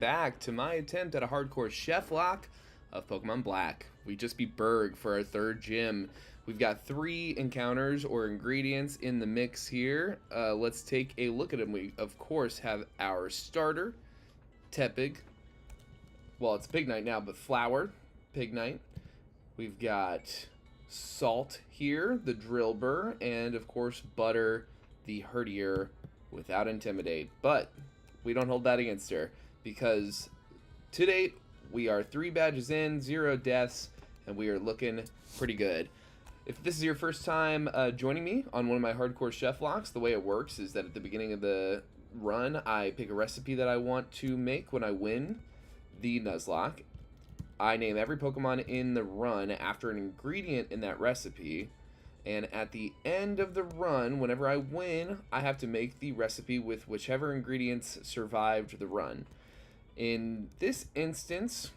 Back to my attempt at a hardcore Cheflocke of Pokemon Black. We just beat Berg for our third gym. We've got 3 encounters or ingredients in the mix here. Let's take a look at them. We, of course, have our starter, Tepig. Well, it's Pignite now, but Flower, Pignite. We've got Salt here, the Drillbur, and, of course, Butter, the Herdier, without Intimidate. But we don't hold that against her, because to date, we are 3 badges in, 0 deaths, and we are looking pretty good. If this is your first time joining me on one of my hardcore Cheflocks, the way it works is that at the beginning of the run, I pick a recipe that I want to make when I win the Nuzlocke. I name every Pokemon in the run after an ingredient in that recipe, and at the end of the run, whenever I win, I have to make the recipe with whichever ingredients survived the run. In this instance,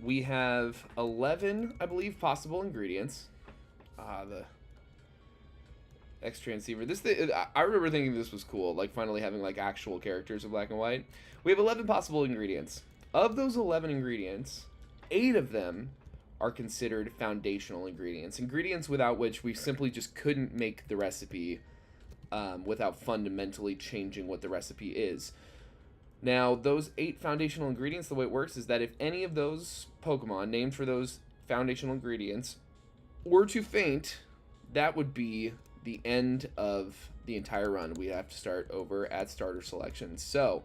we have 11, I believe, possible ingredients. The X-Transceiver. I remember thinking this was cool, like finally having like actual characters in black and white. We have 11 possible ingredients. Of those 11 ingredients, 8 of them are considered foundational ingredients. Ingredients without which we simply just couldn't make the recipe without fundamentally changing what the recipe is. Now, those 8 foundational ingredients, the way it works is that if any of those Pokemon named for those foundational ingredients were to faint, that would be the end of the entire run. We have to start over at starter selection. So,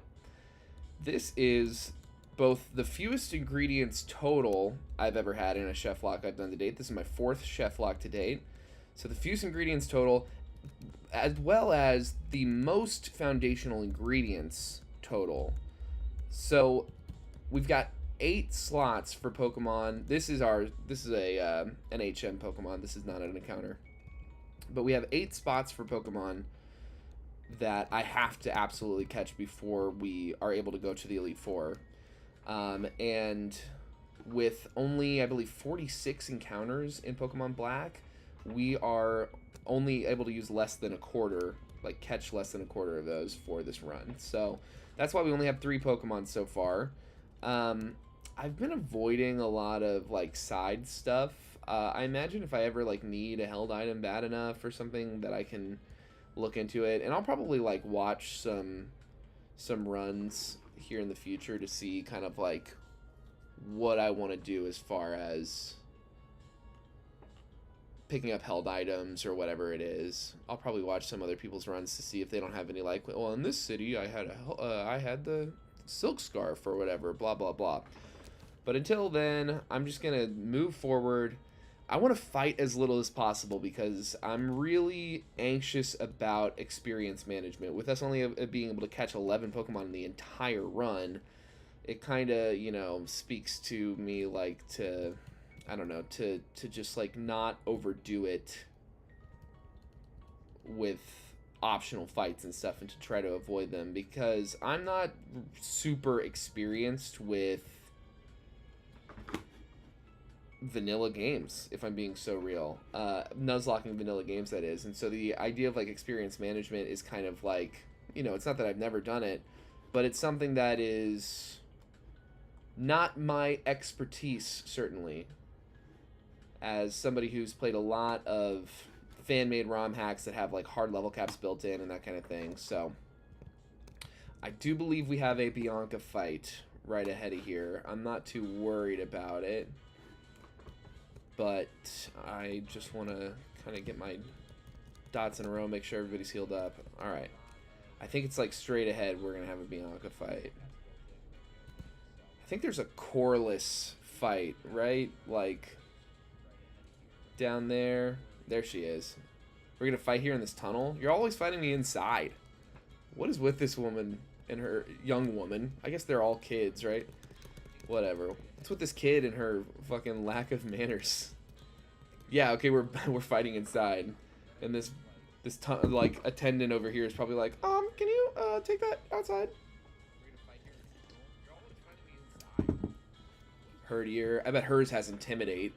this is both the fewest ingredients total I've ever had in a Cheflocke I've done to date. This is my 4th Cheflocke to date. So the fewest ingredients total, as well as the most foundational ingredients total. So we've got 8 slots for Pokemon. This is a an HM Pokemon. This is not an encounter. But we have 8 spots for Pokemon that I have to absolutely catch before we are able to go to the Elite Four. And with only, I believe, 46 encounters in Pokemon Black, we are only able to use less than a quarter, like catch less than a quarter of those for this run. So that's why we only have 3 Pokemon so far. I've been avoiding a lot of like side stuff. I imagine if I ever like need a held item bad enough or something that I can look into it, and I'll probably like watch some runs here in the future to see kind of like what I want to do as far as picking up held items or whatever it is. I'll probably watch some other people's runs to see if they don't have any like, well, in this city I had the silk scarf or whatever, blah blah blah. But until then, I'm just gonna move forward. I want to fight as little as possible because I'm really anxious about experience management. With us only being able to catch 11 Pokemon in the entire run, it kind of, you know, speaks to me like to, I don't know, to just like not overdo it with optional fights and stuff and to try to avoid them, because I'm not super experienced with vanilla games, if I'm being so real. Nuzlocking vanilla games, that is. And so the idea of like experience management is kind of like, you know, it's not that I've never done it, but it's something that is not my expertise, certainly, as somebody who's played a lot of fan-made ROM hacks that have like hard level caps built in and that kind of thing. So I do believe we have a Bianca fight right ahead of here. I'm not too worried about it, but I just want to kind of get my dots in a row, make sure everybody's healed up. Alright. I think it's like straight ahead we're going to have a Bianca fight. I think there's a Corliss fight, right? Like, down there. There she is. We're going to fight here in this tunnel? You're always fighting me inside. What is with this woman and her young woman? I guess they're all kids, right? Whatever. What's with this kid and her fucking lack of manners? Yeah, okay, we're fighting inside, and this like attendant over here is probably like, can you take that outside? Herdier. I bet hers has Intimidate.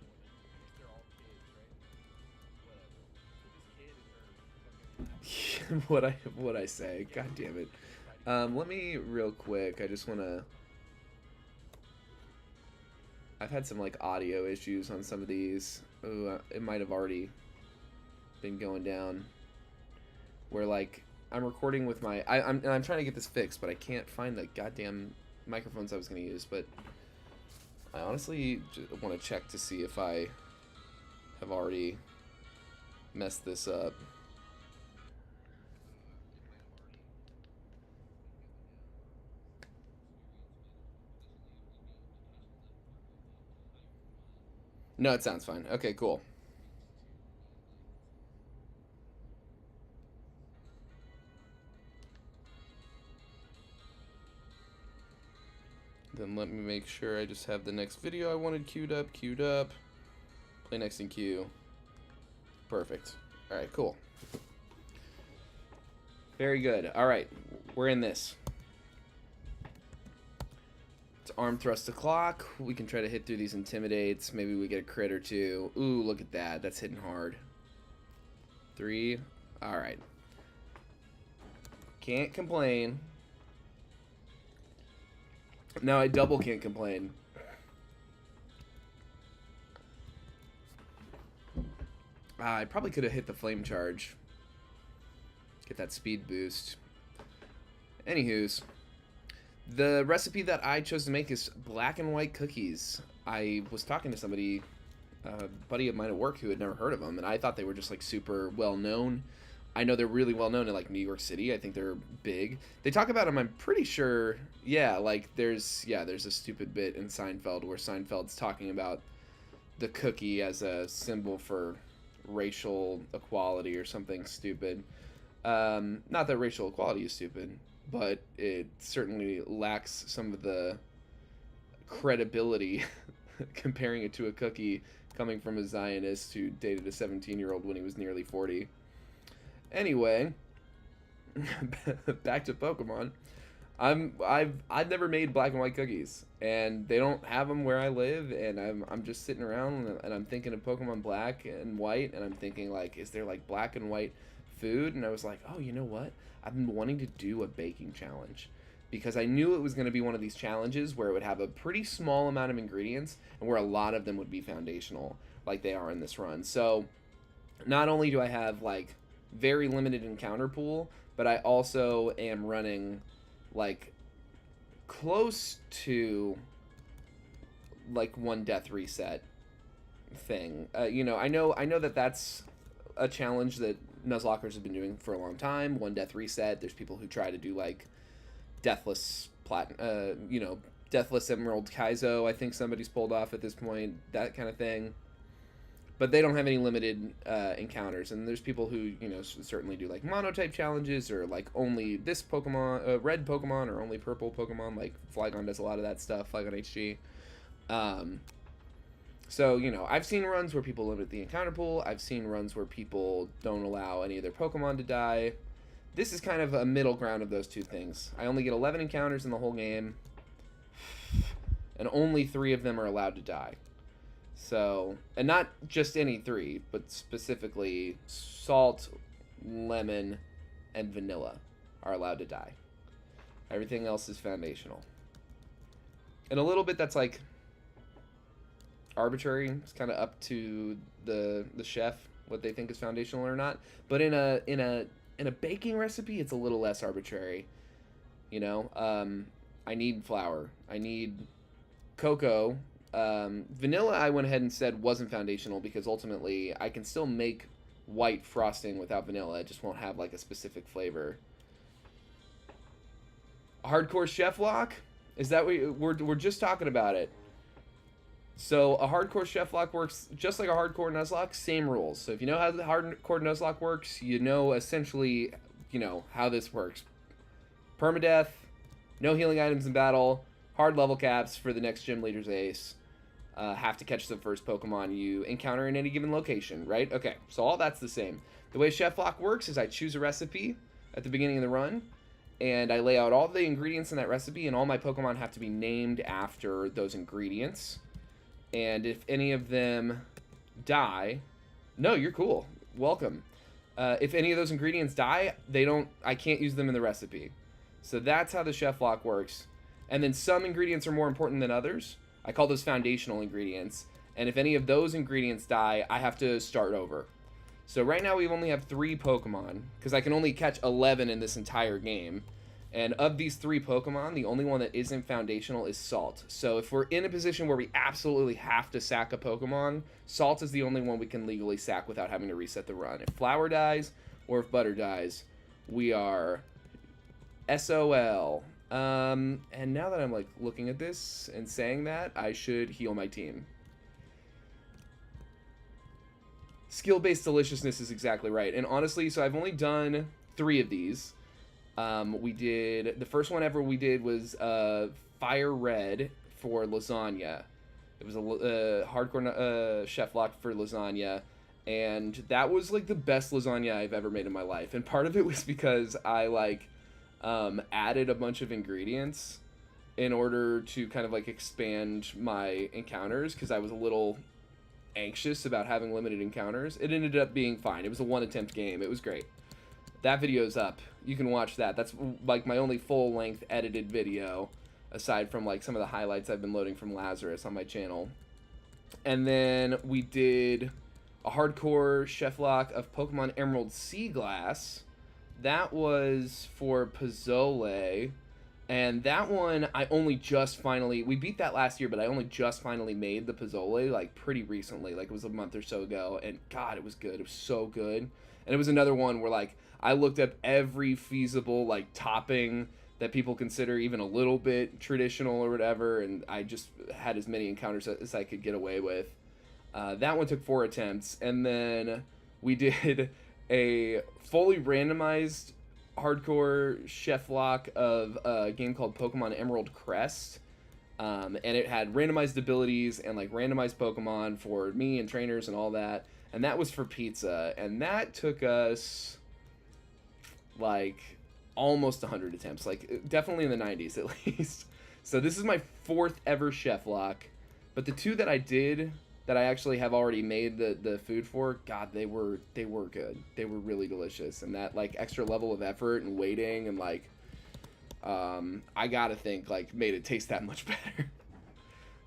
what I say? God damn it. Let me real quick. I just want to I've had some like audio issues on some of these. Ooh, it might have already been going down. Where like I'm recording with my I'm trying to get this fixed, but I can't find the goddamn microphones I was gonna use. But I honestly just want to check to see if I have already messed this up. No, it sounds fine. Okay, cool. Then let me make sure I just have the next video I wanted queued up. Play next in queue. Perfect. Alright, cool. Very good. Alright, we're in this. It's arm thrust to clock. We can try to hit through these intimidates. Maybe we get a crit or two. Ooh, look at that. That's hitting hard. 3. Alright. Can't complain. No, I double can't complain. I probably could have hit the flame charge. Get that speed boost. Anywho's. The recipe that I chose to make is black and white cookies. I was talking to somebody, a buddy of mine at work who had never heard of them, and I thought they were just like super well known. I know they're really well known in like New York City. I think they're big. They talk about them, I'm pretty sure. Yeah, like there's a stupid bit in Seinfeld where Seinfeld's talking about the cookie as a symbol for racial equality or something stupid. Not that racial equality is stupid, but it certainly lacks some of the credibility comparing it to a cookie coming from a Zionist who dated a 17-year-old when he was nearly 40. Anyway, back to Pokemon. I've never made black and white cookies, and they don't have them where I live, and I'm just sitting around and I'm thinking of Pokemon Black and White, and I'm thinking like, is there like black and white food? And I was like, oh, you know what? I've been wanting to do a baking challenge because I knew it was going to be one of these challenges where it would have a pretty small amount of ingredients and where a lot of them would be foundational, like they are in this run. So not only do I have like very limited encounter pool, but I also am running like close to like one death reset thing. You know, I know that that's a challenge that Nuzlockers have been doing for a long time. One death reset. There's people who try to do like deathless deathless Emerald Kaizo. I think somebody's pulled off at this point. That kind of thing. But they don't have any limited encounters, and there's people who, you know, certainly do like monotype challenges or like only this Pokemon, red Pokemon, or only purple Pokemon. Like Flygon does a lot of that stuff. Flygon HG. So, you know, I've seen runs where people limit the encounter pool. I've seen runs where people don't allow any of their Pokemon to die. This is kind of a middle ground of those two things. I only get 11 encounters in the whole game, and only 3 of them are allowed to die. So, and not just any 3, but specifically salt, lemon, and vanilla are allowed to die. Everything else is foundational. And a little bit that's like arbitrary. It's kind of up to the chef what they think is foundational or not. But in a baking recipe, it's a little less arbitrary. You know, I need flour. I need cocoa. Vanilla, I went ahead and said wasn't foundational because ultimately I can still make white frosting without vanilla. It just won't have like a specific flavor. Hardcore Cheflocke? Is that what we're just talking about it? So a hardcore Cheflocke works just like a hardcore Nuzlocke, same rules. So if you know how the hardcore Nuzlocke works, you know essentially, you know, how this works. Permadeath, no healing items in battle, hard level caps for the next gym leader's ace. Have to catch the first Pokemon you encounter in any given location, right? Okay, so all that's the same. The way Cheflocke works is I choose a recipe at the beginning of the run, and I lay out all the ingredients in that recipe, and all my Pokemon have to be named after those ingredients. And if any of them die... No, you're cool. Welcome. If any of those ingredients die, I can't use them in the recipe. So that's how the Cheflocke works. And then some ingredients are more important than others. I call those foundational ingredients. And if any of those ingredients die, I have to start over. So right now we only have 3 Pokemon, because I can only catch 11 in this entire game. And of these 3 Pokemon, the only one that isn't foundational is Salt. So if we're in a position where we absolutely have to sack a Pokemon, Salt is the only one we can legally sack without having to reset the run. If Flower dies, or if Butter dies, we are SOL. And now that I'm like looking at this and saying that, I should heal my team. Skill-based deliciousness is exactly right. And honestly, so I've only done 3 of these. We did, the first one ever we did was Fire Red for lasagna. It was a hardcore Cheflocke for lasagna. And that was like the best lasagna I've ever made in my life. And part of it was because I like added a bunch of ingredients in order to kind of like expand my encounters, because I was a little anxious about having limited encounters. It ended up being fine. It was a 1 attempt game. It was great. That video's up. You can watch that. That's like my only full-length edited video, aside from like some of the highlights I've been loading from Lazarus on my channel. And then we did a hardcore Cheflocke of Pokemon Emerald Sea Glass. That was for Pozzole. And that one, I only just finally... We beat that last year, but I only just finally made the Pozzole, like, pretty recently. Like, it was a month or so ago. And, God, it was good. It was so good. And it was another one where, like, I looked up every feasible, like, topping that people consider even a little bit traditional or whatever. And I just had as many encounters as I could get away with. That one took 4 attempts. And then we did a fully randomized hardcore Cheflocke of a game called Pokemon Emerald Crest. And it had randomized abilities and like randomized Pokemon for me and trainers and all that. And that was for pizza. And that took us like almost 100 attempts. Like definitely in the 90s at least. So this is my 4th ever Cheflocke. But the 2 that I did, that I actually have already made the food for, God, they were good. They were really delicious. And that like extra level of effort and waiting and like I gotta think like made it taste that much better.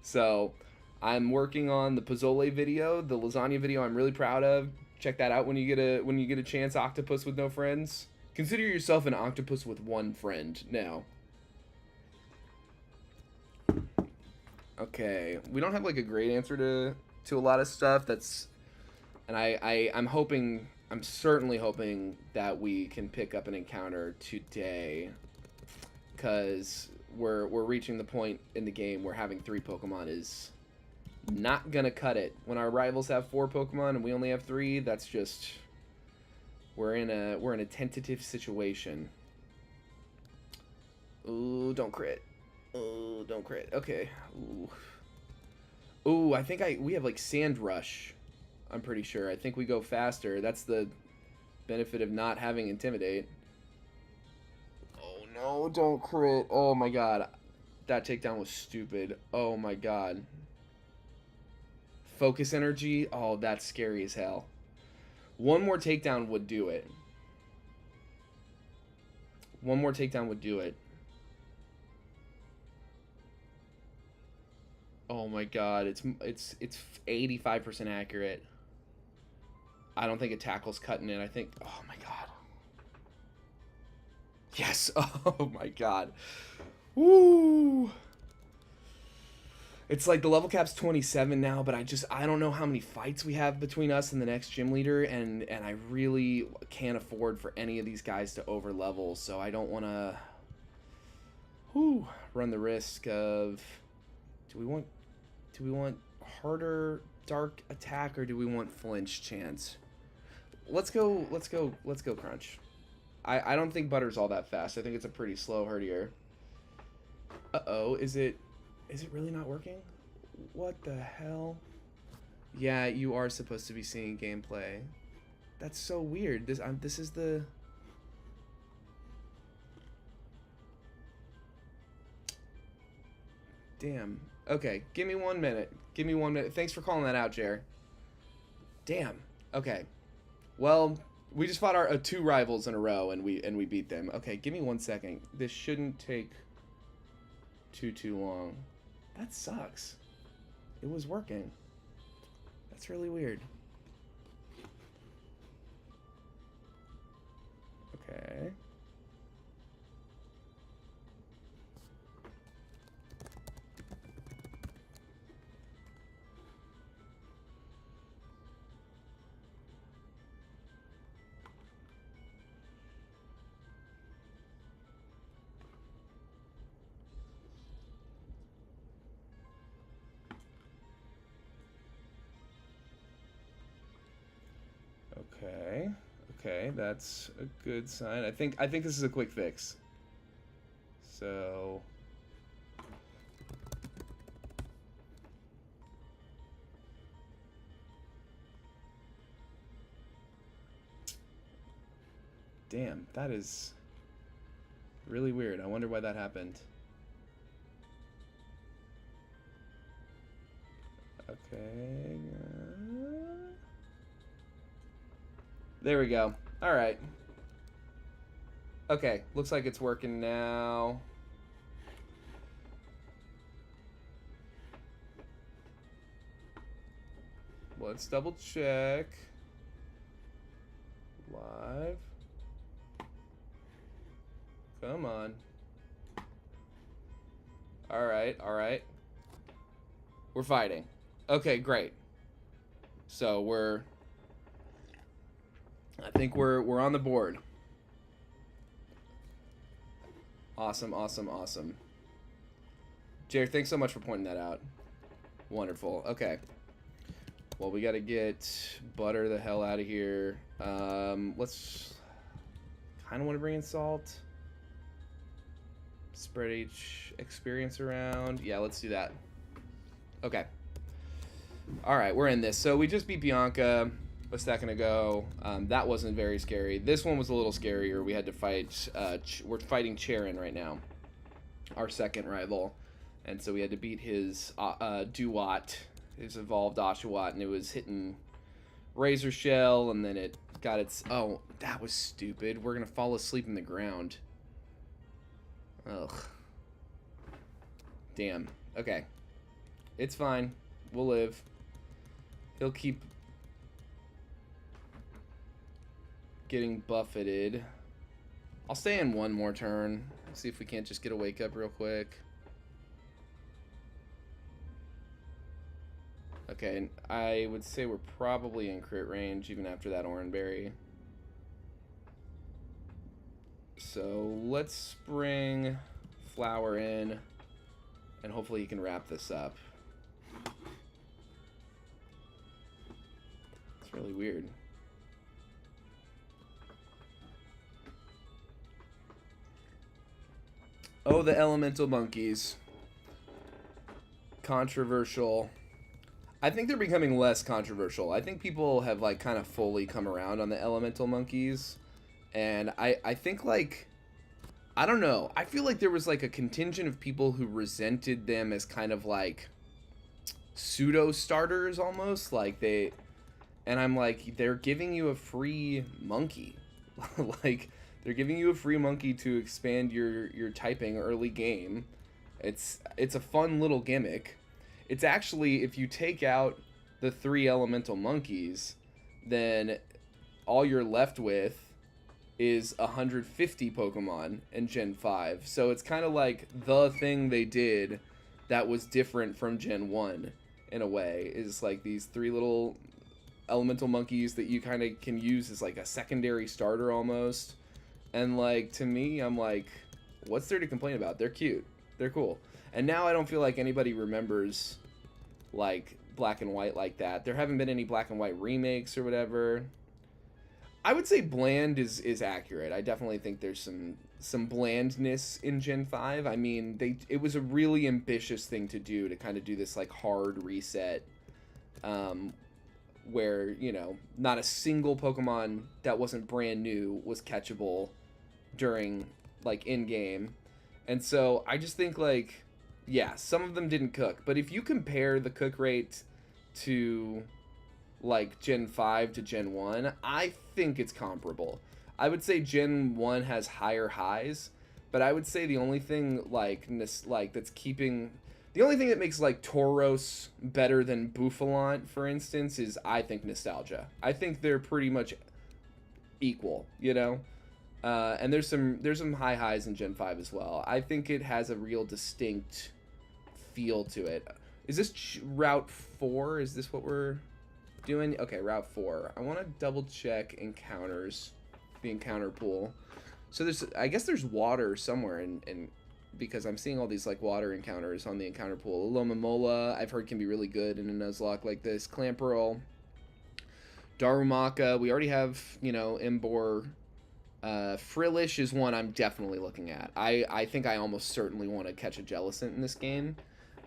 So I'm working on the Pozzole video, the lasagna video I'm really proud of. Check that out when you get a chance. Octopus with no friends. Consider yourself an octopus with 1 friend now. Okay, we don't have like a great answer to a lot of stuff. That's, and I'm certainly hoping that we can pick up an encounter today, because we're reaching the point in the game where having 3 Pokemon is not gonna cut it. When our rivals have 4 Pokemon and we only have 3, that's just, we're in a tentative situation. Ooh, don't crit. Oh, don't crit. Okay. Ooh. Ooh, I think we have like Sand Rush. I'm pretty sure. I think we go faster. That's the benefit of not having Intimidate. Oh no, don't crit. Oh my god. That takedown was stupid. Oh my god. Focus Energy. Oh, that's scary as hell. 1 more takedown would do it. 1 more takedown would do it. Oh my god, it's 85% accurate. I don't think it tackles cutting it. I think, oh my god. Yes. Oh my god. Woo. It's like the level cap's 27 now, but I don't know how many fights we have between us and the next gym leader, and I really can't afford for any of these guys to over level, so I don't want to run the risk of, do we want harder dark attack, or do we want flinch chance? Let's go Crunch. I don't think Butter's all that fast. I think it's a pretty slow herdier. Uh-oh, is it really not working? What the hell? Yeah, you are supposed to be seeing gameplay. That's so weird. This is the... Damn. Okay, give me 1 minute. Give me 1 minute. Thanks for calling that out, Jer. Damn. Okay. Well, we just fought our 2 rivals in a row, and we beat them. Okay, give me 1 second. This shouldn't take too long. That sucks. it was working. That's really weird. Okay. Okay. Okay, that's a good sign. I think this is a quick fix. So damn, that is really weird. I wonder why that happened. Okay. There we go. All right. Okay, looks like it's working now. Let's double check. Live. Come on. All right, all right. We're fighting. Okay, great. So I think we're on the board. Awesome, awesome, awesome. Jared, thanks so much for pointing that out. Wonderful. Okay. Well, we got to get butter the hell out of here. Let's kind of want to bring in salt. Spread each experience around. Yeah, let's do that. Okay. All right, we're in this. So we just beat Bianca a second ago. That wasn't very scary. This one was a little scarier. We had to fight. We're fighting Charon right now, our second rival, and so we had to beat his Duat, his evolved Oshawott, and it was hitting Razor Shell, and then it got its. Oh, that was stupid. We're gonna fall asleep in the ground. Ugh. Damn. Okay. It's fine. We'll live. He'll keep getting buffeted. I'll stay in one more turn. See if we can't just get a wake up real quick. Okay, I would say we're probably in crit range even after that Oranberry. So let's bring Flower in, and hopefully he can wrap this up. It's really weird. Oh, the elemental monkeys. Controversial. I think they're becoming less controversial. I think people have like kind of fully come around on the elemental monkeys. And I think like, I don't know. I feel like there was like a contingent of people who resented them as kind of like pseudo starters almost. Like and I'm like, they're giving you a free monkey. Like, they're giving you a free monkey to expand your typing early game. It's a fun little gimmick. It's actually, if you take out the 3 elemental monkeys, then all you're left with is 150 Pokemon in Gen 5. So it's kind of like the thing they did that was different from Gen 1 in a way, is like these 3 little elemental monkeys that you kind of can use as like a secondary starter almost. And like, to me, I'm like, what's there to complain about? They're cute. They're cool. And now I don't feel like anybody remembers like Black and White like that. There haven't been any Black and White remakes or whatever. I would say bland is accurate. I definitely think there's some blandness in Gen 5. I mean, it was a really ambitious thing to do, to kind of do this like hard reset, where, you know, not a single Pokemon that wasn't brand new was catchable during like in game. And so I just think like, yeah, some of them didn't cook, but if you compare the cook rate to like Gen 5 to Gen 1, I think it's comparable. I would say Gen 1 has higher highs, but I would say the only thing like that's keeping, The only thing that makes like Tauros better than Bouffalante, for instance, is I think nostalgia. I think they're pretty much equal, you know. And there's some high highs in Gen 5 as well. I think it has a real distinct feel to it. Is this Route 4? Is this what we're doing? Okay, Route 4. I want to double check encounters, the encounter pool. So I guess there's water somewhere in because I'm seeing all these like water encounters on the encounter pool. Lomamola, I've heard can be really good in a Nuzlocke like this. Clamperl, Darumaka. We already have, you know, Embor. Frillish is one I'm definitely looking at. I think I almost certainly want to catch a Jellicent in this game,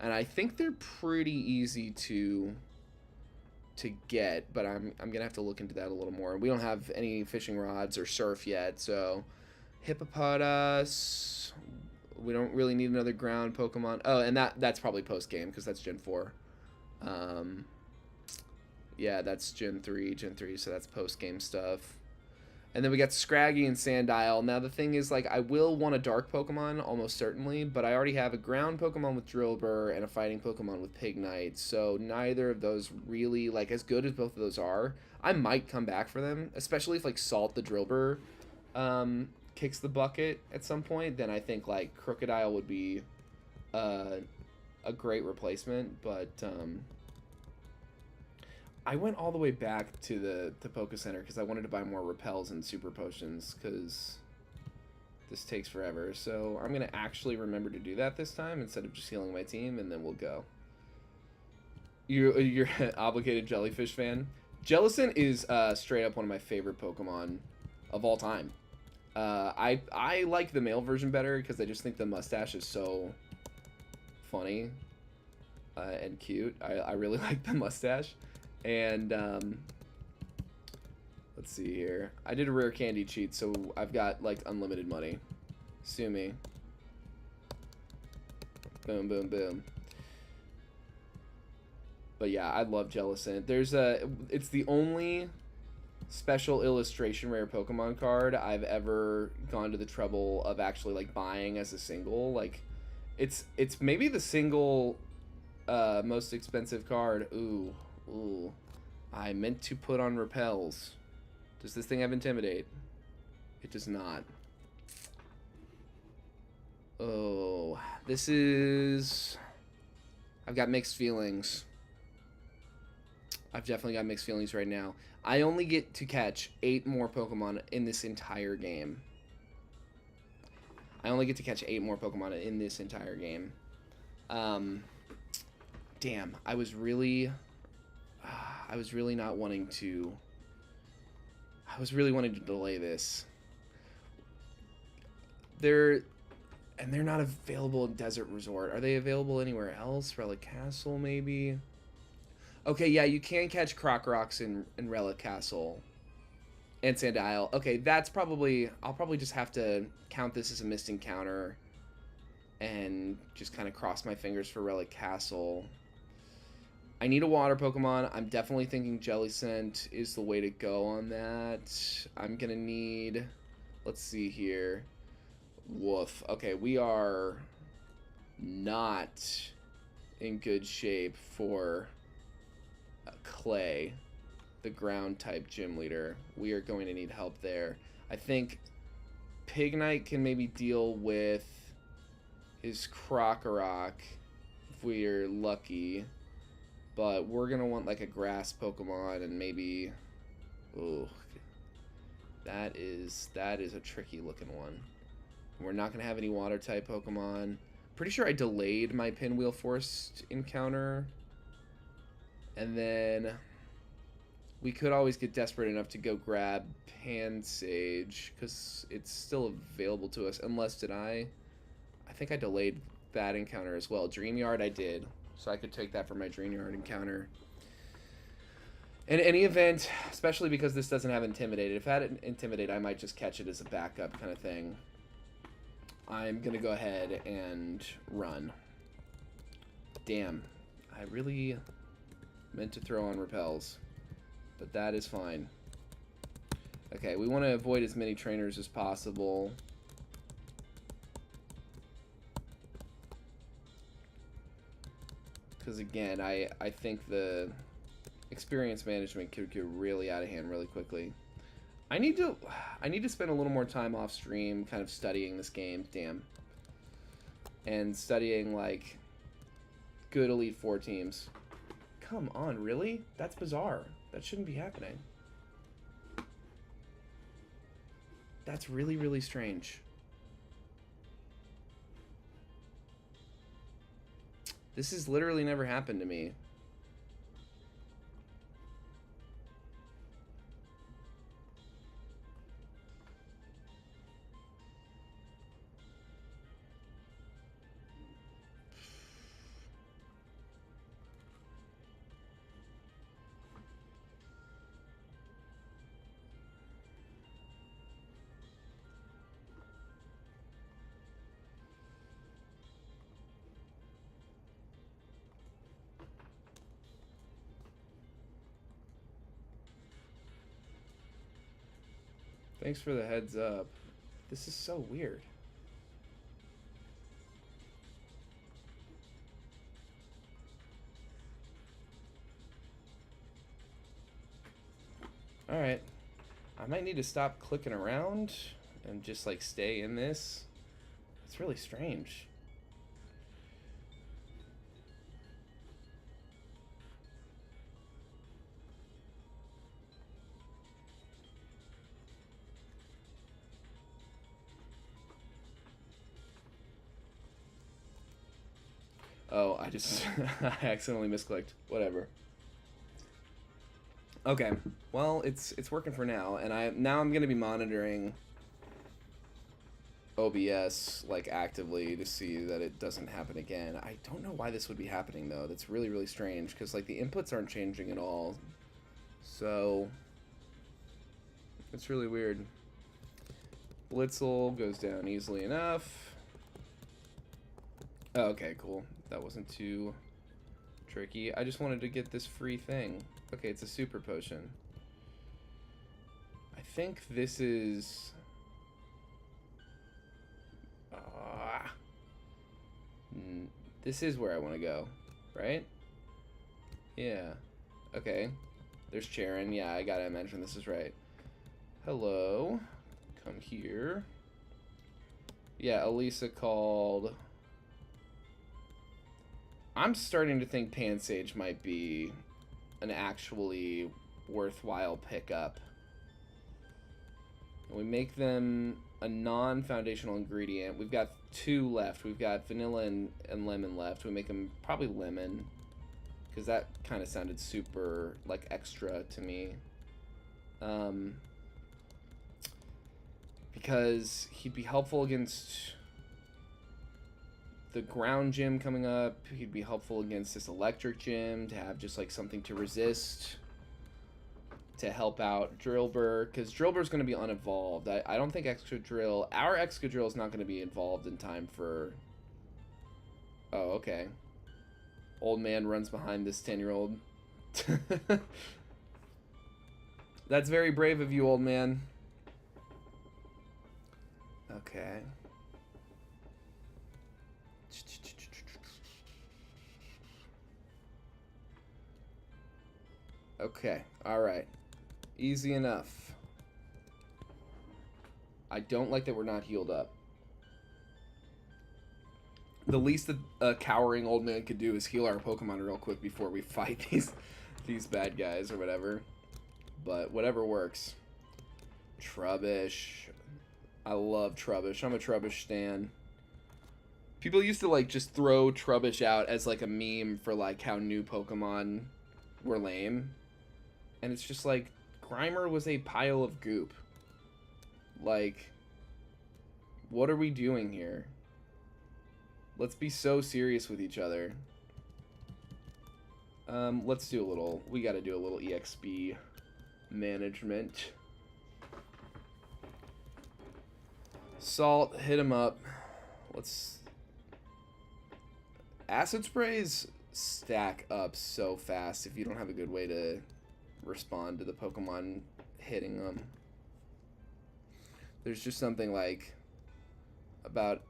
and I think they're pretty easy to get, but I'm gonna have to look into that a little more. We don't have any fishing rods or surf yet, so Hippopotas. We don't really need another ground Pokemon. Oh, and that's probably post game because that's Gen 4. Yeah, that's Gen 3, so that's post game stuff. And then we got Scraggy and Sandile. Now the thing is, like, I will want a dark Pokemon, almost certainly, but I already have a ground Pokemon with Drillbur and a fighting Pokemon with Pignite, so neither of those really, like, as good as both of those are, I might come back for them, especially if, like, Salt the Drillbur kicks the bucket at some point. Then I think, like, Crocodile would be a great replacement, but I went all the way back to the Poké Center because I wanted to buy more repels and super potions because this takes forever. So I'm going to actually remember to do that this time instead of just healing my team, and then we'll go. You're an obligated jellyfish fan? Jellicent is straight up one of my favorite Pokemon of all time. I like the male version better because I just think the mustache is so funny and cute. I really like the mustache. And let's see here. I did a rare candy cheat, so I've got like unlimited money. Sue me. Boom, boom, boom. But yeah, I love Jellicent. It's the only special illustration rare Pokemon card I've ever gone to the trouble of actually like buying as a single. Like, it's maybe the single most expensive card. Ooh. I meant to put on repels. Does this thing have Intimidate? It does not. Oh, this is... I've got mixed feelings. I've definitely got mixed feelings right now. I only get to catch 8 more Pokemon in this entire game. I only get to catch 8 more Pokemon in this entire game. Damn, I was really not wanting to... I was really wanting to delay this. They're not available in Desert Resort. Are they available anywhere else? Relic Castle, maybe? Okay, yeah, you can catch Crocorox in Relic Castle. And Sandile. Okay, that's probably... I'll probably just have to count this as a missed encounter. And just kind of cross my fingers for Relic Castle. I need a water Pokemon. I'm definitely thinking Jellicent is the way to go on that. I'm going to need... Let's see here. Woof. Okay, we are not in good shape for Clay, the ground-type gym leader. We are going to need help there. I think Pignite can maybe deal with his Crocorock if we're lucky. But we're going to want like a grass Pokemon and maybe... Ooh. That is a tricky looking one. We're not going to have any water type Pokemon. Pretty sure I delayed my Pinwheel Force encounter. And then we could always get desperate enough to go grab Pansage because it's still available to us. Unless, did I think I delayed that encounter as well. Dreamyard I did. So I could take that for my Dreamyard encounter. In any event, especially because this doesn't have Intimidate. If I had Intimidate, I might just catch it as a backup kind of thing. I'm going to go ahead and run. Damn. I really meant to throw on repels. But that is fine. Okay, we want to avoid as many trainers as possible. Because again, I think the experience management could get really out of hand really quickly. I need to spend a little more time off stream kind of studying this game, damn. And studying like good Elite Four teams. Come on, really? That's bizarre. That shouldn't be happening. That's really, really strange. This has literally never happened to me. Thanks for the heads up. This is so weird. Alright. I might need to stop clicking around and just like stay in this. It's really strange. Oh, I just I accidentally misclicked. Whatever. Okay. Well, it's working for now, and I'm gonna be monitoring OBS like actively to see that it doesn't happen again. I don't know why this would be happening though. That's really, really strange because like the inputs aren't changing at all. So it's really weird. Blitzel goes down easily enough. Oh, okay, cool. That wasn't too tricky. I just wanted to get this free thing. Okay, it's a super potion. I think this is... this is where I want to go, right? Yeah. Okay. There's Charon. Yeah, I gotta imagine this is right. Hello. Come here. Yeah, Elisa called... I'm starting to think Pansage might be an actually worthwhile pickup. And we make them a non-foundational ingredient. We've got 2 left. We've got vanilla and lemon left. We make them probably lemon, because that kind of sounded super, like, extra to me. Because he'd be helpful against the ground gym coming up. He'd be helpful against this electric gym to have just like something to resist, to help out Drillbur, because Drillbur's going to be unevolved. I don't think our Excadrill is not going to be involved in time for... Oh, okay. Old man runs behind this 10-year-old. That's very brave of you, old man. Okay. Okay, alright. Easy enough. I don't like that we're not healed up. The least that a cowering old man could do is heal our Pokemon real quick before we fight these bad guys or whatever. But whatever works. Trubbish. I love Trubbish. I'm a Trubbish stan. People used to like just throw Trubbish out as like a meme for like how new Pokemon were lame. And it's just like, Grimer was a pile of goop. Like, what are we doing here? Let's be so serious with each other. Let's do a little, we gotta do a little EXP management. Salt, hit him up. Let's... Acid sprays stack up so fast if you don't have a good way to respond to the Pokemon hitting them. There's just something like about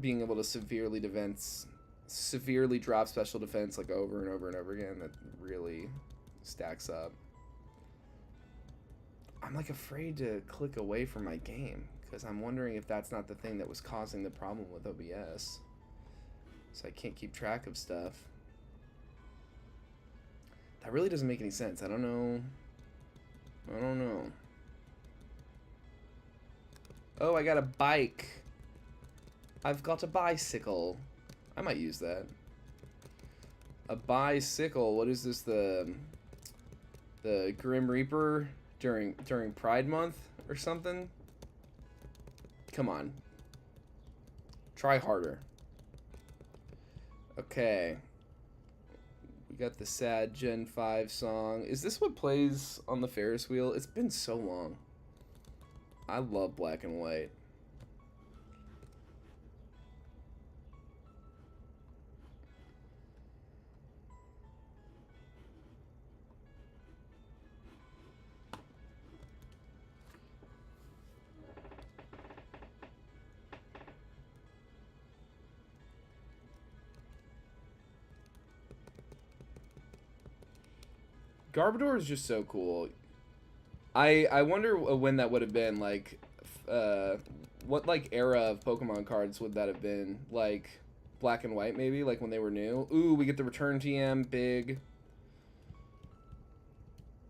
being able to severely defense severely drop special defense like over and over and over again. That really stacks up. I'm like afraid to click away from my game because I'm wondering if that's not the thing that was causing the problem with OBS. So I can't keep track of stuff. That really doesn't make any sense. I don't know. Oh, I got a bike. I've got a bicycle. I might use that. A bicycle. What is this? The Grim Reaper during Pride Month or something? Come on. Try harder. Okay. We got the sad Gen 5 song. Is this what plays on the Ferris wheel? It's been so long. I love black and white. Garbodor is just so cool. I wonder when that would have been, like, what, like, era of Pokemon cards would that have been? Like, black and white, maybe? Like, when they were new? Ooh, we get the Return TM, big.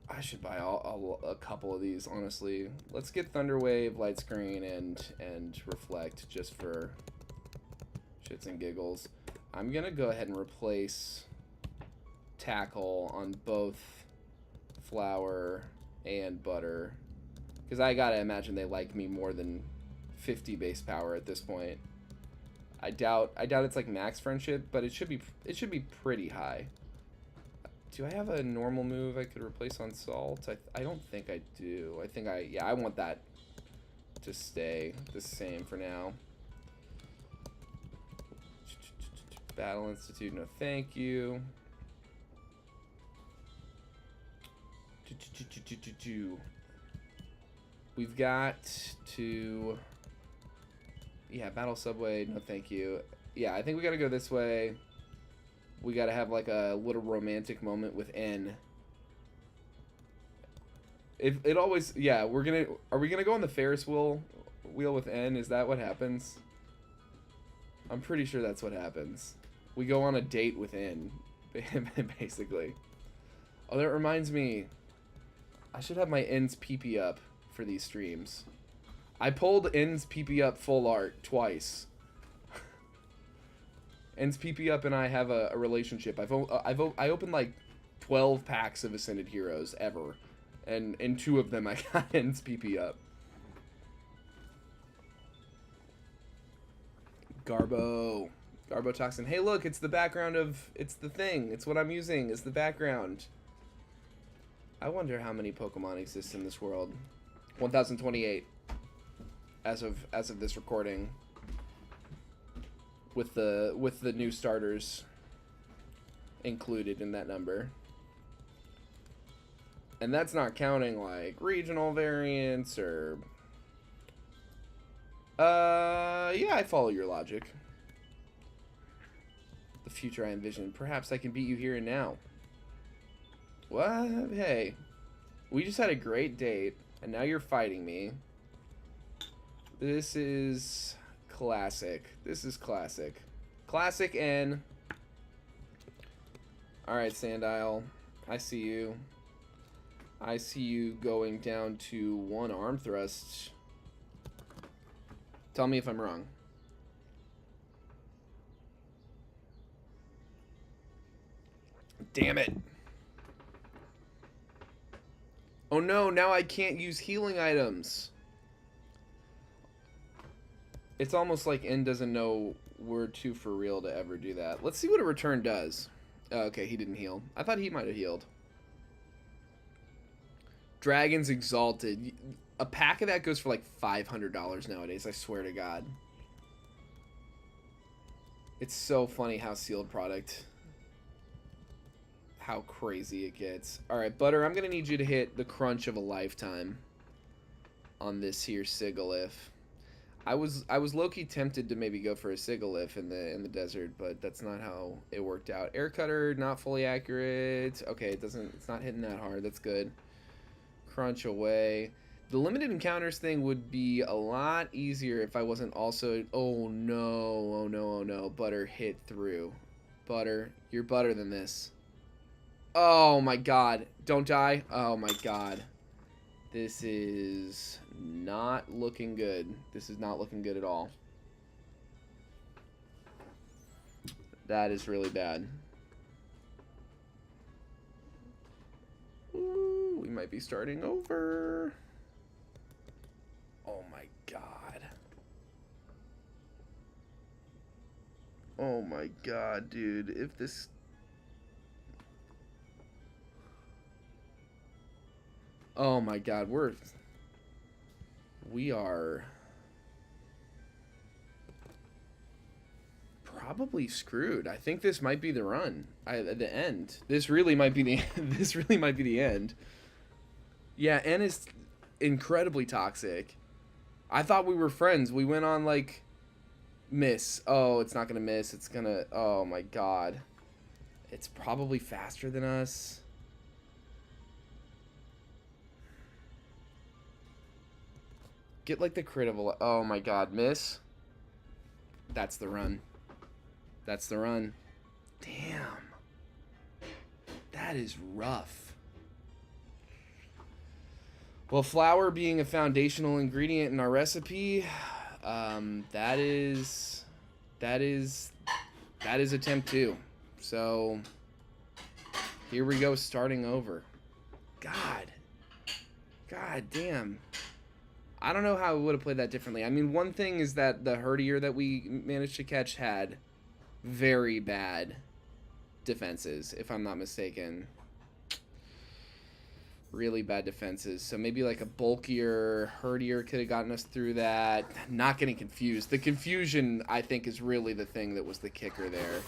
I should buy a couple of these, honestly. Let's get Thunder Wave, Light Screen, and Reflect, just for shits and giggles. I'm gonna go ahead and replace Tackle on both Flower and Butter, because I gotta imagine they like me more than 50 base power at this point. I doubt it's like max friendship, but it should be pretty high. Do I have a normal move I could replace on Salt? I don't think I do. I want that to stay the same for now. Battle Institute, no thank you. We've got to... Yeah, Battle Subway, no thank you. Yeah, I think we gotta go this way. We gotta have like a little romantic moment with N. If it always... Yeah, are we gonna go on the Ferris wheel with N? Is that what happens? I'm pretty sure that's what happens. We go on a date with N, basically. Oh, that reminds me. I should have my N's PP up for these streams. I pulled N's PP up full art twice. N's PP up and I have a relationship. I opened like 12 packs of Ascended Heroes ever, and in 2 of them I got N's PP up. Garbo Toxin. Hey, look, it's the background of... It's the thing. It's what I'm using. It's the background. I wonder how many Pokemon exist in this world. 1028 as of this recording. With the new starters included in that number. And that's not counting like regional variants or... yeah, I follow your logic. The future I envision. Perhaps I can beat you here and now. What? Hey. We just had a great date, and now you're fighting me. This is classic. This is classic. Classic N. Alright, Sandile. I see you. I see you going down to 1 arm thrust. Tell me if I'm wrong. Damn it. Oh no, now I can't use healing items. It's almost like N doesn't know we're too for real to ever do that. Let's see what a return does. Oh, okay, he didn't heal. I thought he might have healed. Dragon's Exalted. A pack of that goes for like $500 nowadays, I swear to God. It's so funny how sealed product... how crazy it gets. Alright, Butter, I'm going to need you to hit the crunch of a lifetime on this here Sigilyph. I was low-key tempted to maybe go for a Sigalith in the desert, but that's not how it worked out. Air cutter, not fully accurate. Okay, it's not hitting that hard. That's good. Crunch away. The limited encounters thing would be a lot easier if I wasn't also... Oh no, oh no, oh no. Butter hit through. Butter, you're better than this. Oh my god. Don't die. Oh my god. This is not looking good. This is not looking good at all. That is really bad. Ooh, we might be starting over. Oh my god. Oh my god, dude. If this... Oh my god, we are probably screwed. I think this might be the run. The end. This really might be the this really might be the end. Yeah, N is incredibly toxic. I thought we were friends. We went on like miss. Oh, it's not gonna miss. It's gonna... Oh my god. It's probably faster than us. Get like the crit of a... Oh my god, miss. That's the run. That's the run. Damn. That is rough. Well, flour being a foundational ingredient in our recipe, that is attempt 2. So here we go, starting over. God damn. I don't know how I would have played that differently. I mean, one thing is that the herdier that we managed to catch had very bad defenses, if I'm not mistaken. Really bad defenses. So maybe like a bulkier herdier could have gotten us through that. Not getting confused. The confusion, I think, is really the thing that was the kicker there.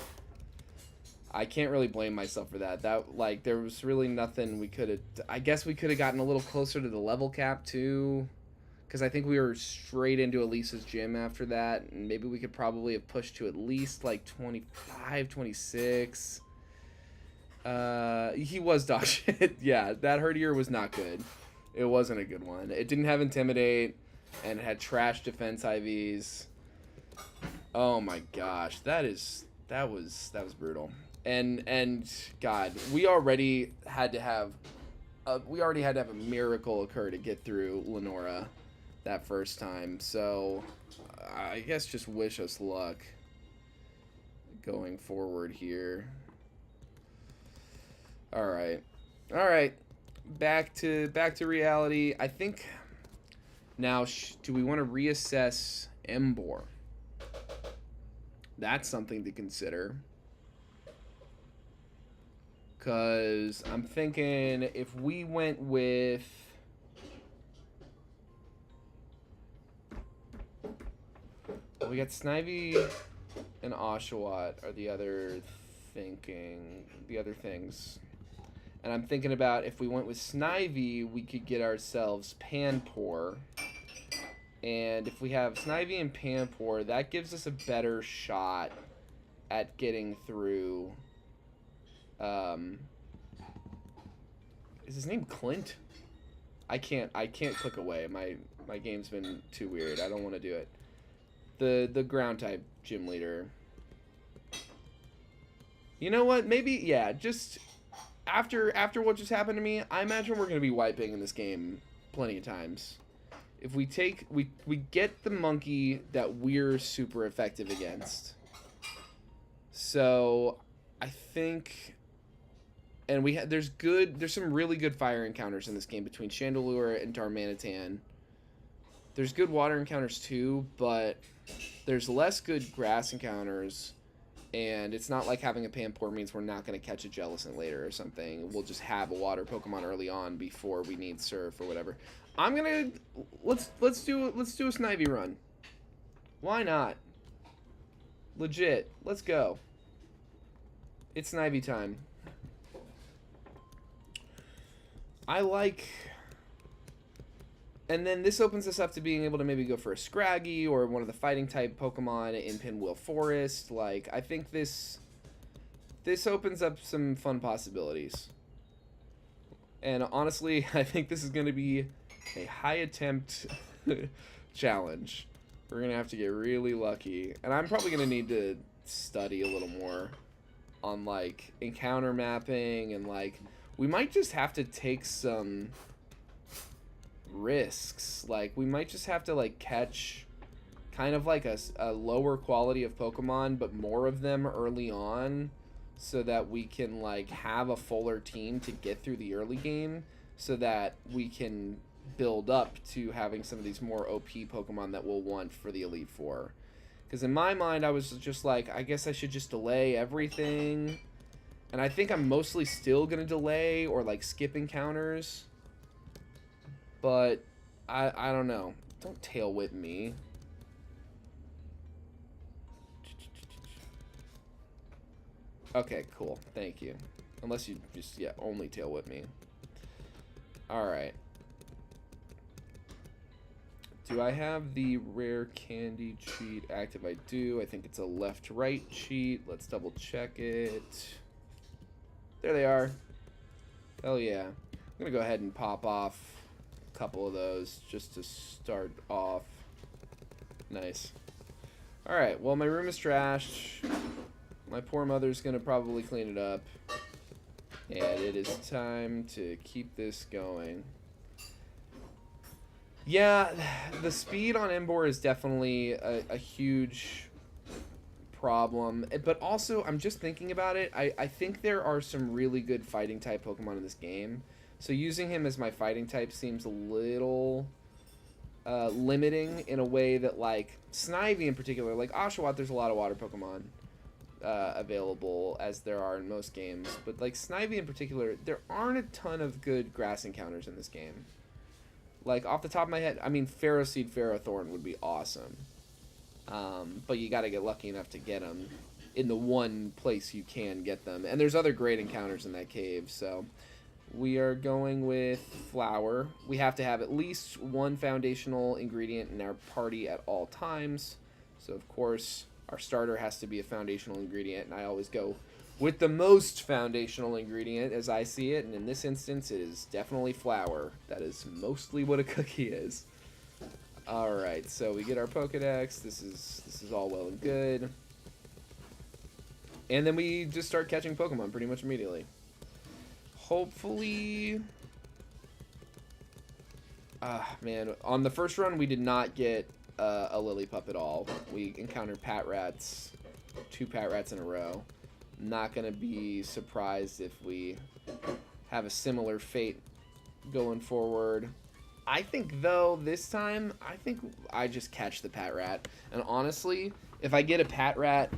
I can't really blame myself for that. Like, there was really nothing we could have... I guess we could have gotten a little closer to the level cap, too. Because I think we were straight into Elisa's gym after that. And maybe we could probably have pushed to at least, like, 25, 26. He was dog shit. Yeah, that herdier was not good. It wasn't a good one. It didn't have Intimidate, and it had trash defense IVs. Oh my gosh, that was brutal. And God, we already had to have a miracle occur to get through Lenora that first time. So I guess just wish us luck going forward here. All right. Back to reality. I think now, do we want to reassess Embor? That's something to consider. Because I'm thinking if we went with... Well, we got Snivy and Oshawott are the other things. And I'm thinking about if we went with Snivy, we could get ourselves Panpour. And if we have Snivy and Panpour, that gives us a better shot at getting through... is his name Clint? I can't click away. My game's been too weird. I don't want to do it. The ground type gym leader. You know what? Maybe, yeah, just after what just happened to me, I imagine we're going to be wiping in this game plenty of times. If we get the monkey that we're super effective against. So, I think... And there's some really good fire encounters in this game between Chandelure and Darmanitan. There's good water encounters too, but there's less good grass encounters, and it's not like having a Panpour means we're not going to catch a Jellicent later or something. We'll just have a water Pokemon early on before we need Surf or whatever. Let's do a Snivy run. Why not? Legit. Let's go. It's Snivy time. And then this opens us up to being able to maybe go for a Scraggy or one of the fighting type Pokemon in Pinwheel Forest. Like, I think this opens up some fun possibilities. And honestly, I think this is going to be a high attempt challenge. We're going to have to get really lucky. And I'm probably going to need to study a little more on, like, encounter mapping. And, like, we might just have to take some risks. Like, we might just have to, like, catch kind of like a lower quality of Pokemon, but more of them early on, so that we can, like, have a fuller team to get through the early game, so that we can build up to having some of these more OP Pokemon that we'll want for the Elite Four. Because in my mind, I was just like, I guess I should just delay everything. And I think I'm mostly still going to delay or, like, skip encounters. But I don't know. Don't tail whip me. Okay, cool. Thank you. Unless you just, yeah, only tail whip me. Alright. Do I have the rare candy cheat active? I do. I think it's a left-right cheat. Let's double check it. There they are. Hell yeah. I'm going to go ahead and pop off a couple of those just to start off. Nice. Alright, well, my room is trashed. My poor mother's going to probably clean it up. And it is time to keep this going. Yeah, the speed on Emboar is definitely a huge problem. But also, I'm just thinking about it. I think there are some really good fighting type Pokemon in this game. So using him as my fighting type seems a little limiting in a way that, like, Snivy in particular, like Oshawott, there's a lot of water Pokemon available, as there are in most games. But, like, Snivy in particular, there aren't a ton of good grass encounters in this game. Like, off the top of my head, I mean, Ferroseed, Ferrothorn would be awesome. But you gotta get lucky enough to get them in the one place you can get them. And there's other great encounters in that cave, so we are going with Flower. We have to have at least one foundational ingredient in our party at all times. So, of course, our starter has to be a foundational ingredient, and I always go with the most foundational ingredient as I see it, and in this instance it is definitely flour. That is mostly what a cookie is. Alright, so we get our Pokedex. This is all well and good. And then we just start catching Pokemon pretty much immediately. Hopefully... man, on the first run we did not get a Lillipup at all. We encountered Patrats, 2 Patrats in a row. Not gonna be surprised if we have a similar fate going forward. I think, though, this time, I think I just catch the Patrat. And honestly, if I get a Patrat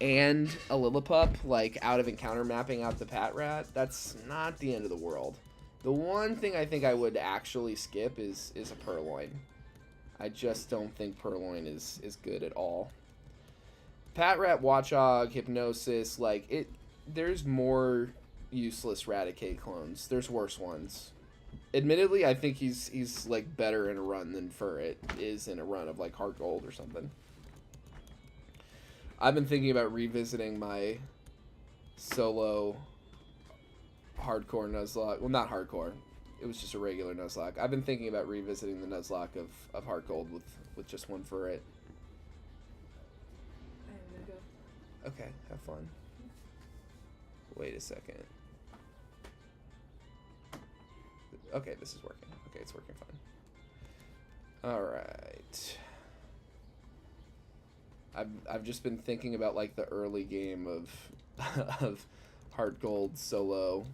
and a Lillipup, like, out of encounter mapping out the Patrat, that's not the end of the world. The one thing I think I would actually skip is a Purloin. I just don't think Purloin is good at all. Patrat, Watchog, Hypnosis, like, there's more useless Raticate clones. There's worse ones. Admittedly, I think he's like better in a run than Furret is in a run of like Heart Gold or something. I've been thinking about revisiting my solo hardcore Nuzlocke. Well, not hardcore. It was just a regular Nuzlocke. I've been thinking about revisiting the Nuzlocke of Heart Gold with just one Furret. I'm gonna go. Okay, have fun. Wait a second. Okay, this is working. Okay, it's working fine. Alright. I've just been thinking about, like, the early game of Heart Gold solo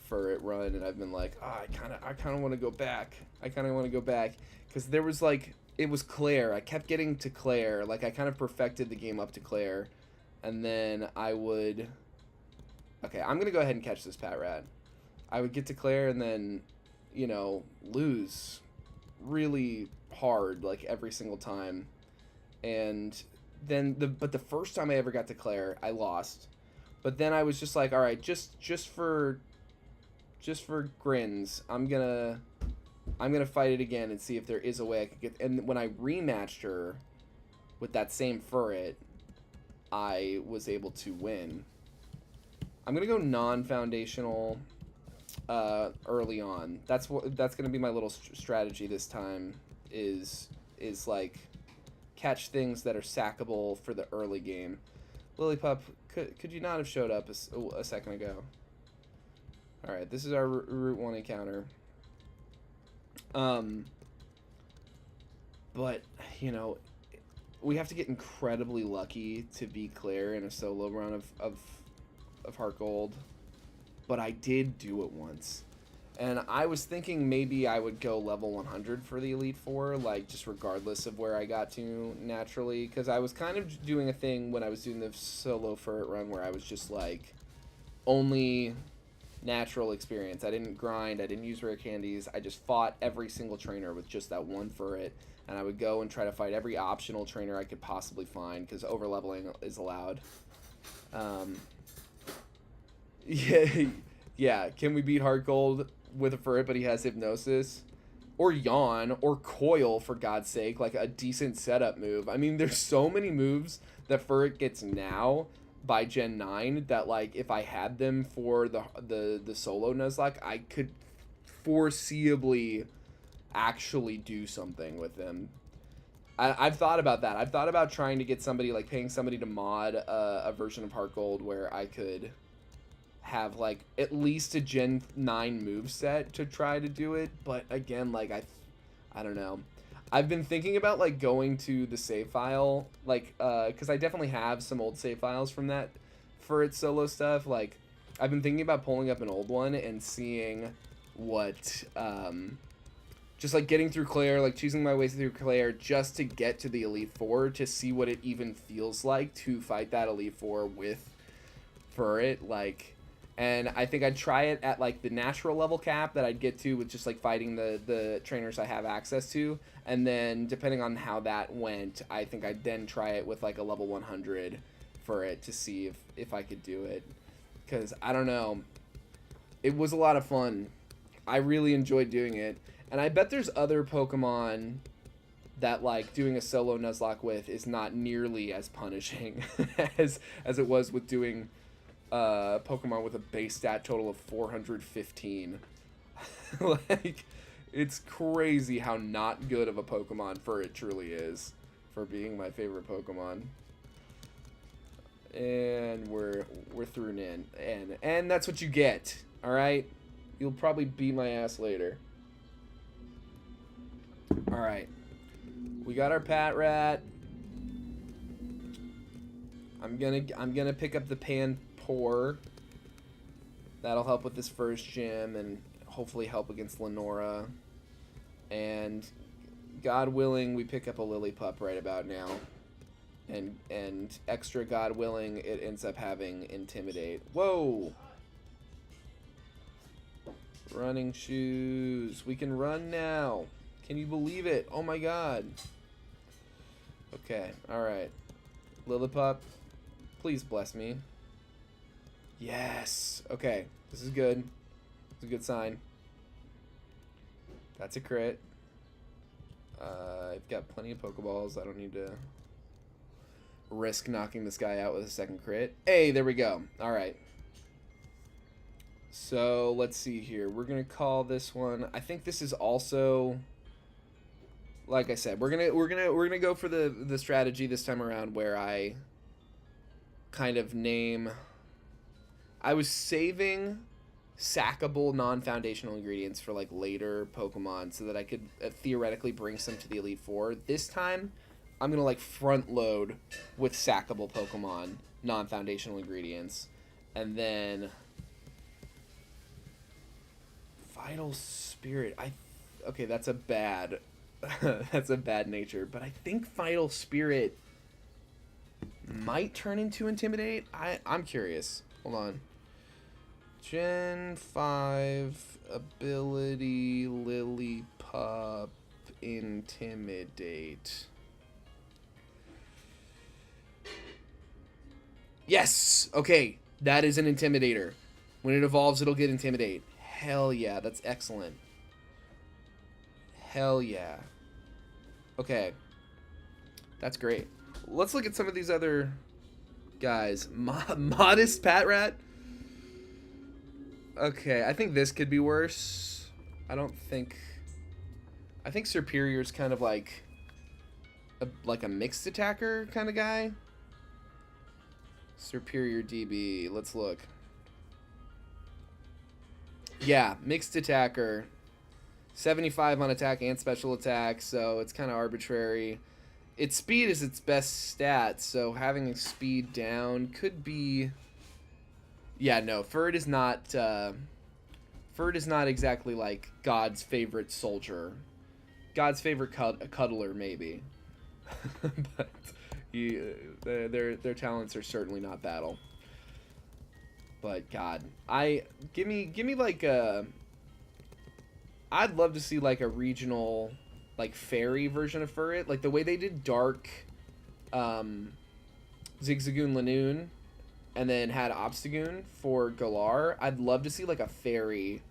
for it run, and I've been like, I kinda want to go back. I kinda want to go back. Because there was, like, it was Claire. I kept getting to Claire. Like, I kind of perfected the game up to Claire. And then I would... Okay, I'm going to go ahead and catch this Patrat. I would get to Claire and then, you know, lose really hard, like, every single time. And then, but the first time I ever got to Claire, I lost. But then I was just like, alright, just for grins, I'm gonna I'm going to fight it again and see if there is a way I could get... And when I rematched her with that same Furret, I was able to win. I'm going to go non-foundational early on. That's going to be my little strategy this time, is like catch things that are sackable for the early game. Lilypup, could you not have showed up a second ago? Alright, this is our Route 1 encounter. But, you know, we have to get incredibly lucky to beat Claire in a solo run of Heart Gold. But I did do it once. And I was thinking maybe I would go level 100 for the Elite Four, like, just regardless of where I got to naturally. Because I was kind of doing a thing when I was doing the solo Furret run where I was just, like, only natural experience. I didn't grind, I didn't use rare candies, I just fought every single trainer with just that one Furret. And I would go and try to fight every optional trainer I could possibly find, because overleveling is allowed. Yeah, can we beat Heart Gold with a Furret, but he has Hypnosis? Or Yawn, or Coil, for God's sake, like a decent setup move. I mean, there's so many moves that Furret gets now by Gen 9 that, like, if I had them for the solo Nuzlocke, I could foreseeably actually do something with them. I've thought about that. I've thought about trying to get somebody, like, paying somebody to mod a version of Heart Gold where I could have, like, at least a Gen 9 moveset to try to do it. But again, like, I don't know. I've been thinking about, like, going to the save file, like, because I definitely have some old save files from that for its solo stuff. Like, I've been thinking about pulling up an old one and seeing what, just, like, getting through Claire, like, choosing my way through Claire just to get to the Elite Four, to see what it even feels like to fight that Elite Four with Furret, like... And I think I'd try it at, like, the natural level cap that I'd get to with just, like, fighting the trainers I have access to. And then, depending on how that went, I think I'd then try it with, like, a level 100 for it to see if I could do it. Because, I don't know. It was a lot of fun. I really enjoyed doing it. And I bet there's other Pokemon that, like, doing a solo Nuzlocke with is not nearly as punishing as it was with doing... Pokemon with a base stat total of 415. Like, it's crazy how not good of a Pokemon Furret truly is for being my favorite Pokemon. And we're through in, and that's what you get. All right, you'll probably beat my ass later. All right, we got our Patrat. I'm gonna pick up the Panpour. That'll help with this first gym and hopefully help against Lenora. And God willing, we pick up a Lilypup right about now. And extra God willing, it ends up having Intimidate. Whoa! Running shoes. We can run now. Can you believe it? Oh my god. Okay, alright. Lilypup, please bless me. Yes! Okay, this is good. It's a good sign. That's a crit. I've got plenty of Pokeballs. I don't need to risk knocking this guy out with a second crit. Hey, there we go. Alright. So, let's see here. We're going to call this one... I think this is also... Like I said, we're gonna go for the strategy this time around where I kind of name... I was saving sackable non-foundational ingredients for like later Pokemon so that I could theoretically bring some to the Elite Four. This time, I'm gonna like front load with sackable Pokemon non-foundational ingredients, and then Vital Spirit. Okay, that's a bad that's a bad nature, but I think Vital Spirit might turn into Intimidate. I'm curious. Hold on. Gen 5 ability Lilypup Intimidate. Yes! Okay, that is an Intimidator. When it evolves, it'll get Intimidate. Hell yeah, that's excellent. Hell yeah. Okay. That's great. Let's look at some of these other guys. Modest Pat Rat. Okay, I think this could be worse. I think Superior's kind of like a mixed attacker kind of guy. Superior DB. Let's look. Yeah, mixed attacker. 75 on attack and special attack, so it's kind of arbitrary. Its speed is its best stat, so having speed down could be... Yeah, no, Ferd is not exactly like God's favorite soldier. God's favorite cuddler, maybe. But their talents are certainly not battle. But God, give me like a... I'd love to see like a regional, like fairy version of Furret, like the way they did Dark, Zigzagoon Lanoon, and then had Obstagoon for Galar. I'd love to see like a fairy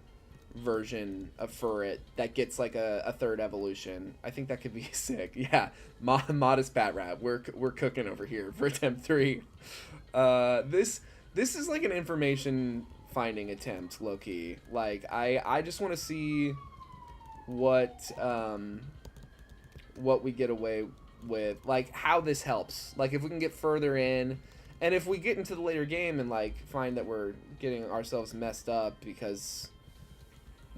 version of Furret that gets like a third evolution. I think that could be sick. Yeah, Modest Pat Rat. We're cooking over here for attempt 3. This is like an information finding attempt, low-key. Like I just want to see what we get away with, like how this helps, like if we can get further in, and if we get into the later game and like find that we're getting ourselves messed up because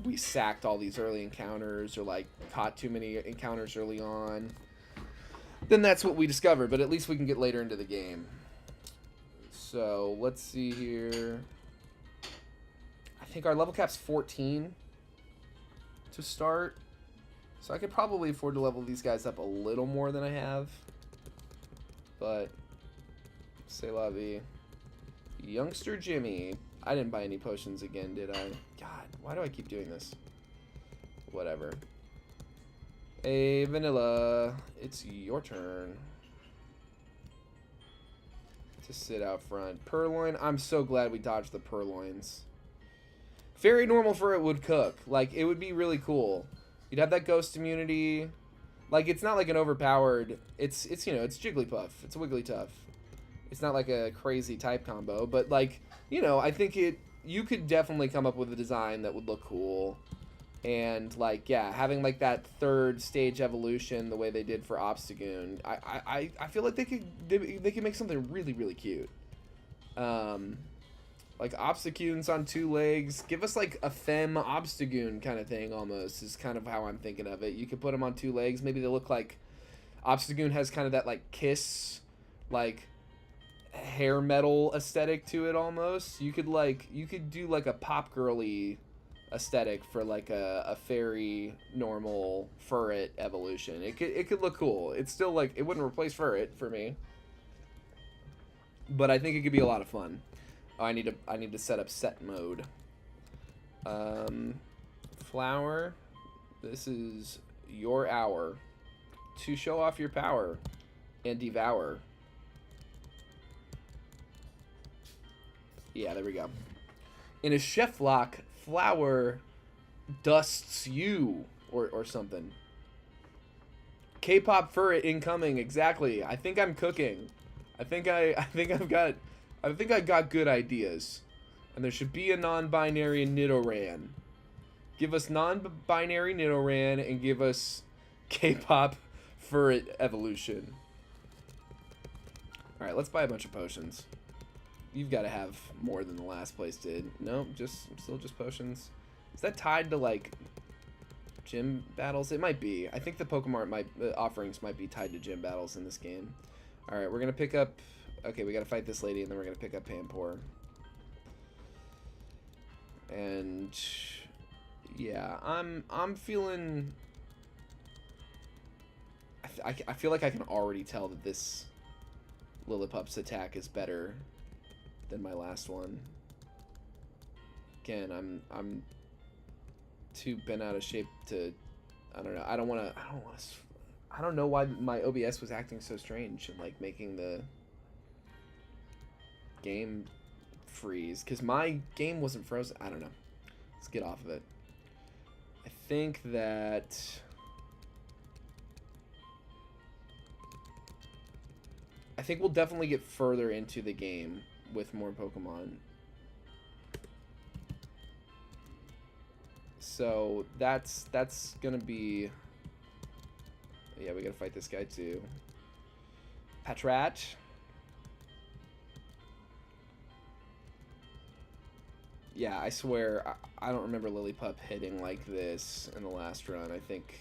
we sacked all these early encounters or like caught too many encounters early on, then that's what we discover. But at least we can get later into the game. So let's see here. I think our level cap's 14 to start. So I could probably afford to level these guys up a little more than I have. But, c'est la vie. Youngster Jimmy. I didn't buy any potions again, did I? God, why do I keep doing this? Whatever. Hey, Vanilla. It's your turn to sit out front. Purloin. I'm so glad we dodged the purloins. Very normal for it would cook. Like, it would be really cool. You'd have that ghost immunity. Like, it's not like an overpowered... It's you know, it's Jigglypuff. It's Wigglytuff. It's not like a crazy type combo. But, like, you know, I think you could definitely come up with a design that would look cool. And, like, yeah, having, like, that third stage evolution the way they did for Obstagoon. I feel like they could make something really, really cute. Like Obstagoon's on 2 legs. Give us like a femme Obstagoon kind of thing almost is kind of how I'm thinking of it. You could put them on 2 legs. Maybe they look like Obstagoon has kind of that like Kiss, like hair metal aesthetic to it almost. You could do like a pop girly aesthetic for like a fairy normal Furret evolution. It could look cool. It's still like, it wouldn't replace Furret for me, but I think it could be a lot of fun. Oh, I need to set up set mode. Flower, this is your hour to show off your power and devour. Yeah, there we go. In a Cheflocke, flower dusts you or something. K-pop Furret incoming. Exactly. I think I'm cooking. I think I got good ideas. And there should be a non-binary Nidoran. Give us non-binary Nidoran and give us K-pop Furret evolution. Alright, let's buy a bunch of potions. You've got to have more than the last place did. No, still just potions. Is that tied to, like, gym battles? It might be. I think the Pokemon offerings might be tied to gym battles in this game. Alright, we're going to pick up... Okay, we gotta fight this lady, and then we're gonna pick up Pampor. And yeah, I'm feeling. I feel like I can already tell that this Lillipup's attack is better than my last one. Again, I'm too bent out of shape to. I don't know. I don't know why my OBS was acting so strange and like making the game freeze, because my game wasn't frozen. I don't know. Let's get off of it. I think that I think we'll definitely get further into the game with more Pokemon. So that's gonna be... Yeah, we gotta fight this guy too. Patrat. Yeah, I swear, I don't remember Lillipup hitting like this in the last run. I think...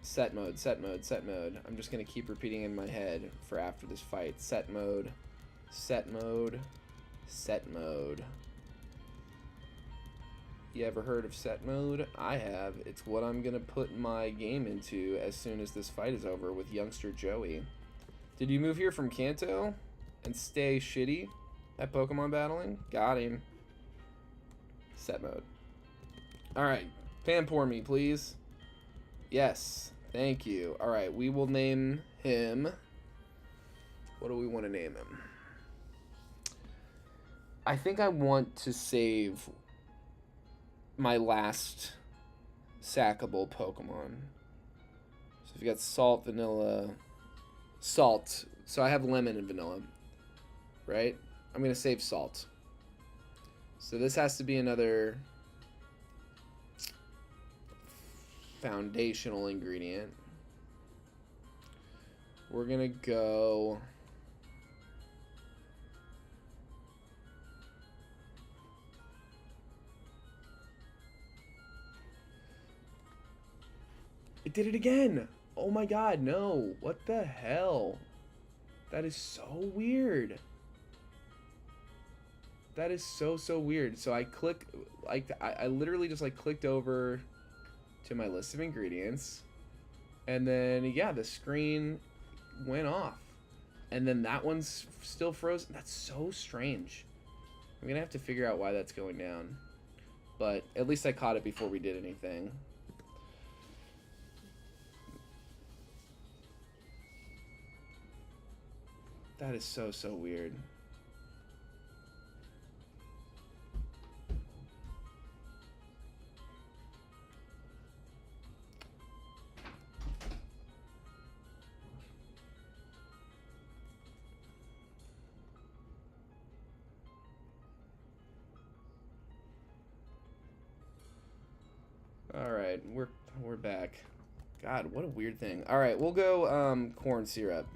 Set mode, set mode, set mode. I'm just gonna keep repeating in my head for after this fight. Set mode, set mode, set mode. You ever heard of set mode? I have. It's what I'm gonna put my game into as soon as this fight is over with youngster Joey. Did you move here from Kanto and stay shitty at Pokemon battling? Got him. Set mode. Alright, Panpour me, please. Yes, thank you. Alright, we will name him... What do we want to name him? I think I want to save my last sackable Pokemon. So if you got Salt, Vanilla... Salt. So I have Lemon and Vanilla. Right? I'm going to save Salt. So this has to be another... foundational ingredient. We're gonna go it did it again. Oh my god, no. What the hell? That is so weird. That is so weird. So I click, like, I literally just like clicked over to my list of ingredients, and then yeah, the screen went off, and then that one's still frozen. That's so strange. I'm gonna have to figure out why that's going down, but at least I caught it before we did anything. That is so weird. Alright, we're back. God, what a weird thing. Alright, we'll go corn syrup.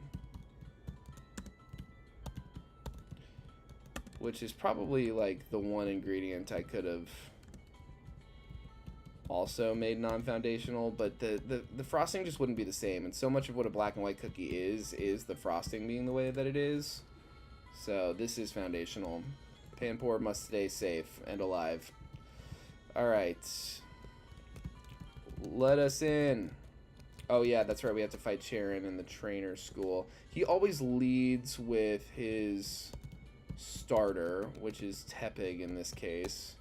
Which is probably like the one ingredient I could have also made non-foundational, but the frosting just wouldn't be the same, and so much of what a black and white cookie is the frosting being the way that it is. So this is foundational. Panpour must stay safe and alive. Alright. Let us in. Oh yeah, that's right, we have to fight Charon in the trainer school. He always leads with his starter, which is Tepig in this case.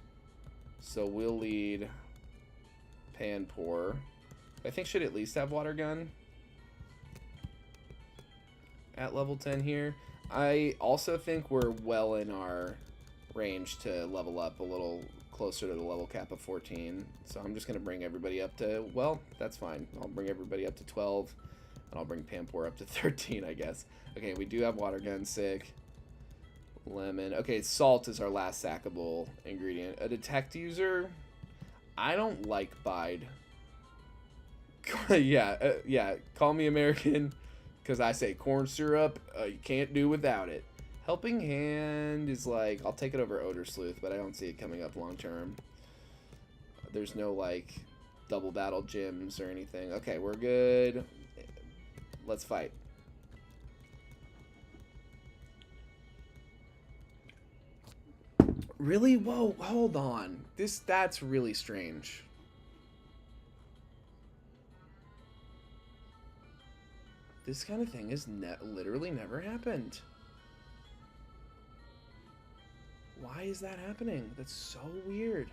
So we'll lead Panpour. I think should at least have Water Gun at level 10 here. I also think we're well in our range to level up a little closer to the level cap of 14. So I'm just going to bring everybody up to, well, that's fine. I'll bring everybody up to 12, and I'll bring Panpour up to 13, I guess. Okay, we do have Water Gun, sick. Lemon. Okay, Salt is our last sackable ingredient. A Detect user? I don't like Bide. Yeah, call me American, because I say corn syrup, you can't do without it. Helping Hand is like, I'll take it over Odor Sleuth, but I don't see it coming up long term. There's no like double battle gyms or anything. Okay, we're good. Let's fight. Really? Whoa, hold on. That's really strange. This kind of thing has literally never happened. Why is that happening? That's so weird.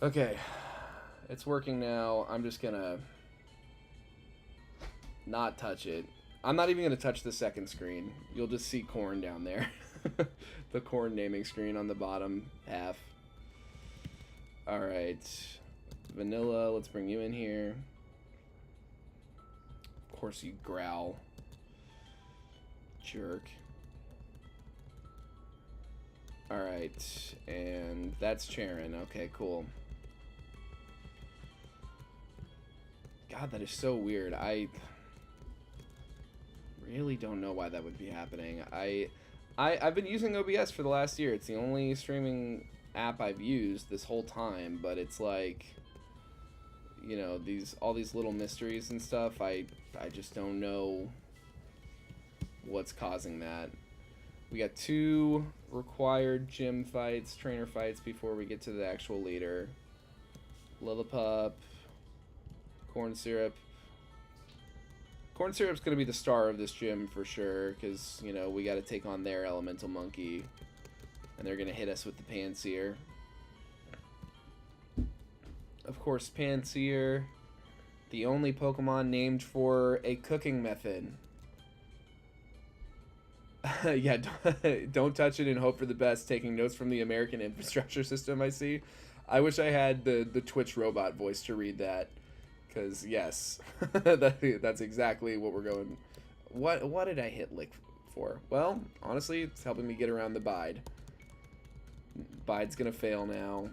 Okay, it's working now. I'm just gonna not touch it I'm not even going to touch the second screen. You'll just see corn down there. The corn naming screen on the bottom half. Alright. Vanilla, let's bring you in here. Of course you growl. Jerk. Alright, and that's Charon. Okay, cool. God, that is so weird. I really don't know why that would be happening. I've been using OBS for the last year. It's the only streaming app I've used this whole time, but it's like, you know, all these little mysteries and stuff. I just don't know what's causing that. We got 2 required gym fights, trainer fights before we get to the actual leader. Lillipup, corn syrup. Corn syrup's gonna be the star of this gym for sure, because, you know, we gotta take on their elemental monkey, and they're gonna hit us with the Panseer. Of course, Panseer, the only Pokemon named for a cooking method. Yeah, don't touch it and hope for the best, taking notes from the American infrastructure system, I see. I wish I had the Twitch robot voice to read that, because, yes, that's exactly what we're going. What did I hit Lick for? Well, honestly, it's helping me get around the Bide. Bide's going to fail now.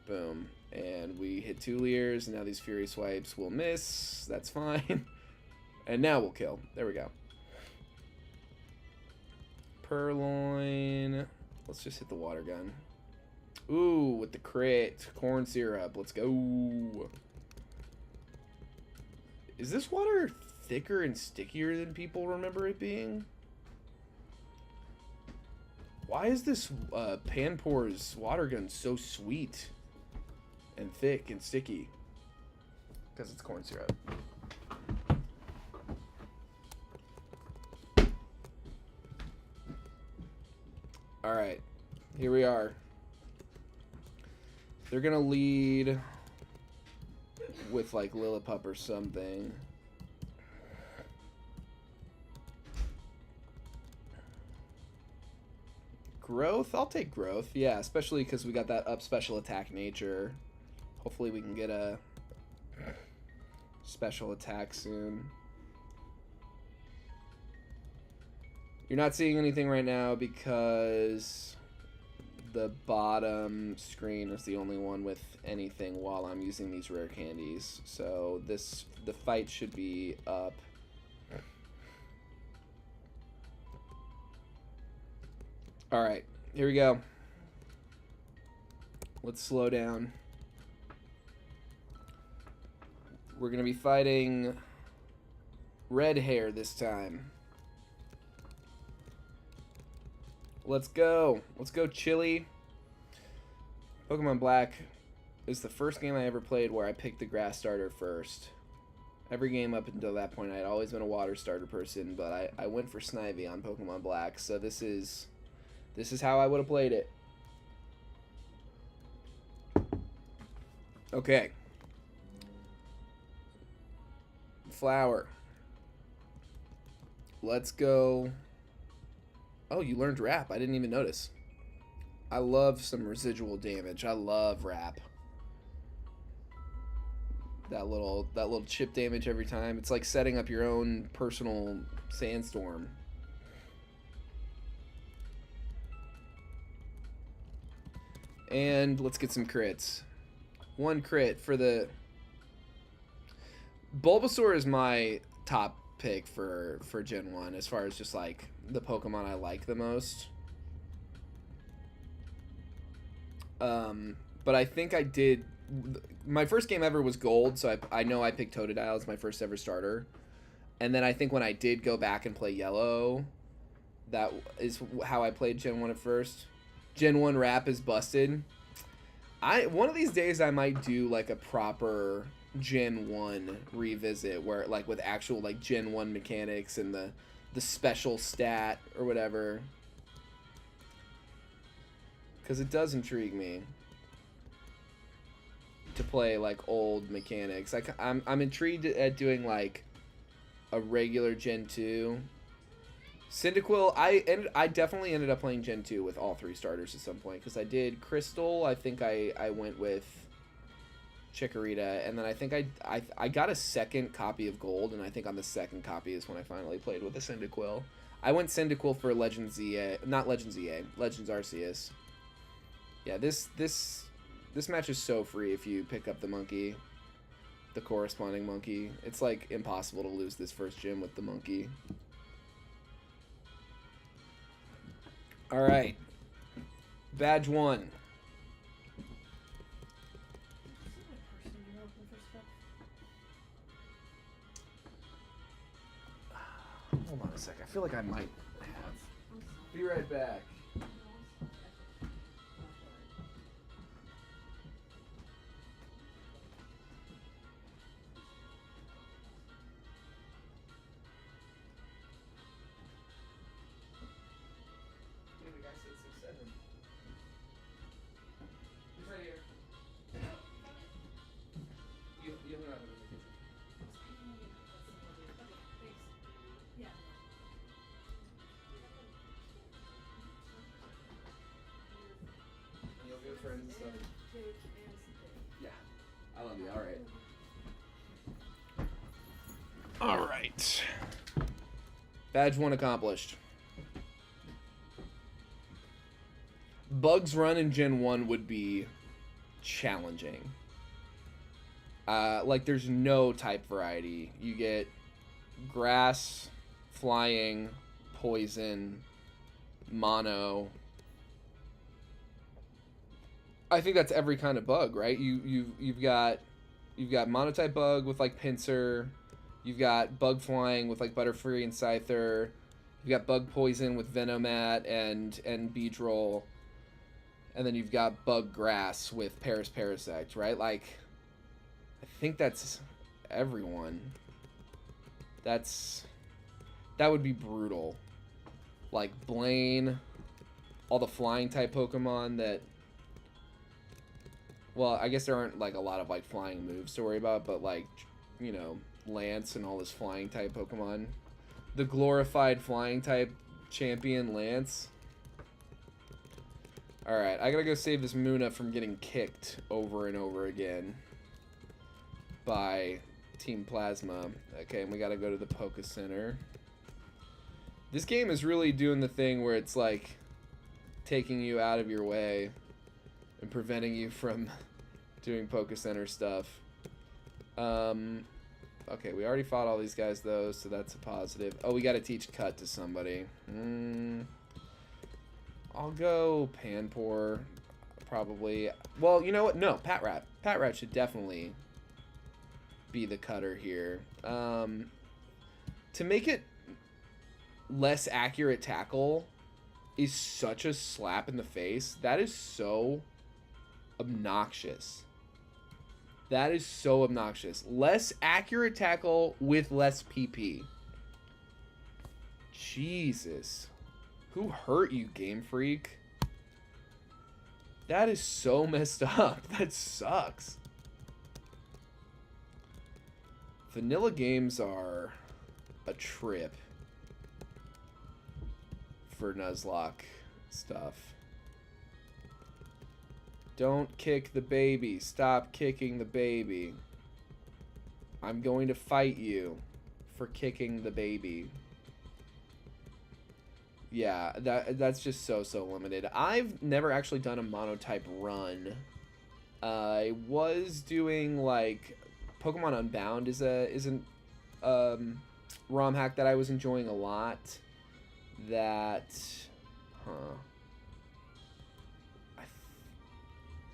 Boom. And we hit 2 Leers, and now these Fury Swipes will miss. That's fine. And now we'll kill. There we go. Purloin. Let's just hit the water gun. Ooh, with the crit. Corn syrup. Let's go. Is this water thicker and stickier than people remember it being? Why is this Panpour's water gun so sweet and thick and sticky? Because it's corn syrup. Alright, here we are. They're gonna lead with like Lillipup or something. Growth? I'll take growth. Yeah, especially because we got that up special attack nature. Hopefully we can get a special attack soon. You're not seeing anything right now because the bottom screen is the only one with anything while I'm using these rare candies. So the fight should be up. Alright, here we go. Let's slow down. We're going to be fighting Red Hair this time. Let's go. Let's go, Chili. Pokemon Black is the first game I ever played where I picked the grass starter first. Every game up until that point, I had always been a water starter person, but I went for Snivy on Pokemon Black, so this is how I would have played it. Okay. Flower. Let's go. Oh, you learned Wrap. I didn't even notice. I love some residual damage. I love Wrap. That little chip damage every time. It's like setting up your own personal sandstorm. And let's get some crits. 1 crit for the... Bulbasaur is my top pick for Gen 1 as far as just like the Pokemon I like the most. But I think I did... My first game ever was Gold, so I know I picked Totodile as my first ever starter. And then I think when I did go back and play Yellow, that is how I played Gen 1 at first. Gen 1 Wrap is busted. One of these days I might do like a proper Gen 1 revisit where like with actual like Gen 1 mechanics and the special stat or whatever. Because it does intrigue me to play like old mechanics. I'm intrigued at doing like a regular Gen 2. Cyndaquil, I definitely ended up playing Gen 2 with all 3 starters at some point, because I did Crystal, I think I went with Chikorita, and then I think I got a second copy of Gold, and I think on the second copy is when I finally played with a Cyndaquil. I went Cyndaquil for Legends EA, not Legends EA, Legends Arceus. Yeah, this match is so free if you pick up the monkey, the corresponding monkey. It's like impossible to lose this first gym with the monkey. All right, badge 1. Hold on a sec. I feel like I might have. Be right back. Friends and stuff. Yeah, I love you. All right. Badge 1 accomplished. Bugs Run in Gen 1 would be challenging. Like, there's no type variety. You get grass, flying, poison, mono. I think that's every kind of bug, right? You've got monotype bug with like Pinsir, you've got bug flying with like Butterfree and Scyther, you've got bug poison with Venomat and Beedrill, and then you've got bug grass with Parasect, right? Like, I think that's everyone. That would be brutal. Like Blaine, all the flying type Pokemon that. Well, I guess there aren't, like, a lot of, like, flying moves to worry about, but, like, you know, Lance and all this flying type Pokemon. The glorified flying type champion, Lance. Alright, I gotta go save this Munna from getting kicked over and over again by Team Plasma. Okay, and we gotta go to the Poké Center. This game is really doing the thing where it's, like, taking you out of your way and preventing you from doing Poké Center stuff. Okay, we already fought all these guys, though, so that's a positive. Oh, we gotta teach Cut to somebody. I'll go Panpour, probably. Well, you know what? No, Patrat. Patrat should definitely be the cutter here. To make it less accurate tackle is such a slap in the face. That is so obnoxious. That is so obnoxious. Less accurate tackle with less PP. Jesus. Who hurt you, Game Freak? That is so messed up. That sucks. Vanilla games are a trip for Nuzlocke stuff. Don't kick the baby. Stop kicking the baby. I'm going to fight you for kicking the baby. Yeah, that's just so limited. I've never actually done a monotype run. I was doing like Pokemon Unbound is an ROM hack that I was enjoying a lot.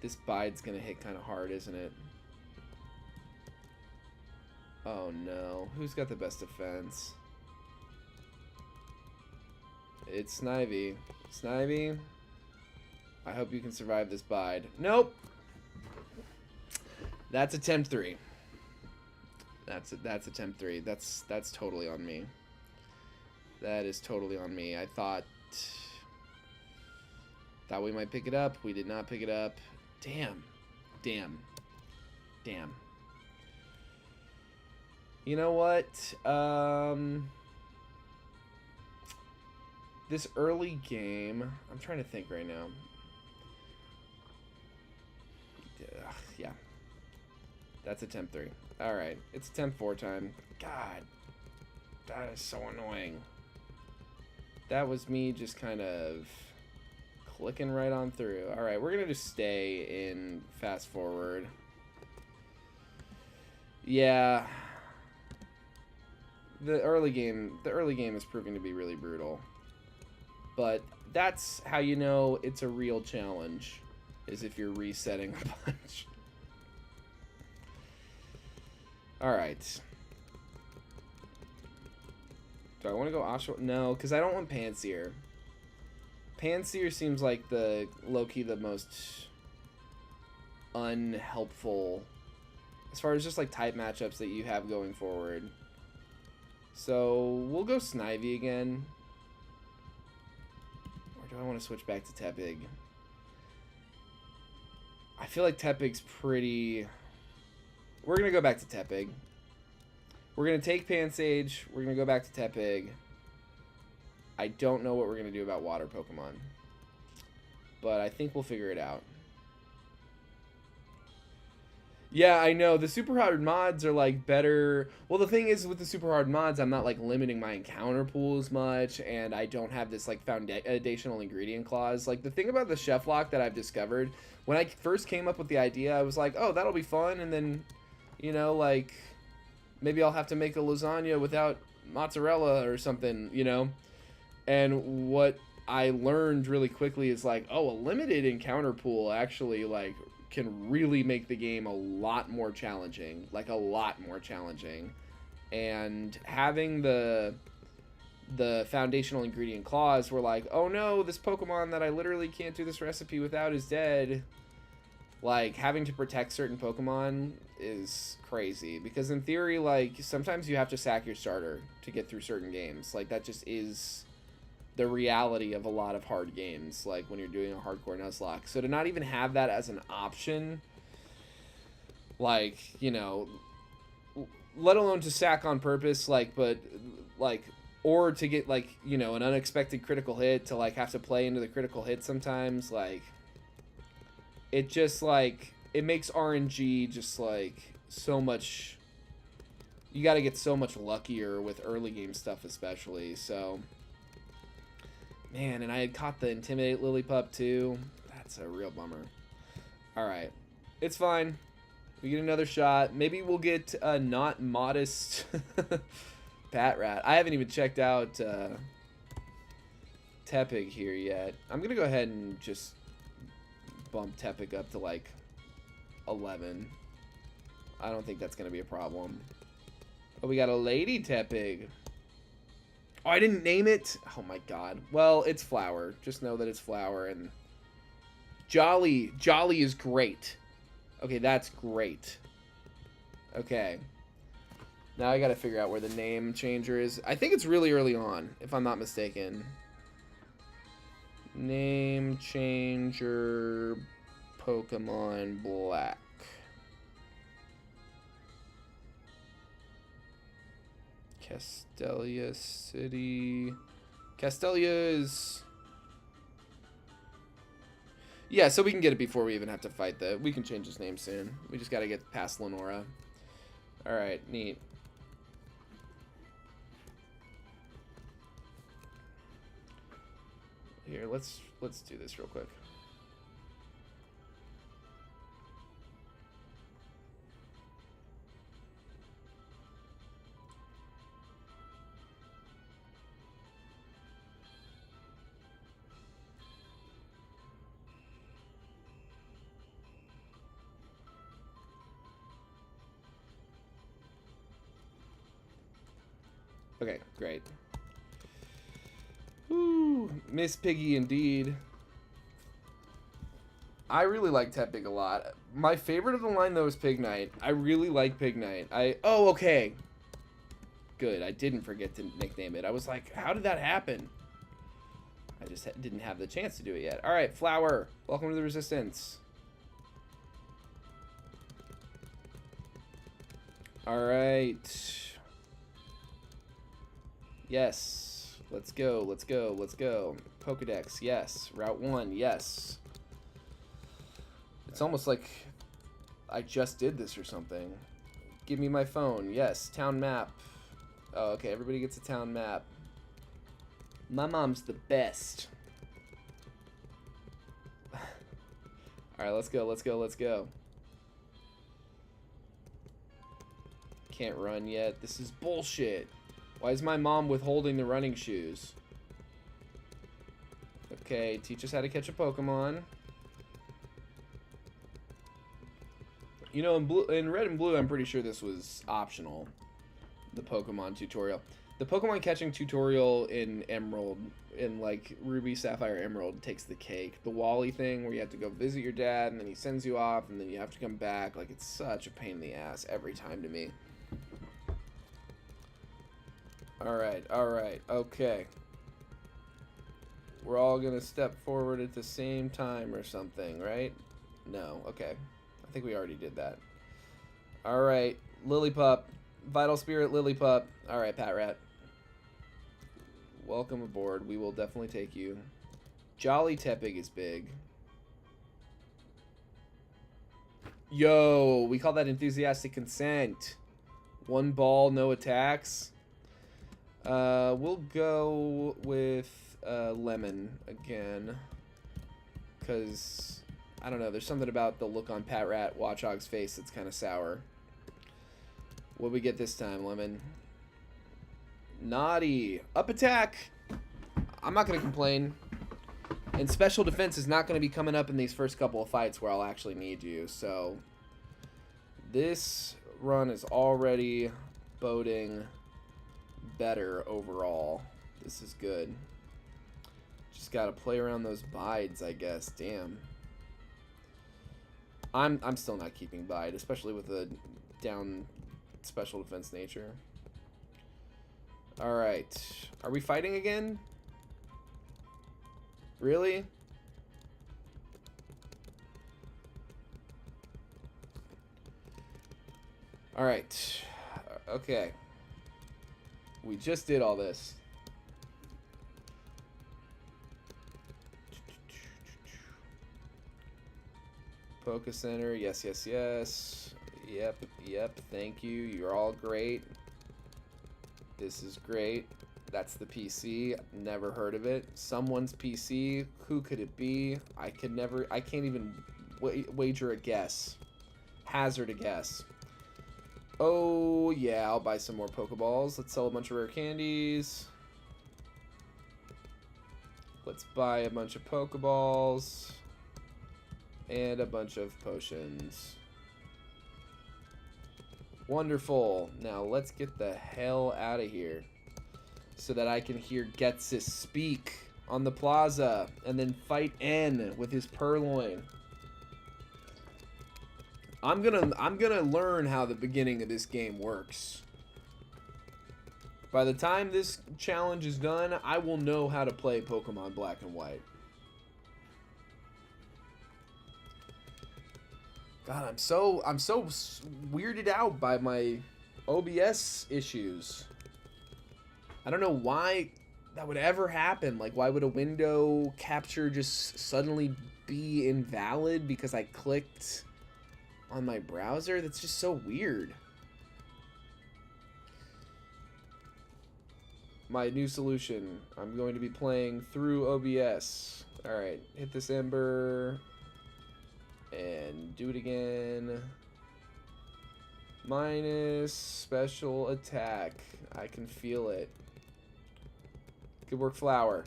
This bide's gonna hit kind of hard, isn't it? Oh no, who's got the best defense? It's Snivy. Snivy, I hope you can survive this bide. Nope. That's attempt 3. That's attempt 3. That's totally on me. That is totally on me. I thought we might pick it up. We did not pick it up. Damn. You know what? This early game, I'm trying to think right now. Yeah. That's attempt 3. Alright, it's attempt 4 time. God, that is so annoying. That was me just kind of clicking right on through. Alright, we're going to just stay in fast forward. Yeah. The early game is proving to be really brutal. But that's how you know it's a real challenge, is if you're resetting a bunch. Alright. Do I want to go Oshawott? No, because I don't want Pansear. Pansear seems like the low-key the most unhelpful as far as just like type matchups that you have going forward. So we'll go Snivy again. Or do I want to switch back to Tepig? I feel like Tepig's pretty... We're going to go back to Tepig. We're going to take Pansage. We're going to go back to Tepig. I don't know what we're going to do about water Pokemon. But I think we'll figure it out. Yeah, I know. The super hard mods are like better. Well, the thing is with the super hard mods, I'm not like limiting my encounter pool as much, and I don't have this like foundational ingredient clause. Like the thing about the Cheflocke that I've discovered, when I first came up with the idea, I was like, oh, that'll be fun, and then, you know, like maybe I'll have to make a lasagna without mozzarella or something, you know? And what I learned really quickly is like, oh, a limited encounter pool actually like can really make the game a lot more challenging, like a lot more challenging. And having the foundational ingredient clause where like, oh no, this Pokemon that I literally can't do this recipe without is dead. Like having to protect certain Pokemon is crazy because in theory, like sometimes you have to sack your starter to get through certain games. Like that just is the reality of a lot of hard games, like when you're doing a hardcore Nuzlocke. So to not even have that as an option, like, you know, let alone to sack on purpose, like, but like, or to get like, you know, an unexpected critical hit, to like have to play into the critical hit sometimes, like it just like it makes RNG just like so much. You got to get so much luckier with early game stuff especially. So man, and I had caught the Intimidate Lillipup too. That's a real bummer. Alright. It's fine. We get another shot. Maybe we'll get a not modest Patrat. I haven't even checked out Tepig here yet. I'm going to go ahead and just bump Tepig up to like 11. I don't think that's going to be a problem. Oh, we got a Lady Tepig. Oh, I didn't name it? Oh my god. Well, it's Flower. Just know that it's Flower. And Jolly. Jolly is great. Okay, that's great. Okay. Now I gotta figure out where the name changer is. I think it's really early on, if I'm not mistaken. Name changer Pokemon Black. Castelia City. Castelia is... Yeah, so we can get it before we even have to fight the... We can change his name soon. We just gotta get past Lenora. Alright, neat. Here, let's do this real quick. Okay, great. Ooh, Miss Piggy indeed. I really like Tepig a lot. My favorite of the line, though, is Pignite. I really like Pignite. Oh, okay. Good, I didn't forget to nickname it. I was like, how did that happen? I just didn't have the chance to do it yet. Alright, Flower. Welcome to the Resistance. Alright. Yes. Let's go. Let's go. Let's go. Pokedex. Yes. Route 1. Yes. It's almost like I just did this or something. Give me my phone. Yes. Town map. Oh, okay. Everybody gets a town map. My mom's the best. Alright, let's go. Let's go. Let's go. Can't run yet. This is bullshit. Why is my mom withholding the running shoes? Okay, teach us how to catch a Pokemon. You know, in Red and Blue, I'm pretty sure this was optional. The Pokemon tutorial. The Pokemon catching tutorial in Emerald, in like Ruby, Sapphire, Emerald, takes the cake. The Wally thing where you have to go visit your dad and then he sends you off and then you have to come back. Like, it's such a pain in the ass every time to me. Alright, okay. We're all gonna step forward at the same time or something, right? No, okay. I think we already did that. Alright, Lillipup. Vital Spirit Lillipup. Alright, Pat Rat. Welcome aboard. We will definitely take you. Jolly Tepig is big. Yo, we call that enthusiastic consent. One ball, no attacks. We'll go with Lemon again. Because, I don't know, there's something about the look on Pat Rat Watchog's face that's kind of sour. What we get this time, Lemon? Naughty. Up attack! I'm not going to complain. And special defense is not going to be coming up in these first couple of fights where I'll actually need you. So, this run is already boding better overall. This is good. Just got to play around those bides, I guess. Damn. I'm still not keeping bide, especially with the down special defense nature. Alright. Are we fighting again? Really? Alright. Okay. We just did all this. Poke Center. Yes, yes, yes. Yep. Thank you. You're all great. This is great. That's the PC. Never heard of it. Someone's PC. Who could it be? I can't even wager a guess. Hazard a guess. Oh, yeah, I'll buy some more Pokeballs. Let's sell a bunch of rare candies. Let's buy a bunch of Pokeballs. And a bunch of potions. Wonderful. Now, let's get the hell out of here. So that I can hear Getsis speak on the plaza. And then fight N with his Purloin. I'm gonna learn how the beginning of this game works. By the time this challenge is done, I will know how to play Pokemon Black and White. God, I'm so weirded out by my OBS issues. I don't know why that would ever happen. Like, why would a window capture just suddenly be invalid because I clicked on my browser? That's just so weird. My new solution. I'm going to be playing through OBS. Alright, hit this Ember. And do it again. Minus special attack. I can feel it. Good work, Flower.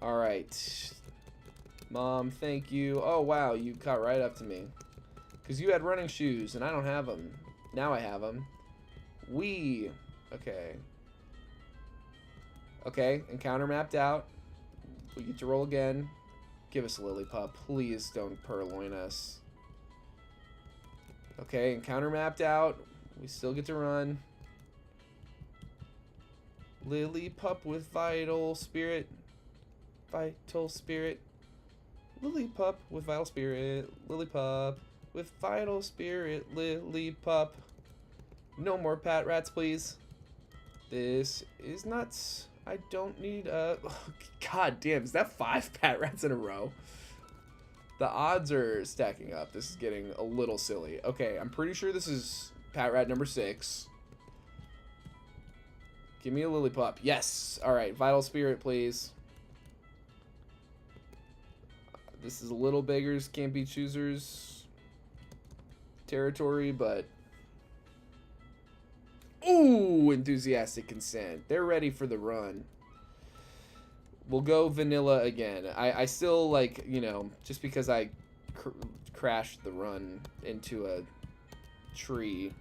Alright. Mom, thank you. Oh, wow, you caught right up to me. Because you had running shoes, and I don't have them. Now I have them. Okay. Okay, encounter mapped out. We get to roll again. Give us a Lillipup. Please don't Purloin us. Okay, encounter mapped out. We still get to run. Lillipup with Vital Spirit. Vital Spirit. Lillipup with Vital Spirit. Lillipup with Vital Spirit. Lillipup. No more Pat Rats, please. This is nuts. I don't need God damn, is that 5 Pat Rats in a row? The odds are stacking up. This is getting a little silly. Okay, I'm pretty sure this is Pat Rat number 6. Give me a Lillipup. Yes. Alright, Vital Spirit, please. This is a little beggars can't be choosers territory, but ooh, enthusiastic consent. They're ready for the run. We'll go vanilla again. I still, like, you know, just because I crashed the run into a tree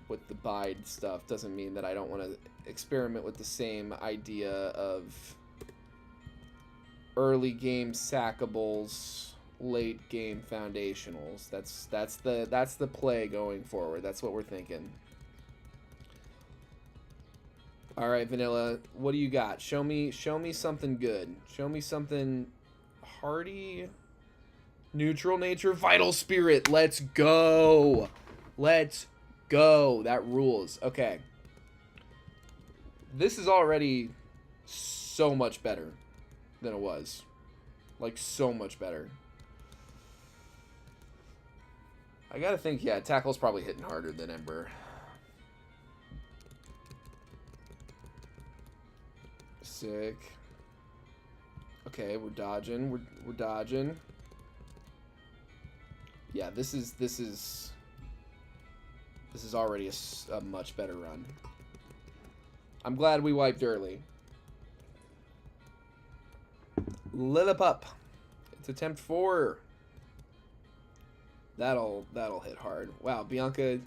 with the bide stuff doesn't mean that I don't want to experiment with the same idea of early game sackables, late game foundationals. That's the play going forward. That's what we're thinking. All right, vanilla, what do you got? Show me something good. Show me something hearty. Neutral nature, vital spirit. Let's go. Let's go. That rules. Okay. This is already so much better than it was. Like, so much better. I gotta think, yeah, Tackle's probably hitting harder than Ember. Sick. Okay, we're dodging. We're dodging. Yeah, this is already a much better run. I'm glad we wiped early. Lillipup. It's attempt 4. That'll hit hard. Wow, Bianca.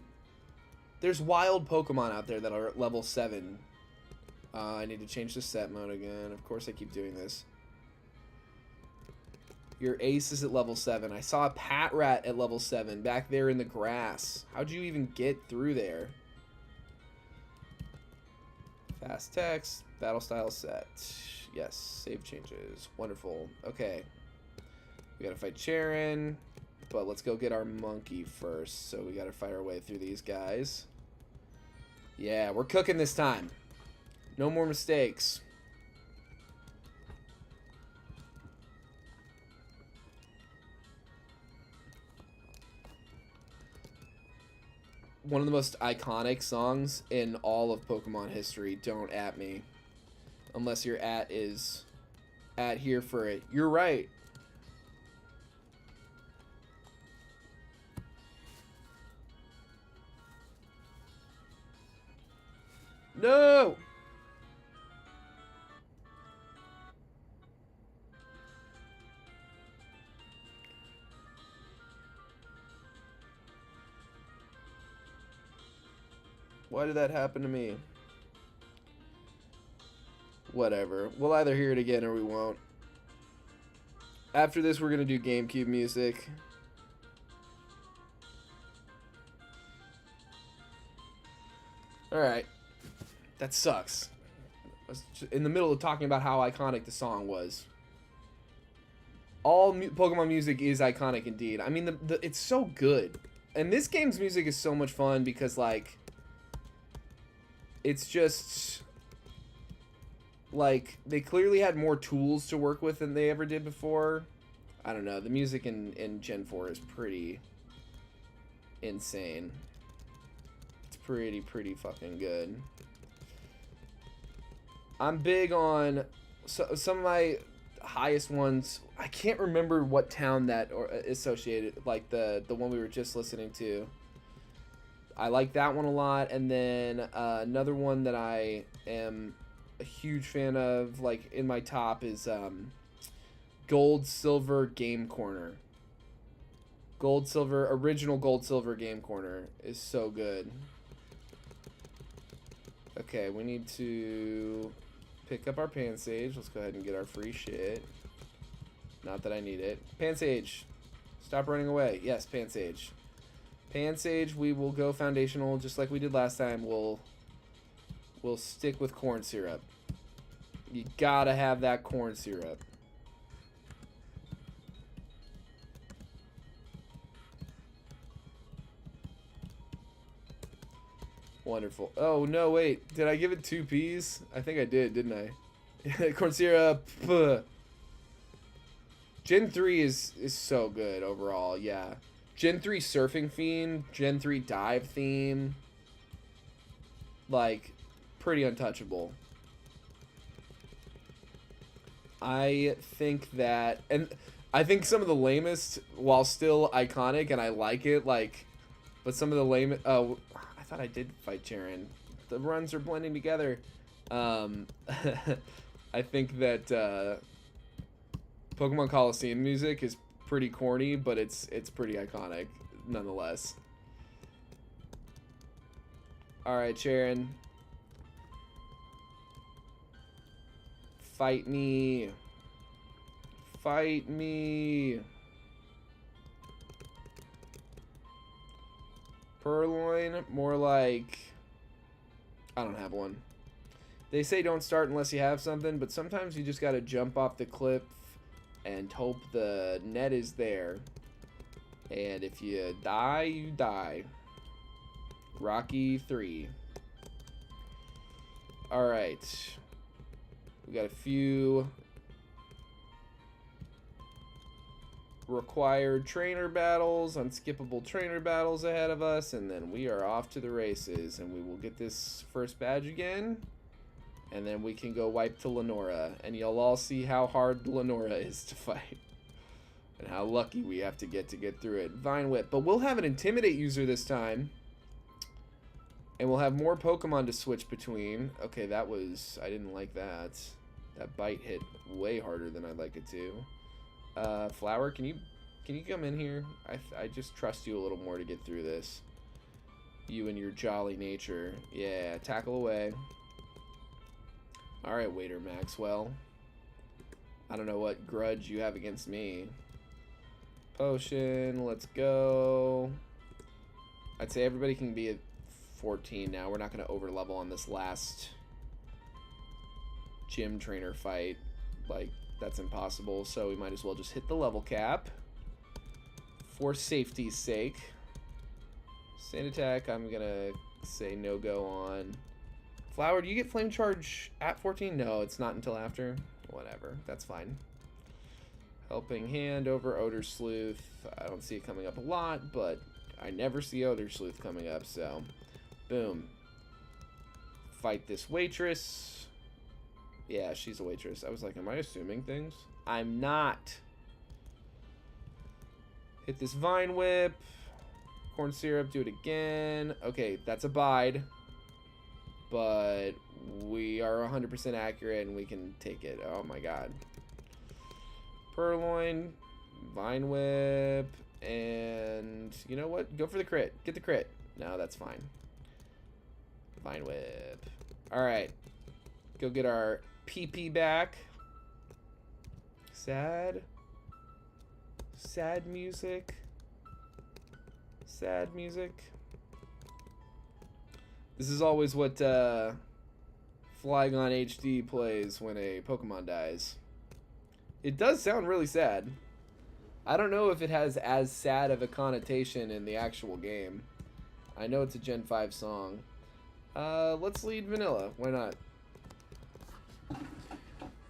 There's wild Pokemon out there that are at level 7. I need to change the set mode again. Of course I keep doing this. Your ace is at level 7. I saw a Pat Rat at level 7 back there in the grass. How'd you even get through there? Fast text. Battle style set. Yes. Save changes. Wonderful. Okay. We gotta fight Charon. But let's go get our monkey first. So we gotta fight our way through these guys. Yeah, we're cooking this time. No more mistakes. One of the most iconic songs in all of Pokemon history, Don't At Me. Unless your at is at here for it. You're right. No! Why did that happen to me? Whatever. We'll either hear it again or we won't. After this, we're going to do GameCube music. Alright. That sucks. I was in the middle of talking about how iconic the song was. All Pokemon music is iconic indeed. I mean, it's so good. And this game's music is so much fun because, like, it's just, like, they clearly had more tools to work with than they ever did before. I don't know. The music in Gen 4 is pretty insane. It's pretty fucking good. I'm big on some of my highest ones. I can't remember what town that or associated, like the one we were just listening to. I like that one a lot. And then another one that I am a huge fan of, like in my top, is Gold Silver Game Corner. Gold Silver, original Gold Silver Game Corner is so good. Okay, we need to pick up our Pansage. Let's go ahead and get our free shit. Not that I need it. Pansage, stop running away. Yes, Pansage. Pansage, we will go foundational just like we did last time. We'll stick with corn syrup. You gotta have that corn syrup. Wonderful. Oh, no, wait. Did I give it 2 Ps? I think I did, didn't I? Corn syrup. Gen 3 is so good overall, yeah. Gen 3 Surfing Theme, Gen 3 Dive Theme. Like, pretty untouchable. I think that... And I think some of the lamest, while still iconic, and I like it, like... But some of the lamest... Oh, I thought I did fight Jaren. The runs are blending together. I think that Pokemon Coliseum music is pretty corny, but it's pretty iconic nonetheless. All right, Jaren. Fight me. Fight me. Purloin, more like... I don't have one. They say don't start unless you have something, but sometimes you just gotta jump off the cliff and hope the net is there. And if you die, you die. Rocky 3. Alright. We got a few required trainer battles, unskippable trainer battles ahead of us, and then we are off to the races, and we will get this first badge again, and then we can go wipe to Lenora, and you'll all see how hard Lenora is to fight, and how lucky we have to get through it. Vine Whip, but we'll have an Intimidate user this time, and we'll have more Pokemon to switch between. Okay, that was... I didn't like that. That bite hit way harder than I'd like it to. Flower, can you come in here? I just trust you a little more to get through this. You and your jolly nature. Yeah, tackle away. Alright, Waiter Maxwell. I don't know what grudge you have against me. Potion, let's go. I'd say everybody can be at 14 now. We're not going to over level on this last gym trainer fight. Like, that's impossible, so we might as well just hit the level cap for safety's sake. Sand attack, I'm gonna say no go on. Flower, do you get flame charge at 14? No, it's not until after. Whatever, that's fine. Helping hand over Odor Sleuth. I don't see it coming up a lot, but I never see Odor Sleuth coming up, so boom. Fight this waitress. Yeah, she's a waitress. I was like, am I assuming things? I'm not. Hit this Vine Whip. Corn syrup, do it again. Okay, that's a bide. But we are 100% accurate and we can take it. Oh my god. Purloin, Vine Whip, and you know what? Go for the crit. Get the crit. No, that's fine. Vine Whip. Alright. Go get our PP back. Sad. Sad music. Sad music. This is always what Flygon HD plays when a Pokemon dies. It does sound really sad. I don't know if it has as sad of a connotation in the actual game. I know it's a Gen 5 song. Let's lead Vanilla. Why not?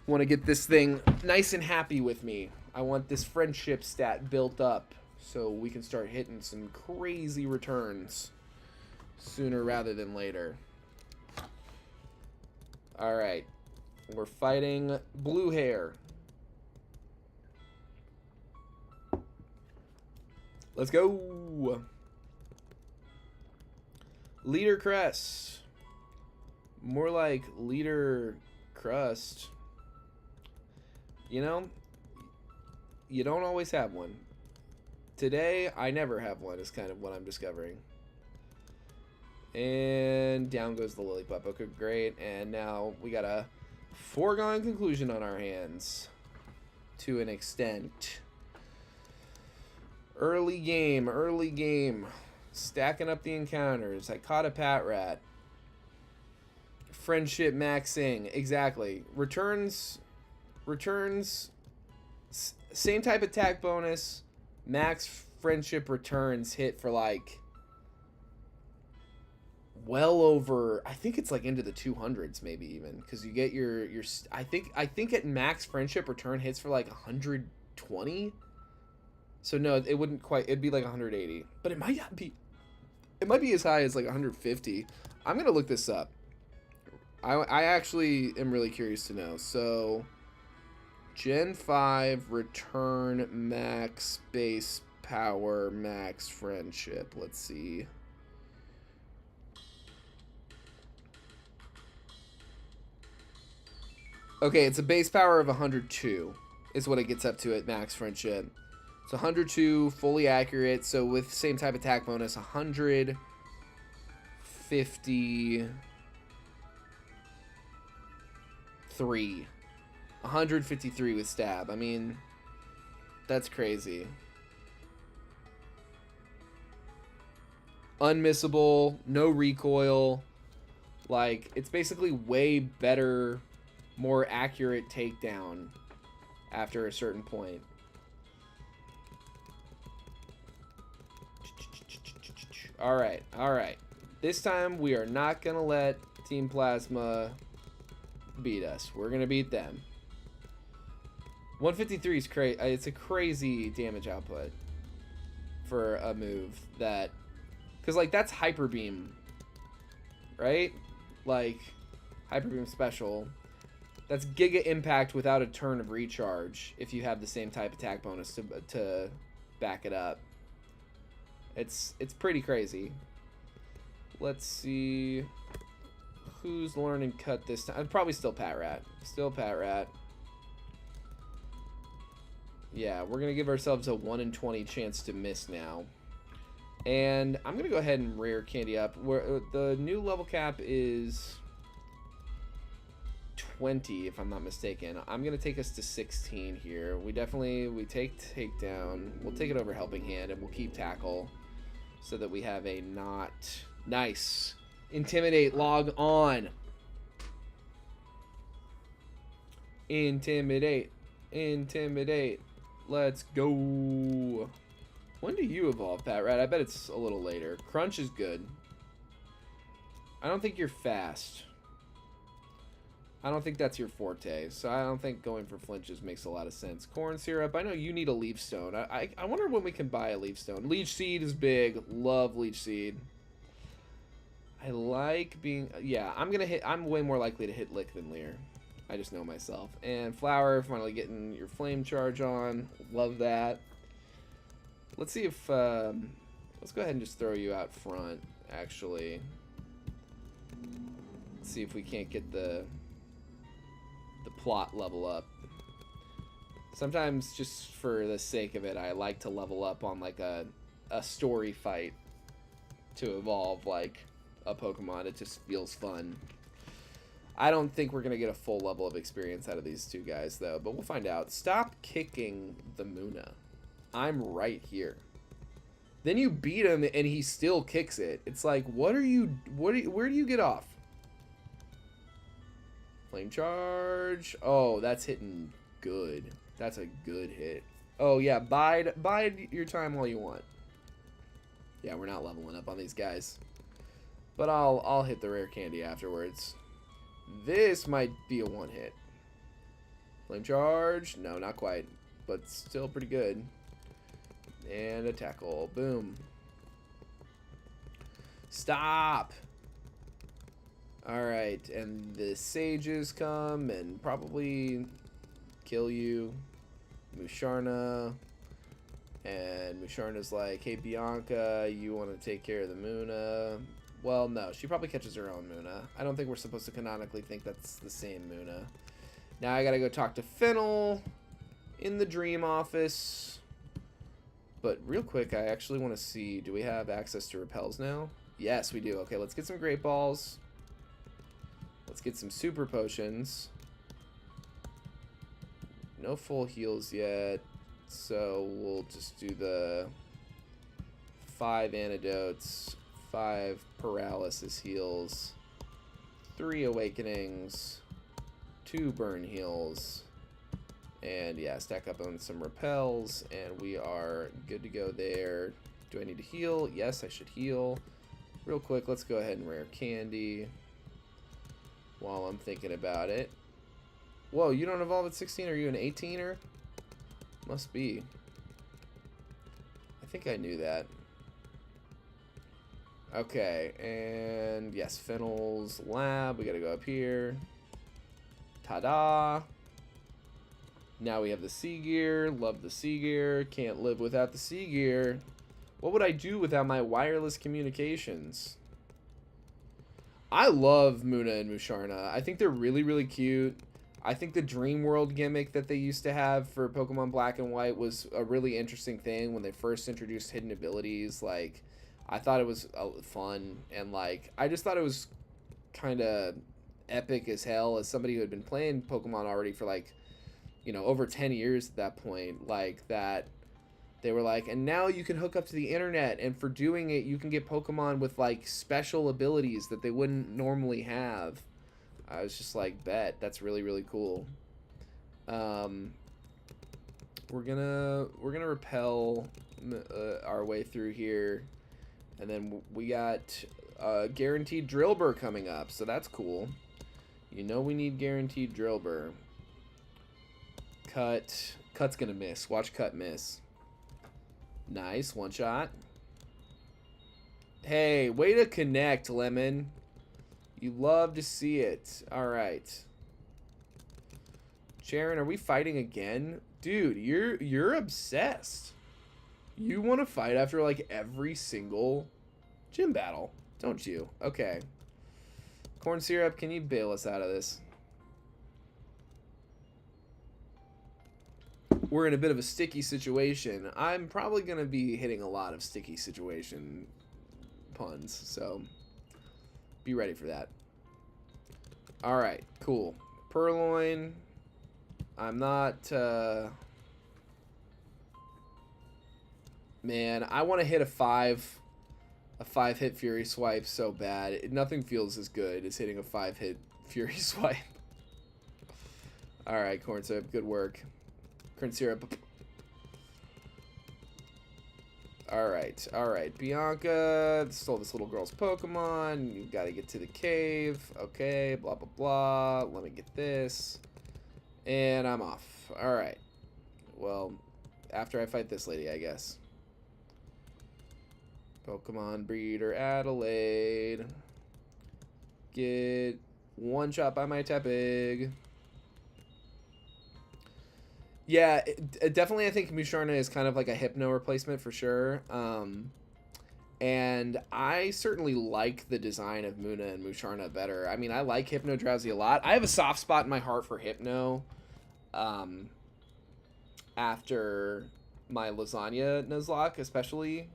Want to get this thing nice and happy with me. I want this friendship stat built up so we can start hitting some crazy returns sooner rather than later. Alright. We're fighting Blue Hair. Let's go. Leader Crest. More like Leader Crust. You know, you don't always have one. Today, I never have one, is kind of what I'm discovering. And down goes the Lillipup. Okay, great. And now we got a foregone conclusion on our hands. To an extent. Early game, early game. Stacking up the encounters. I caught a Patrat. Friendship maxing. Exactly. Returns, same type attack bonus. Max friendship returns hit for like well over, I think it's like into the 200s maybe even, because you get your I think at max friendship return hits for like 120. So no, it wouldn't quite, it'd be like 180, but it might not be, it might be as high as like 150. I'm gonna look this up. I actually am really curious to know. So Gen 5 return max base power max friendship, let's see. Okay, it's a base power of 102 is what it gets up to at max friendship. So 102, fully accurate. So with same type attack bonus, 153. 153 with stab. I mean, that's crazy. Unmissable, no recoil. Like, it's basically way better, more accurate takedown after a certain point. All right, all right. This time we are not gonna let Team Plasma beat us. We're gonna beat them. 153 is crazy. It's a crazy damage output for a move that, because like that's Hyper Beam, right? Like Hyper Beam special. That's Giga Impact without a turn of recharge if you have the same type attack bonus to back it up. It's pretty crazy. Let's see who's learning cut this time. Probably still Pat Rat. Still Pat Rat. Yeah, we're gonna give ourselves a 1 in 20 chance to miss now. And I'm gonna go ahead and rare candy up. Where the new level cap is 20, if I'm not mistaken. I'm gonna take us to 16 here. We take takedown. We'll take it over helping hand, and we'll keep tackle, so that we have a not nice. Intimidate, log on. Intimidate, intimidate. Let's go. When do you evolve, Pat Rat? I bet it's a little later. Crunch is good. I don't think you're fast. I don't think that's your forte, so I don't think going for flinches makes a lot of sense. Corn syrup, I know you need a leaf stone. I wonder when we can buy a leaf stone. Leech seed is big. Love leech seed. I like being, yeah, I'm way more likely to hit Lick than Leer. I just know myself. And flower, finally getting your flame charge on. Love that. Let's see if, let's go ahead and just throw you out front, actually. Let's see if we can't get the plot level up. Sometimes, just for the sake of it, I like to level up on like a story fight to evolve like a Pokemon. It just feels fun. I don't think we're gonna get a full level of experience out of these two guys though, but we'll find out. Stop kicking the Muna. I'm right here. Then you beat him and he still kicks it. It's like, where do you get off? Flame charge. Oh, that's hitting good. That's a good hit. Oh yeah, bide your time while you want. Yeah, we're not leveling up on these guys. But I'll hit the rare candy afterwards. This might be a one hit. Flame charge. No, not quite. But still pretty good. And a tackle. Boom. Stop! Alright, and the sages come and probably kill you. Musharna. And Musharna's like, hey Bianca, you want to take care of the Muna? Well, no, she probably catches her own Muna. I don't think we're supposed to canonically think that's the same Muna. Now I gotta go talk to Fennel in the dream office. But real quick, I actually want to see, do we have access to repels now? Yes, we do. Okay, let's get some great balls. Let's get some super potions. No full heals yet, so we'll just do the 5 antidotes, 5 paralysis heals, 3 awakenings, 2 burn heals, and yeah, stack up on some repels, and we are good to go there. Do I need to heal? Yes, I should heal. Real quick, let's go ahead and rare candy while I'm thinking about it. Whoa, you don't evolve at 16? Are you an 18er? Must be. I think I knew that. Okay, and yes, Fennel's lab. We gotta go up here. Ta-da! Now we have the sea gear. Love the sea gear. Can't live without the sea gear. What would I do without my wireless communications? I love Muna and Musharna. I think they're really, really cute. I think the Dream World gimmick that they used to have for Pokemon Black and White was a really interesting thing when they first introduced hidden abilities. Like, I thought it was fun, and like, I just thought it was kind of epic as hell as somebody who had been playing Pokemon already for like, you know, over 10 years at that point. Like, that they were like, and now you can hook up to the internet, and for doing it, you can get Pokemon with like special abilities that they wouldn't normally have. I was just like, bet, that's really, really cool. We're gonna repel our way through here, and then we got guaranteed Drillbur coming up, so that's cool. You know we need guaranteed Drillbur. Cut's gonna miss. Watch Cut miss. Nice, one shot. Hey, way to connect, Lemon. You love to see it. Alright. Sharon, are we fighting again? Dude, you're obsessed. You want to fight after like every single gym battle, don't you? Okay. Corn Syrup, can you bail us out of this? We're in a bit of a sticky situation. I'm probably going to be hitting a lot of sticky situation puns, so be ready for that. Alright, cool. Purloin. I'm not, man, I want to hit a 5-hit Fury Swipe so bad. Nothing feels as good as hitting a 5-hit Fury Swipe. Alright, Corn Syrup, good work. Corn Syrup. Alright. Bianca stole this little girl's Pokemon. You gotta get to the cave. Okay, blah, blah, blah. Let me get this. And I'm off. Alright. Well, after I fight this lady, I guess. Pokemon Breeder Adelaide. Get one shot by my Tepig. Yeah, definitely I think Musharna is kind of like a Hypno replacement for sure. And I certainly like the design of Muna and Musharna better. I mean, I like Hypno Drowsy a lot. I have a soft spot in my heart for Hypno. After my Lasagna Nuzlocke, especially.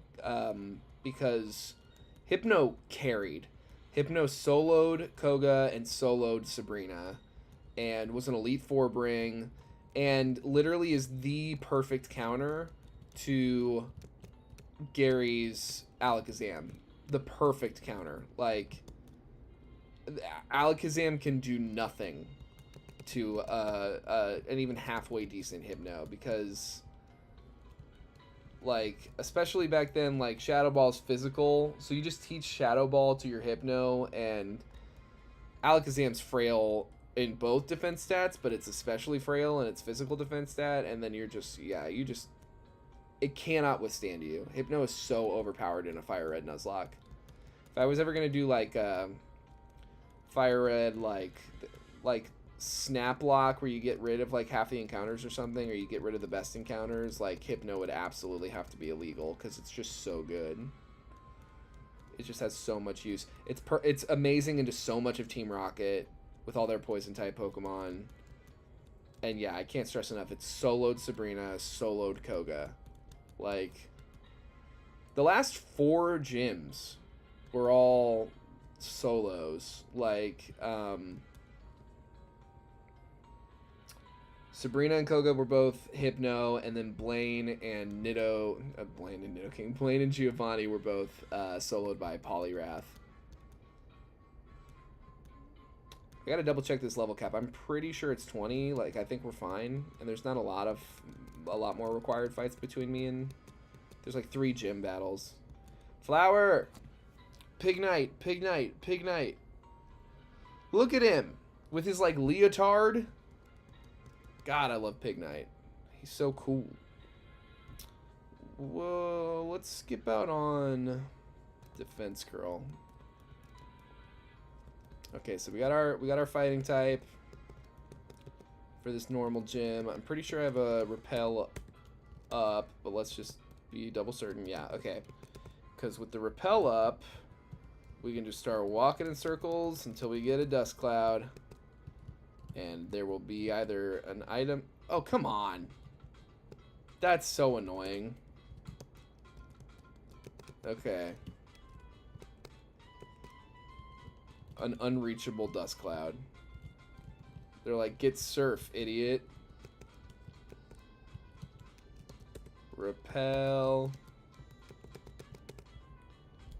Because Hypno carried. Hypno soloed Koga and soloed Sabrina. And was an Elite Four bring. And literally is the perfect counter to Gary's Alakazam. The perfect counter. Like, Alakazam can do nothing to an even halfway decent Hypno, because, like, especially back then, like, Shadow Ball's physical, so you just teach Shadow Ball to your Hypno, and Alakazam's frail in both defense stats, but it's especially frail in its physical defense stat, and then you're just, yeah, it cannot withstand you. Hypno is so overpowered in a Fire Red Nuzlocke. If I was ever going to do, like, Fire Red, like Snap Lock, where you get rid of, like, half the encounters or something, or you get rid of the best encounters, like, Hypno would absolutely have to be illegal, because it's just so good. It just has so much use. It's amazing into so much of Team Rocket, with all their Poison-type Pokemon. And yeah, I can't stress enough, it's soloed Sabrina, soloed Koga. Like, the last 4 gyms were all solos. Like, Sabrina and Koga were both Hypno, and then Blaine and Giovanni were both soloed by Poliwrath. I gotta double check this level cap. I'm pretty sure it's 20. Like, I think we're fine. And there's not a lot more required fights between me and... There's like 3 gym battles. Flower! Pig Knight, Pig Knight, Pig Knight. Look at him with his like leotard. God, I love Pig Knight. He's so cool. Whoa, let's skip out on Defense Girl. Okay, so we got our fighting type for this normal gym. I'm pretty sure I have a repel up, but let's just be double certain. Yeah, okay. Because with the repel up, we can just start walking in circles until we get a dust cloud. And there will be either an item... Oh, come on. That's so annoying. Okay. An unreachable dust cloud. They're like, get surf, idiot. Repel.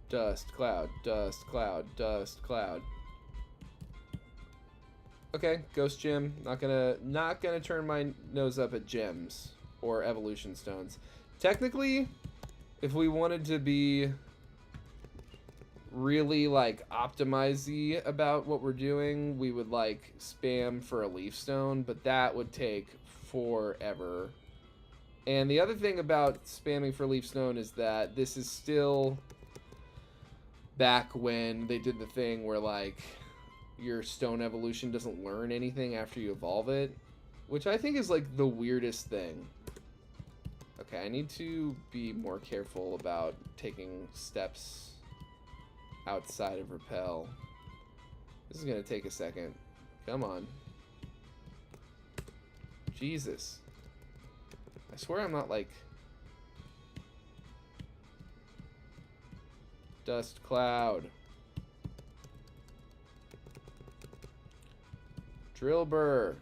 Dust cloud, dust cloud, dust cloud. Okay, ghost gym. Not gonna turn my nose up at gems or evolution stones. Technically, if we wanted to be really like optimize-y about what we're doing, we would like spam for a leaf stone, but that would take forever. And the other thing about spamming for leaf stone is that this is still back when they did the thing where like your stone evolution doesn't learn anything after you evolve it, which I think is like the weirdest thing. Okay, I need to be more careful about taking steps outside of repel. This is gonna take a second. Come on. Jesus. I swear I'm not like... Dust cloud. Drill burr.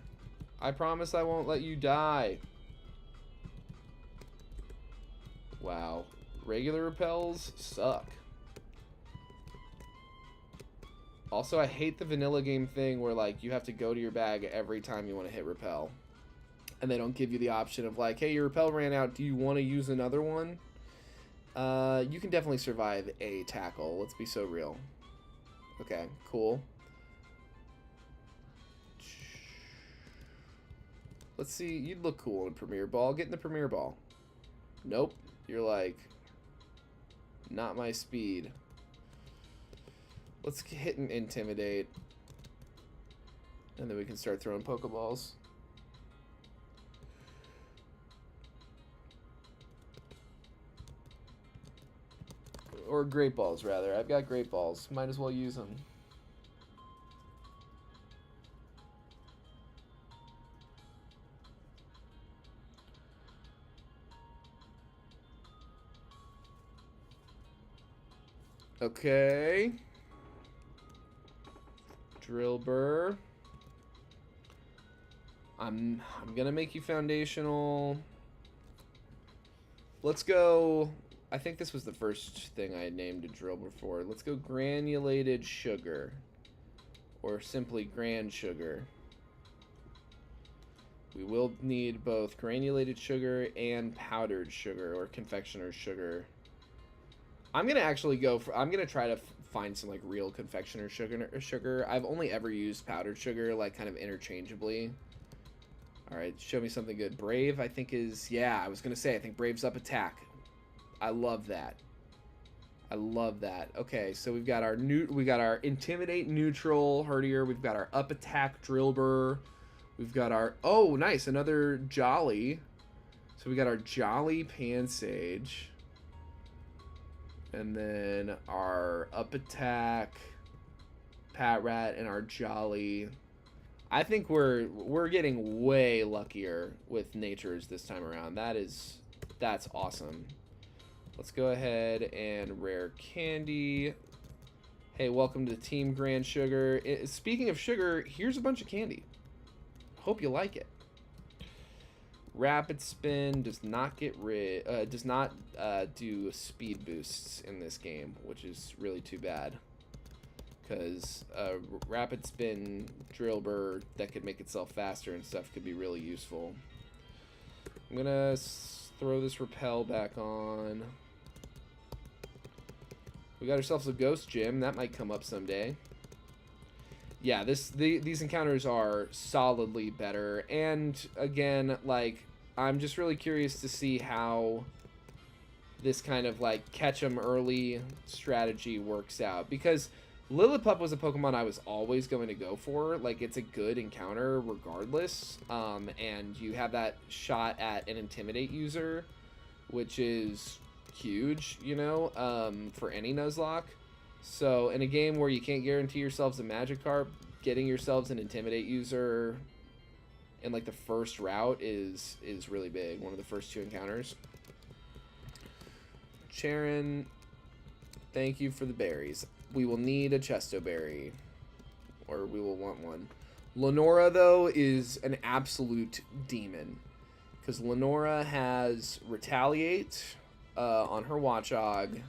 I promise I won't let you die. Wow. Regular repels suck. Also, I hate the vanilla game thing where like you have to go to your bag every time you want to hit repel. And they don't give you the option of like, hey, your repel ran out. Do you want to use another one? You can definitely survive a tackle. Let's be so real. Okay, cool. Let's see. You'd look cool in a Premier Ball. Get in the Premier Ball. Nope. You're like, not my speed. Let's hit and intimidate. And then we can start throwing Pokeballs. Or Great Balls, rather. I've got Great Balls. Might as well use them. Okay. Drill burr. I'm gonna make you foundational. Let's go. I think this was the first thing I had named a drill before. Let's go granulated sugar. Or simply grand sugar. We will need both granulated sugar and powdered sugar or confectioner's sugar. I'm gonna actually go for, I'm gonna try to find some like real confectioner's sugar. I've only ever used powdered sugar like kind of interchangeably. Alright, show me something good. Brave, I think is, yeah, I was gonna say, I think Brave's up attack. I love that. I love that. Okay, so we've got our intimidate neutral herdier. We've got our up attack drill burr. We've got our, oh nice, another jolly. So we got our jolly pansage. And then our up attack pat rat and our jolly. I think we're getting way luckier with natures this time around. That's awesome. Let's go ahead and rare candy. Hey, welcome to the Team Grand Sugar. Speaking of sugar, here's a bunch of candy. Hope you like it. Rapid Spin does not get do speed boosts in this game, which is really too bad. Because Rapid Spin drill burr that could make itself faster and stuff could be really useful. I'm gonna throw this repel back on. We got ourselves a ghost gym. That might come up someday. Yeah, these encounters are solidly better. And again, like, I'm just really curious to see how this kind of like catch 'em early strategy works out, because Lillipup was a Pokemon I was always going to go for. Like, it's a good encounter regardless, and you have that shot at an Intimidate user, which is huge, you know, for any Nuzlocke. So in a game where you can't guarantee yourselves a Magikarp, getting yourselves an Intimidate user in like the first route is really big. One of the first 2 encounters. Charon, thank you for the berries. We will need a Chesto berry, or we will want one. Lenora, though, is an absolute demon, because Lenora has Retaliate on her Watchog,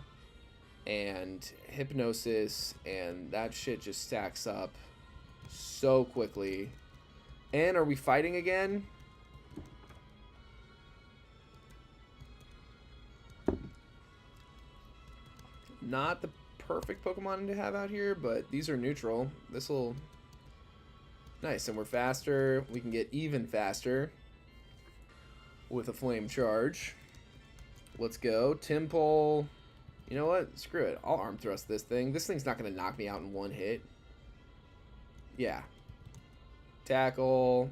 and Hypnosis, and that shit just stacks up so quickly. And are we fighting again? Not the perfect Pokemon to have out here, but these are neutral. This'll... Nice, and we're faster. We can get even faster with a Flame Charge. Let's go. Timpole. You know what? Screw it. I'll Arm Thrust this thing. This thing's not going to knock me out in one hit. Yeah. Tackle.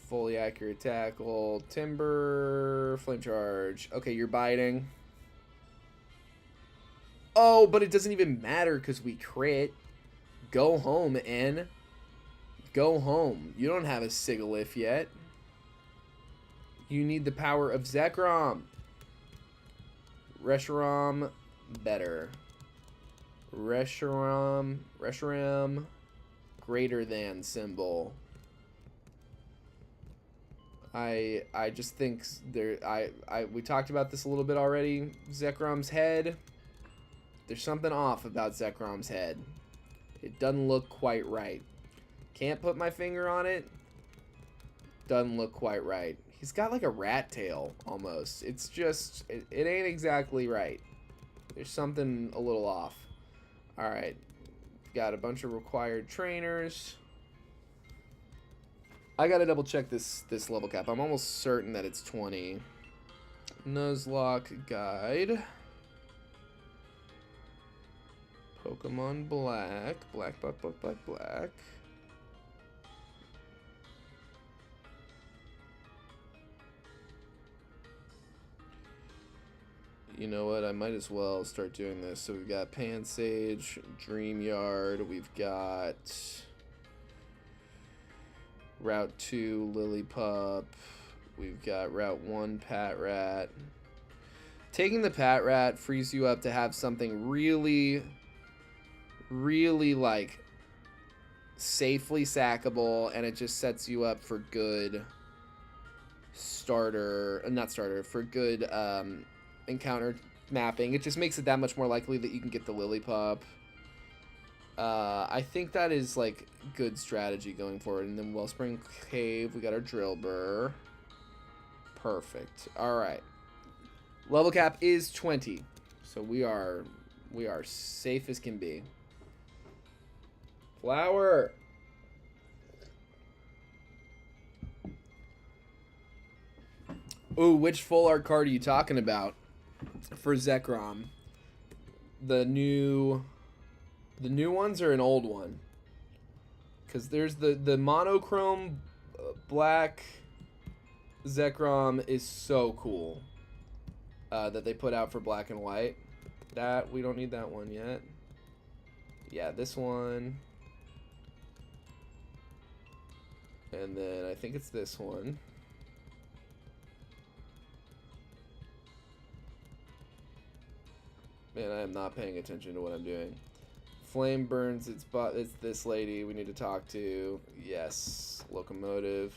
Fully accurate tackle. Timber. Flame Charge. Okay, you're biting. Oh, but it doesn't even matter because we crit. Go home, N. Go home. You don't have a Sigilyph yet. You need the power of Zekrom. Reshiram, better. Reshiram, greater than symbol. I just think we talked about this a little bit already. Zekrom's head. There's something off about Zekrom's head. It doesn't look quite right. Can't put my finger on it. Doesn't look quite right. He's got like a rat tail almost. It's just, it ain't exactly right. There's something a little off. Alright. Got a bunch of required trainers. I gotta double check this level cap. I'm almost certain that it's 20. Nuzlocke guide. Pokemon Black. Black. You know what? I might as well start doing this. So we've got Pansage, Dreamyard. We've got Route 2, Lillipup. We've got Route 1, Patrat. Taking the Patrat frees you up to have something really like safely sackable, and it just sets you up for good for good encounter mapping. It just makes it that much more likely that you can get the Lillipup. I think that is like good strategy going forward. And then Wellspring Cave, we got our Drillbur. Perfect. Alright. Level cap is 20. So we are safe as can be. Flower. Ooh, which full art card are you talking about for Zekrom? The new ones or an old one? Because there's the monochrome black Zekrom is so cool that they put out for black and white. That we don't need that one yet. Yeah, this one. And then I think it's this one. Man, I am not paying attention to what I'm doing. Flame burns its butt. It's this lady we need to talk to. Yes, Locomotive.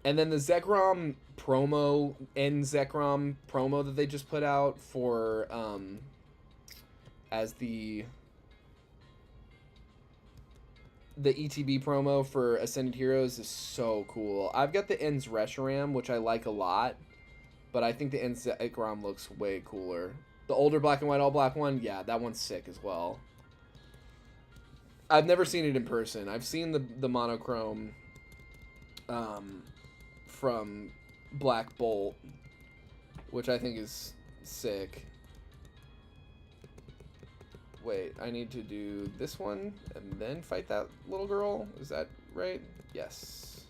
And then the Zekrom promo, Zekrom promo that they just put out for as the ETB promo for Ascended Heroes is so cool. I've got the Ends Reshiram, which I like a lot, but I think the Ends Zekrom looks way cooler. The older black and white, all black one, yeah, that one's sick as well. I've never seen it in person. I've seen the monochrome from Black Bolt, which I think is sick. Wait, I need to do this one and then fight that little girl? Is that right? Yes.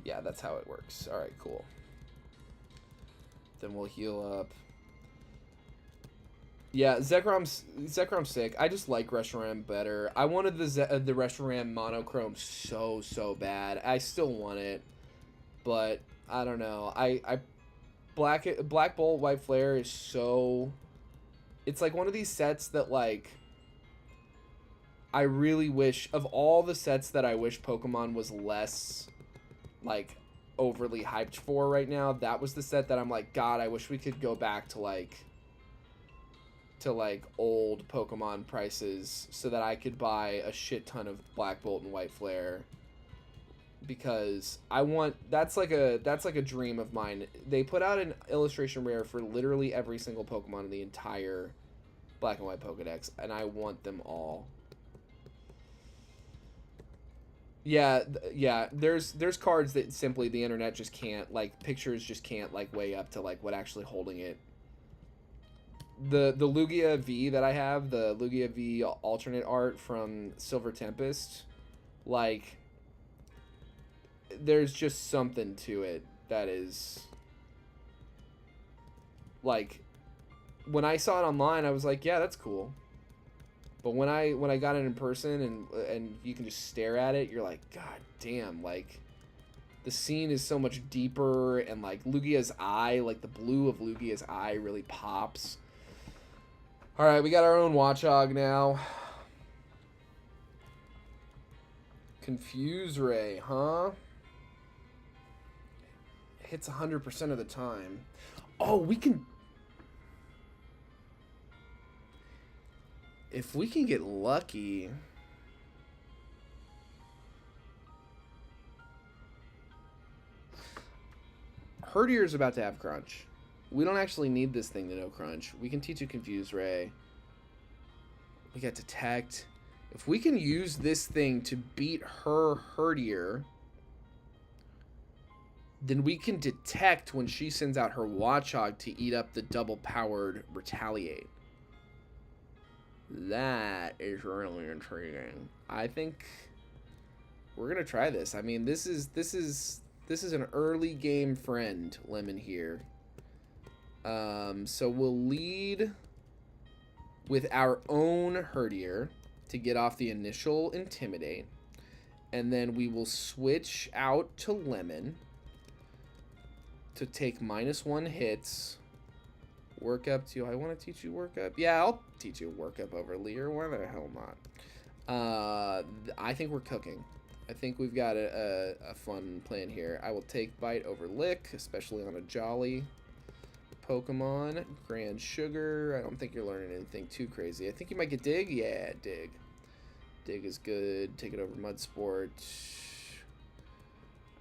Yeah, that's how it works. Alright, cool. Then we'll heal up. Yeah, Zekrom's sick. I just like Reshiram better. I wanted the Reshiram monochrome so bad. I still want it, but I don't know. Black Bolt White Flare is so. It's like one of these sets that like. I really wish, of all the sets that I wish Pokemon was less, like, overly hyped for right now, that was the set that I'm like, God, I wish we could go back to like old Pokemon prices so that I could buy a shit ton of Black Bolt and White Flare, because I want, that's like a dream of mine. They put out an illustration rare for literally every single Pokemon in the entire Black and White Pokedex, and I want them all. Yeah, there's cards that simply the internet just can't, like, pictures just can't, like, weigh up to, like, what actually holding it. The Lugia V that I have, the Lugia V alternate art from Silver Tempest, like, there's just something to it that is, like, when I saw it online, I was like, yeah, that's cool. But when I got it in person and you can just stare at it, you're like, God damn, like, the scene is so much deeper, and like Lugia's eye, like the blue of Lugia's eye really pops. All right, we got our own Watchog now. Confuse Ray, huh? Hits 100% of the time. Oh, we can... If we can get lucky... Hertier's about to have Crunch. We don't actually need this thing to know Crunch. We can teach a Confuse Ray. We got Detect. If we can use this thing to beat her Hertier, then we can Detect when she sends out her Watchog to eat up the double-powered Retaliate. That is really intriguing. I think we're gonna try this. I mean, this is an early game friend, Lemon here. So we'll lead with our own Hertier to get off the initial Intimidate, and then we will switch out to Lemon to take -1 hits. Work up to... I want to teach you work up. Yeah, I'll teach you work up over Leer. Why the hell not? I think we're cooking. I think we've got a fun plan here. I will take Bite over Lick, especially on a Jolly Pokemon. Grand Sugar. I don't think you're learning anything too crazy. I think you might get Dig. Yeah, Dig. Dig is good. Take it over Mudsport.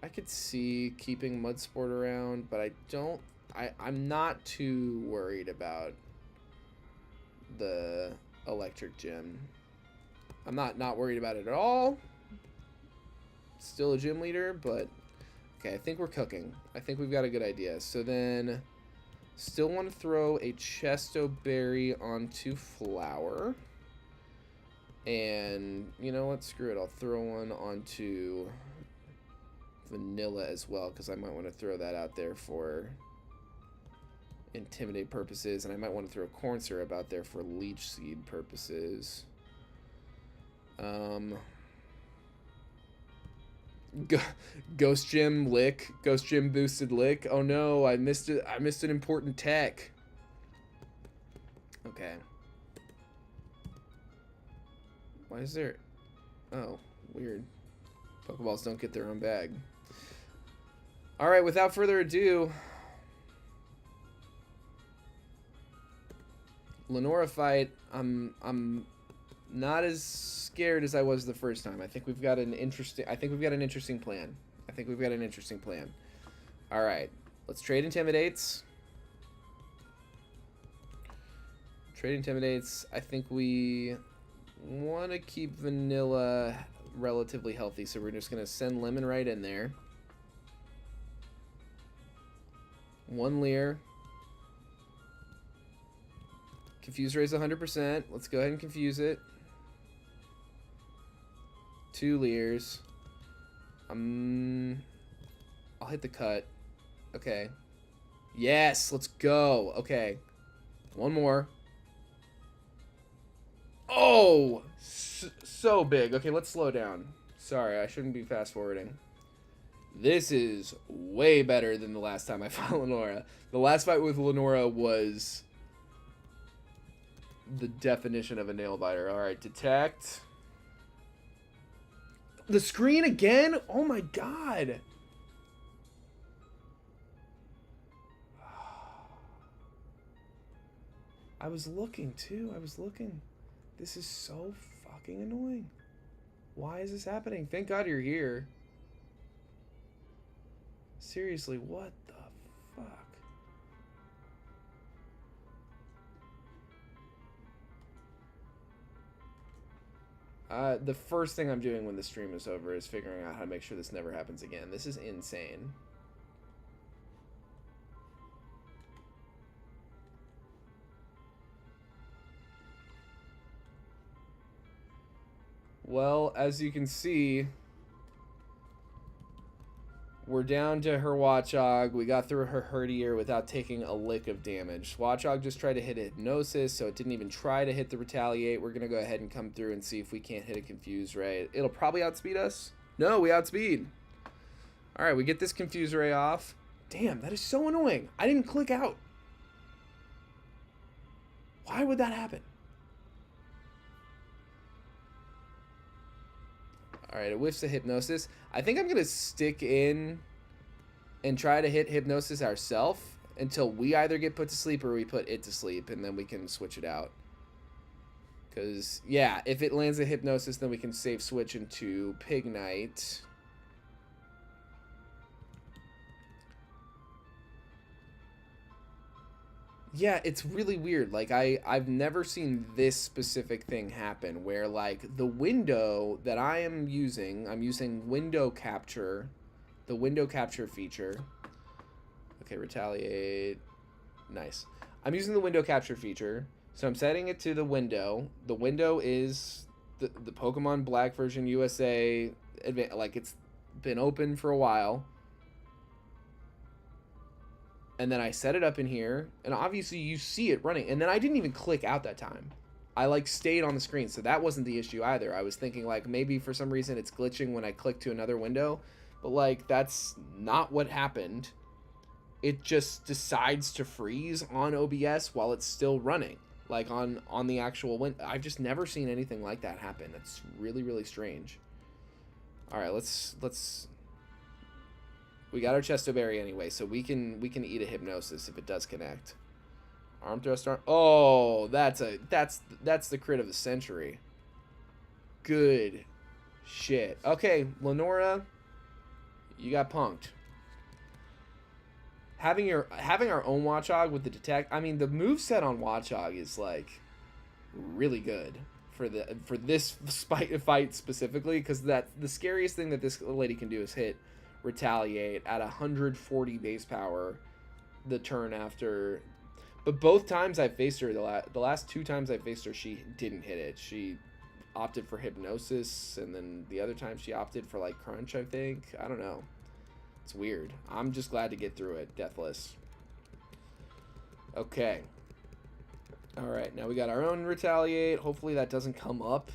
I could see keeping Mudsport around, but I don't... I'm not too worried about the Electric Gym. I'm not worried about it at all. Still a gym leader, but okay, I think we're cooking. I think we've got a good idea. So then, still want to throw a Chesto Berry onto Flower. And, you know what, screw it. I'll throw one onto Vanilla as well, because I might want to throw that out there for Intimidate purposes, and I might want to throw a Corn Syrup out there for Leech Seed purposes. Ghost Gym Lick. Ghost Gym boosted Lick. Oh no, I missed it. I missed an important tech. Okay. Why is there... Oh, weird. Pokeballs don't get their own bag. Alright, without further ado... Lenora fight. I'm not as scared as I was the first time. I think we've got an interesting plan. All right, let's trade Intimidates. Trade intimidates. I think we want to keep vanilla relatively healthy, so we're just going to send lemon right in there. 1 Leer. Confuse raise 100%. Let's go ahead and confuse it. 2 Leers. I'll hit the cut. Okay. Yes, let's go. Okay. 1 more. Oh! So big. Okay, let's slow down. Sorry, I shouldn't be fast forwarding. This is way better than the last time I fought Lenora. The last fight with Lenora was the definition of a nail biter. Alright, detect. The screen again? Oh my god. I was looking too. I was looking. This is so fucking annoying. Why is this happening? Thank God you're here. Seriously, what the fuck? The first thing I'm doing when the stream is over is figuring out how to make sure this never happens again. This is insane. Well, as you can see, we're down to her Watchog. We got through her Herdier without taking a lick of damage. Watchog just tried to hit a Hypnosis, so it didn't even try to hit the Retaliate. We're going to go ahead and come through and see if we can't hit a Confuse Ray. It'll probably outspeed us. No, we outspeed. Alright, we get this Confuse Ray off. Damn, that is so annoying. I didn't click out. Why would that happen? Alright, it whiffs the Hypnosis. I think I'm going to stick in and try to hit Hypnosis ourselves until we either get put to sleep or we put it to sleep, and then we can switch it out. Because, yeah, if it lands a Hypnosis, then we can save switch into Pignite. Yeah, it's really weird. Like, I've never seen this specific thing happen where, like, the window that I'm using window capture, the window capture feature. Okay, retaliate. Nice. I'm using the window capture feature, so I'm setting it to the window. The window is the Pokemon Black version USA, like, it's been open for a while. And then I set it up in here, and obviously you see it running. And then I didn't even click out that time. I, like, stayed on the screen, so that wasn't the issue either. I was thinking, like, maybe for some reason it's glitching when I click to another window. But, like, that's not what happened. It just decides to freeze on OBS while it's still running. Like, on the actual window. I've just never seen anything like that happen. It's really, really strange. Alright, let's... We got our Chesto Berry anyway, so we can eat a Hypnosis if it does connect. Arm thrust. Oh, that's the crit of the century. Good shit. Okay, Lenora, you got punked. Having our own Watchog with the detect. I mean, the moveset on Watchog is like really good for this fight specifically, because the scariest thing that this lady can do is hit Retaliate at 140 base power the turn after. But both times I faced her, the last 2 times I faced her, she didn't hit it. She opted for Hypnosis, and then the other time she opted for, like, Crunch, I think. I don't know. It's weird. I'm just glad to get through it deathless. Okay. Alright, now we got our own Retaliate. Hopefully that doesn't come up.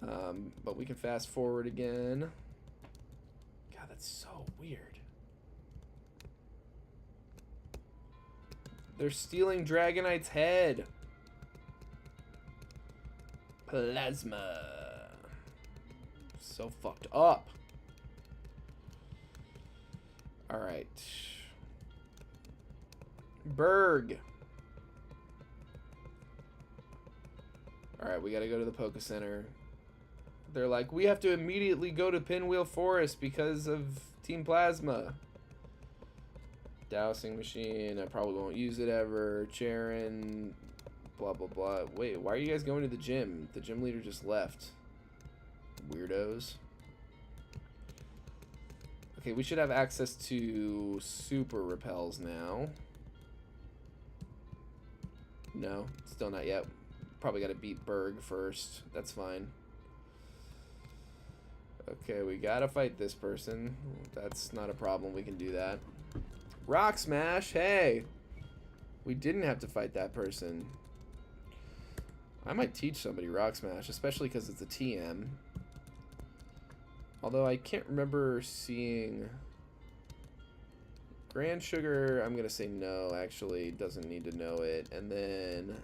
But we can fast forward again. So weird. They're stealing Dragonite's head. Plasma. So fucked up. Alright. Berg. Alright, we gotta go to the Poké Center. They're like, we have to immediately go to Pinwheel Forest because of Team Plasma. Dowsing Machine, I probably won't use it ever. Charon, blah, blah, blah. Wait, why are you guys going to the gym? The gym leader just left. Weirdos. Okay, we should have access to super repels now. No, still not yet. Probably got to beat Berg first. That's fine. Okay, we gotta fight this person. That's not a problem. We can do that. Rock Smash, hey! We didn't have to fight that person. I might teach somebody Rock Smash, especially because it's a TM. Although I can't remember seeing... Grand Sugar, I'm going to say no, actually. Doesn't need to know it. And then...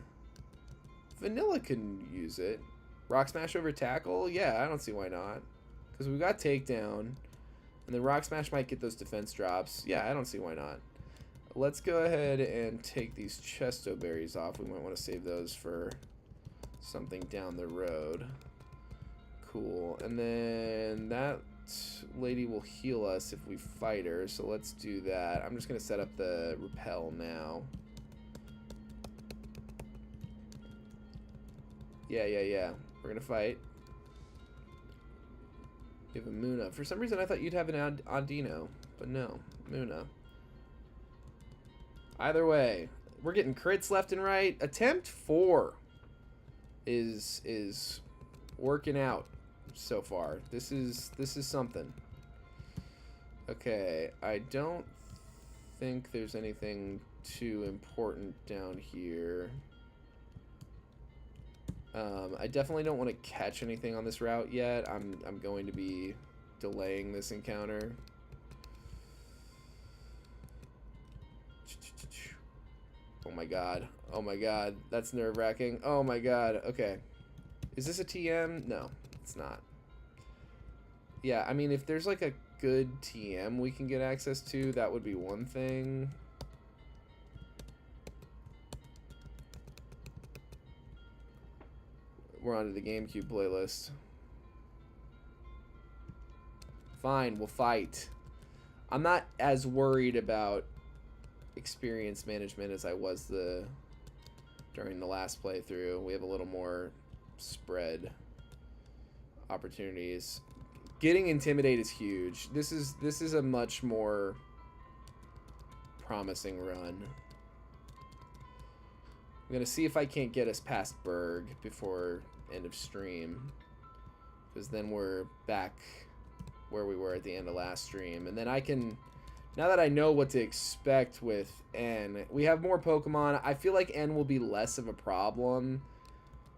Vanilla can use it. Rock Smash over Tackle? Yeah, I don't see why not. Because we've got Takedown. And then Rock Smash might get those defense drops. Yeah, I don't see why not. Let's go ahead and take these Chesto Berries off. We might want to save those for something down the road. Cool. And then that lady will heal us if we fight her. So let's do that. I'm just going to set up the repel now. Yeah. We're going to fight. We have a Muna. For some reason, I thought you'd have an Audino. But no. Muna. Either way, we're getting crits left and right. Attempt 4 is working out so far. This is something. Okay, I don't think there's anything too important down here. I definitely don't want to catch anything on this route yet. I'm going to be delaying this encounter. Oh my god. Oh my god. That's nerve-wracking. Oh my god. Okay. Is this a TM? No, it's not. Yeah, I mean, if there's like a good TM we can get access to, that would be one thing. We're on to the GameCube playlist. Fine, we'll fight. I'm not as worried about experience management as I was during the last playthrough. We have a little more spread opportunities. Getting Intimidate is huge. This is a much more promising run. I'm gonna see if I can't get us past Berg before end of stream, because then we're back where we were at the end of last stream, and then I can, now that I know what to expect with N, we have more Pokemon. I feel like N will be less of a problem.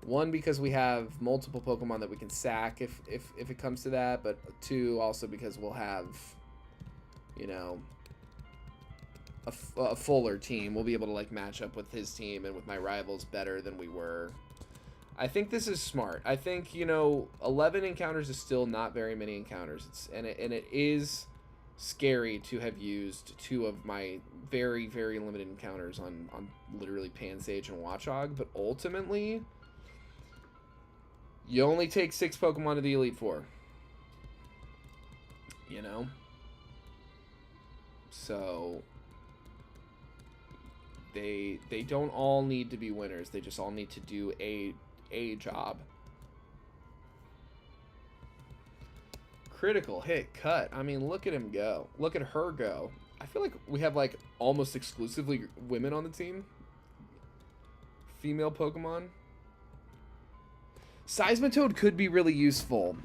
One, because we have multiple Pokemon that we can sack if it comes to that, but two, also because we'll have, you know, a fuller team. We'll be able to like match up with his team and with my rivals better than we were. I think this is smart. I think, you know, 11 encounters is still not very many encounters. And it is scary to have used 2 of my very, very limited encounters on literally Pansage and Watchog, but ultimately, you only take 6 Pokemon to the Elite Four. You know? So they don't all need to be winners. They just all need to do a job. Critical hit, cut. I mean, look at him go. Look at her go. I feel like we have like almost exclusively women on the team. Female Pokemon. Seismitoad could be really useful.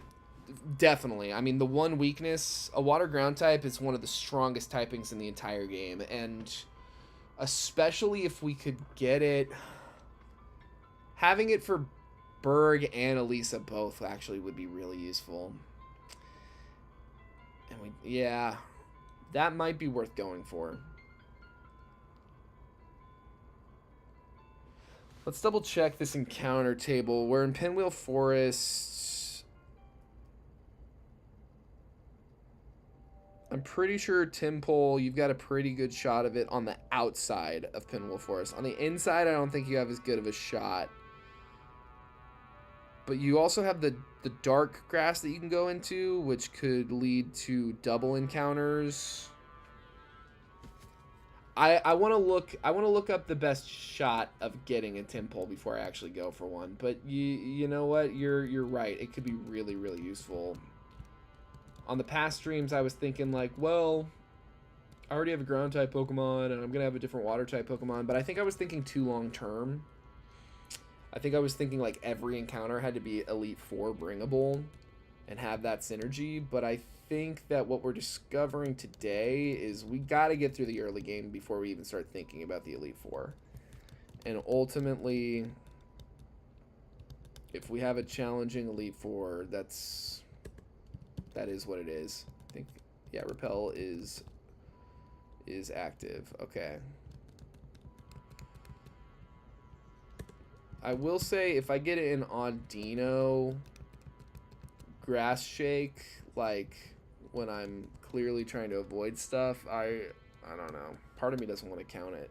Definitely. I mean, the one weakness, a water ground type is one of the strongest typings in the entire game, and especially if we could get it, having it for Berg and Elisa both actually would be really useful. And yeah, that might be worth going for. Let's double check this encounter table. We're in Pinwheel Forest. I'm pretty sure Timpole, you've got a pretty good shot of it on the outside of Pinwheel Forest. On the inside, I don't think you have as good of a shot. But you also have the dark grass that you can go into, which could lead to double encounters. I want to look up the best shot of getting a tin pole before I actually go for one. But you know what? You're right. It could be really, really useful. On the past streams, I was thinking like, well, I already have a ground type Pokemon, and I'm gonna have a different water type Pokemon. But I think I was thinking too long term. I think I was thinking like every encounter had to be Elite Four bringable, and have that synergy. But I think that what we're discovering today is we got to get through the early game before we even start thinking about the Elite Four. And ultimately, if we have a challenging Elite Four, that is what it is. I think, yeah, Repel is active. Okay. I will say, if I get an Audino Grass Shake, like when I'm clearly trying to avoid stuff, I don't know. Part of me doesn't want to count it.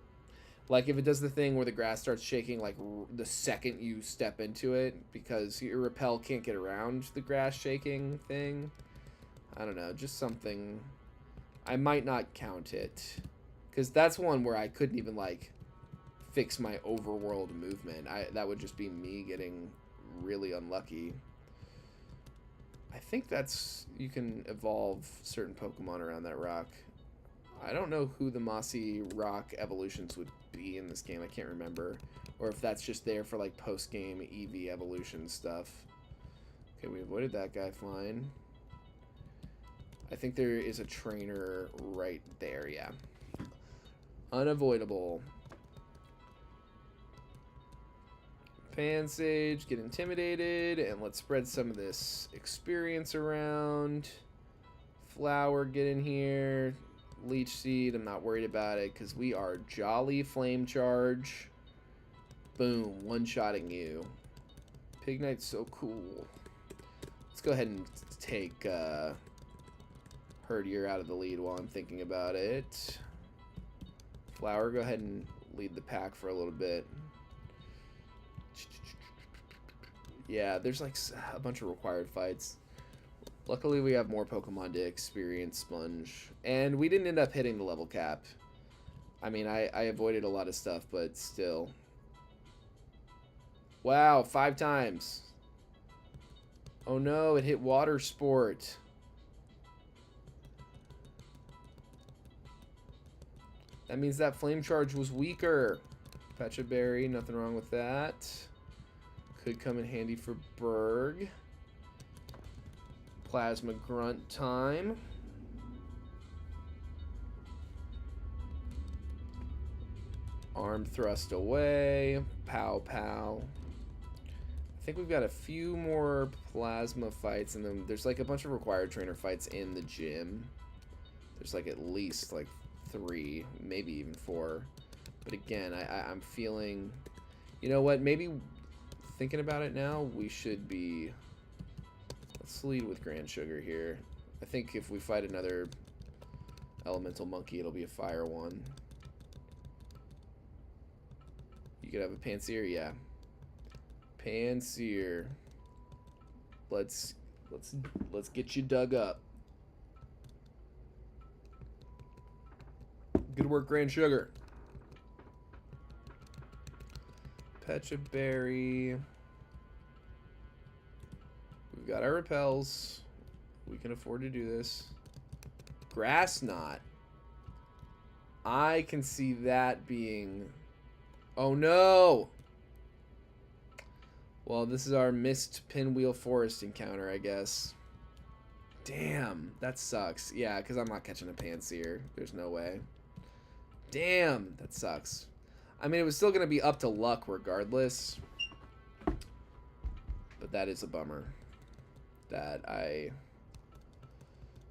Like if it does the thing where the grass starts shaking like the second you step into it because your Repel can't get around the grass shaking thing. I don't know, just something. I might not count it because that's one where I couldn't even like fix my overworld movement. That would just be me getting really unlucky. I think that's, you can evolve certain Pokemon around that rock. I don't know who the mossy rock evolutions would be in this game. I can't remember. Or if that's just there for like post-game EV evolution stuff. Okay, we avoided that guy flying. I think there is a trainer right there, yeah. Unavoidable. Pansage, get intimidated, and let's spread some of this experience around. Flower, get in here. Leech Seed, I'm not worried about it because we are Jolly Flame Charge. Boom, one-shotting you. Pignite's so cool. Let's go ahead and take Herdier out of the lead while I'm thinking about it. Flower, go ahead and lead the pack for a little bit. Yeah, there's like a bunch of required fights. Luckily, we have more Pokemon to experience Sponge. And we didn't end up hitting the level cap. I mean, I avoided a lot of stuff, but still. Wow, 5 times. Oh no, it hit Water Sport. That means that Flame Charge was weaker. Pecha Berry, nothing wrong with that. Could come in handy for Berg. Plasma Grunt time. Arm thrust away. Pow pow. I think we've got a few more plasma fights, and then there's like a bunch of required trainer fights in the gym. There's like at least like 3, maybe even 4. But again, I'm feeling, you know what, maybe thinking about it now, we should be, let's lead with Grand Sugar here. I think if we fight another elemental monkey, it'll be a fire one. You could have a Panseer, yeah. Panseer. Let's get you dug up. Good work, Grand Sugar. Pecha Berry. We've got our repels. We can afford to do this. Grass Knot. I can see that being... Oh no! Well, this is our missed Pinwheel Forest encounter, I guess. Damn, that sucks. Yeah, because I'm not catching a Panseer. There's no way. Damn, that sucks. I mean, it was still going to be up to luck regardless. But that is a bummer that I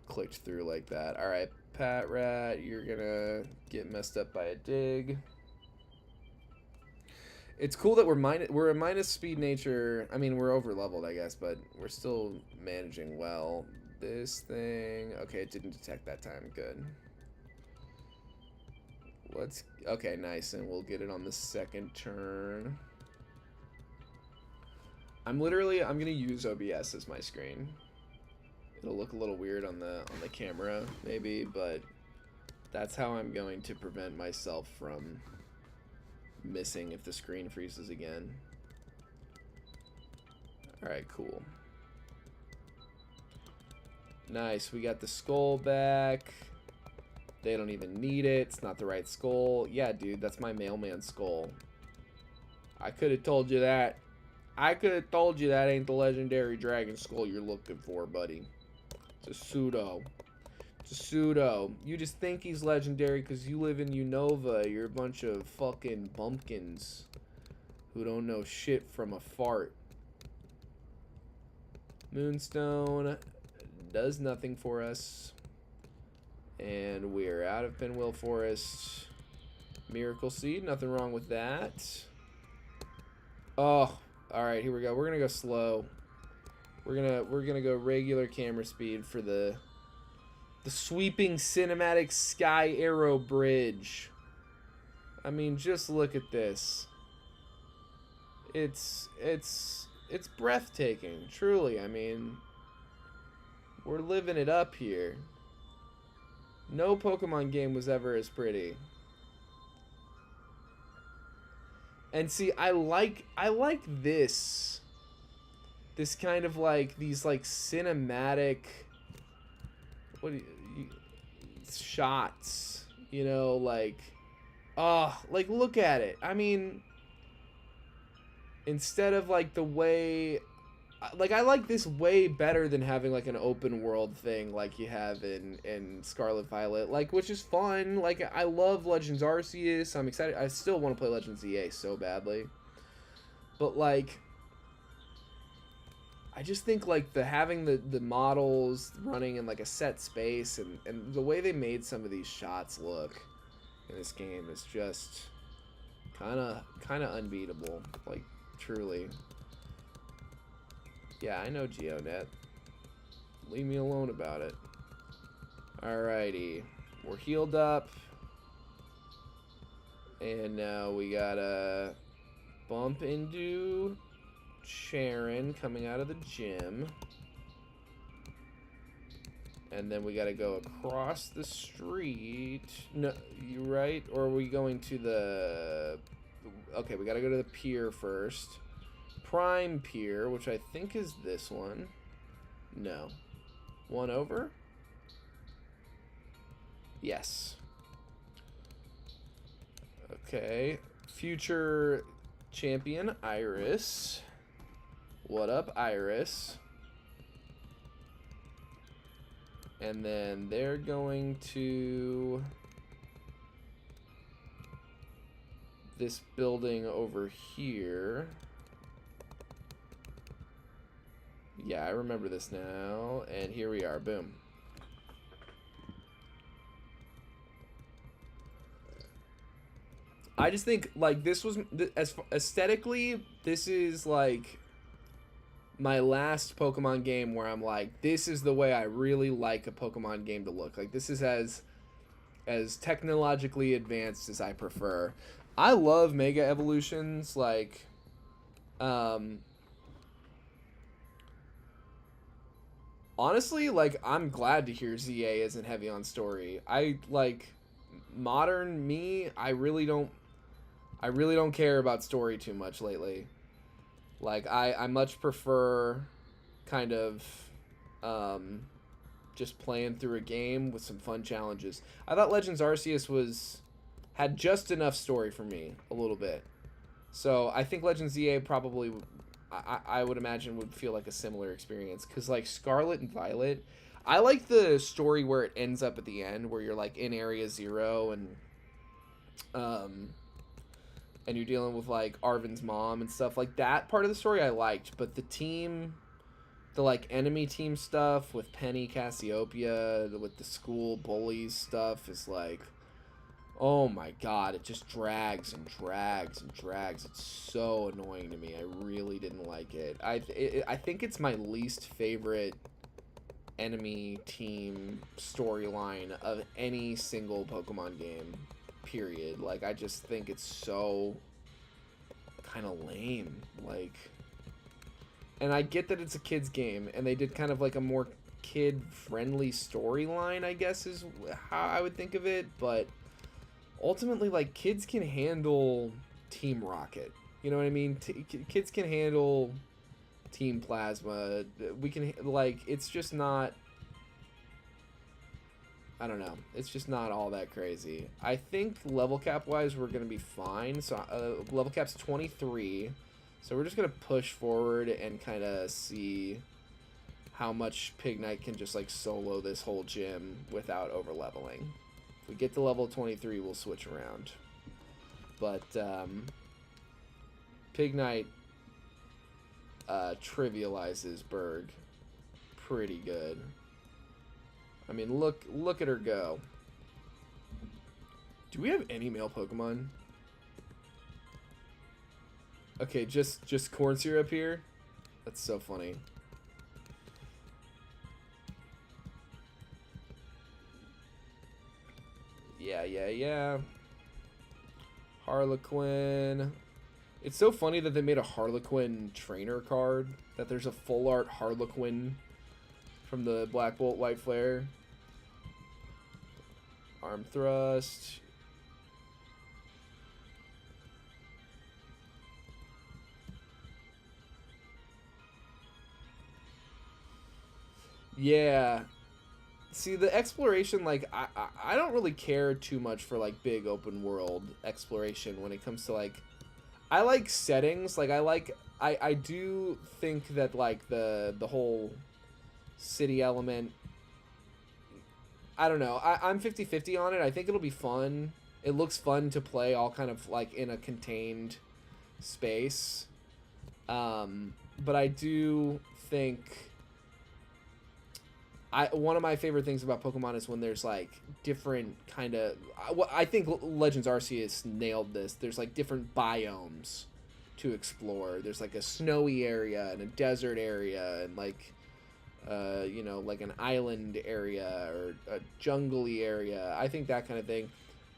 clicked through like that. Alright, Pat Rat, you're going to get messed up by a dig. It's cool that we're a minus speed nature. I mean, we're over leveled, I guess, but we're still managing well. This thing, okay, it didn't detect that time. Good. Okay, nice, and we'll get it on the second turn. I'm gonna use OBS as my screen. It'll look a little weird on the camera, maybe, but That's how I'm going to prevent myself from missing if the screen freezes again. Alright, cool. Nice, we got the skull back. They don't even need it. It's not the right skull. Yeah, dude, that's my mailman skull. I could have told you that. I could have told you that ain't the legendary dragon skull you're looking for, buddy. It's a pseudo. It's a pseudo. You just think he's legendary because you live in Unova. You're a bunch of fucking bumpkins who don't know shit from a fart. Moonstone does nothing for us. And we're out of Pinwheel Forest. Miracle Seed, nothing wrong with that. Oh, alright, here we go. We're gonna go slow. We're gonna go regular camera speed for the sweeping cinematic sky arrow bridge. I mean, just look at this. It's breathtaking, truly. I mean, we're living it up here. No Pokemon game was ever as pretty. And see, I like this kind of like these like cinematic shots, you know, like like look at it. I mean, instead of like the way I like this way better than having like an open world thing like you have in Scarlet Violet, like, which is fun. Like, I love Legends Arceus. I'm excited. I still want to play Legends EA so badly. But like, I just think like having the models running in like a set space and the way they made some of these shots look in this game is just kind of unbeatable. Like, truly. Yeah, I know GeoNet. Leave me alone about it. Alrighty. We're healed up. And now we gotta bump into Sharon coming out of the gym. And then we gotta go across the street. No, you right? Or are we going to the... Okay, we gotta go to the pier first. Prime Pier, which I think is this one. No. One over? Yes. Okay. Future champion, Iris. What up, Iris? And then they're going to this building over here. Yeah, I remember this now. And here we are. Boom. I just think, like, this was... as aesthetically, this is, like, my last Pokemon game where I'm like, this is the way I really like a Pokemon game to look. Like, this is as technologically advanced as I prefer. I love Mega Evolutions, like... honestly, like, I'm glad to hear ZA isn't heavy on story. I, like, modern me, I really don't care about story too much lately. Like, I much prefer kind of, just playing through a game with some fun challenges. I thought Legends Arceus had just enough story for me, a little bit. So, I think Legends ZA probably... I would imagine would feel like a similar experience, because like Scarlet and Violet, I like the story where it ends up at the end, where you're like in Area 0 and you're dealing with like Arven's mom and stuff. Like, that part of the story I liked, but the like enemy team stuff with Penny, Cassiopeia, with the school bullies stuff is like, oh my god, it just drags and drags and drags. It's so annoying to me. I really didn't like it. I think it's my least favorite enemy team storyline of any single Pokemon game, period. Like, I just think it's so kind of lame. Like, and I get that it's a kid's game, and they did kind of like a more kid-friendly storyline, I guess is how I would think of it. But ultimately, like, kids can handle Team Rocket. You know what I mean? Kids can handle Team Plasma. We can, like, it's just not, I don't know. It's just not all that crazy. I think level cap wise, we're going to be fine. So level cap's 23. So we're just going to push forward and kind of see how much Pig Knight can just like solo this whole gym without over leveling. If we get to level 23, we'll switch around. But Pig Knight trivializes Berg pretty good. I mean, look at her go. Do we have any male Pokemon? Okay, just corn syrup here. That's so funny. Yeah. Harlequin. It's so funny that they made a Harlequin trainer card. That there's a full art Harlequin from the Black Bolt White Flare. Arm thrust. Yeah. See, the exploration, like, I don't really care too much for, like, big open world exploration when it comes to, like, I like settings. Like, I do think that, like, the whole city element, I don't know. I'm 50-50 on it. I think it'll be fun. It looks fun to play all kind of, like, in a contained space. But I do think... one of my favorite things about Pokemon is when there's like different kind of... I think Legends Arceus nailed this. There's like different biomes to explore. There's like a snowy area and a desert area and like, you know, like an island area or a jungly area. I think that kind of thing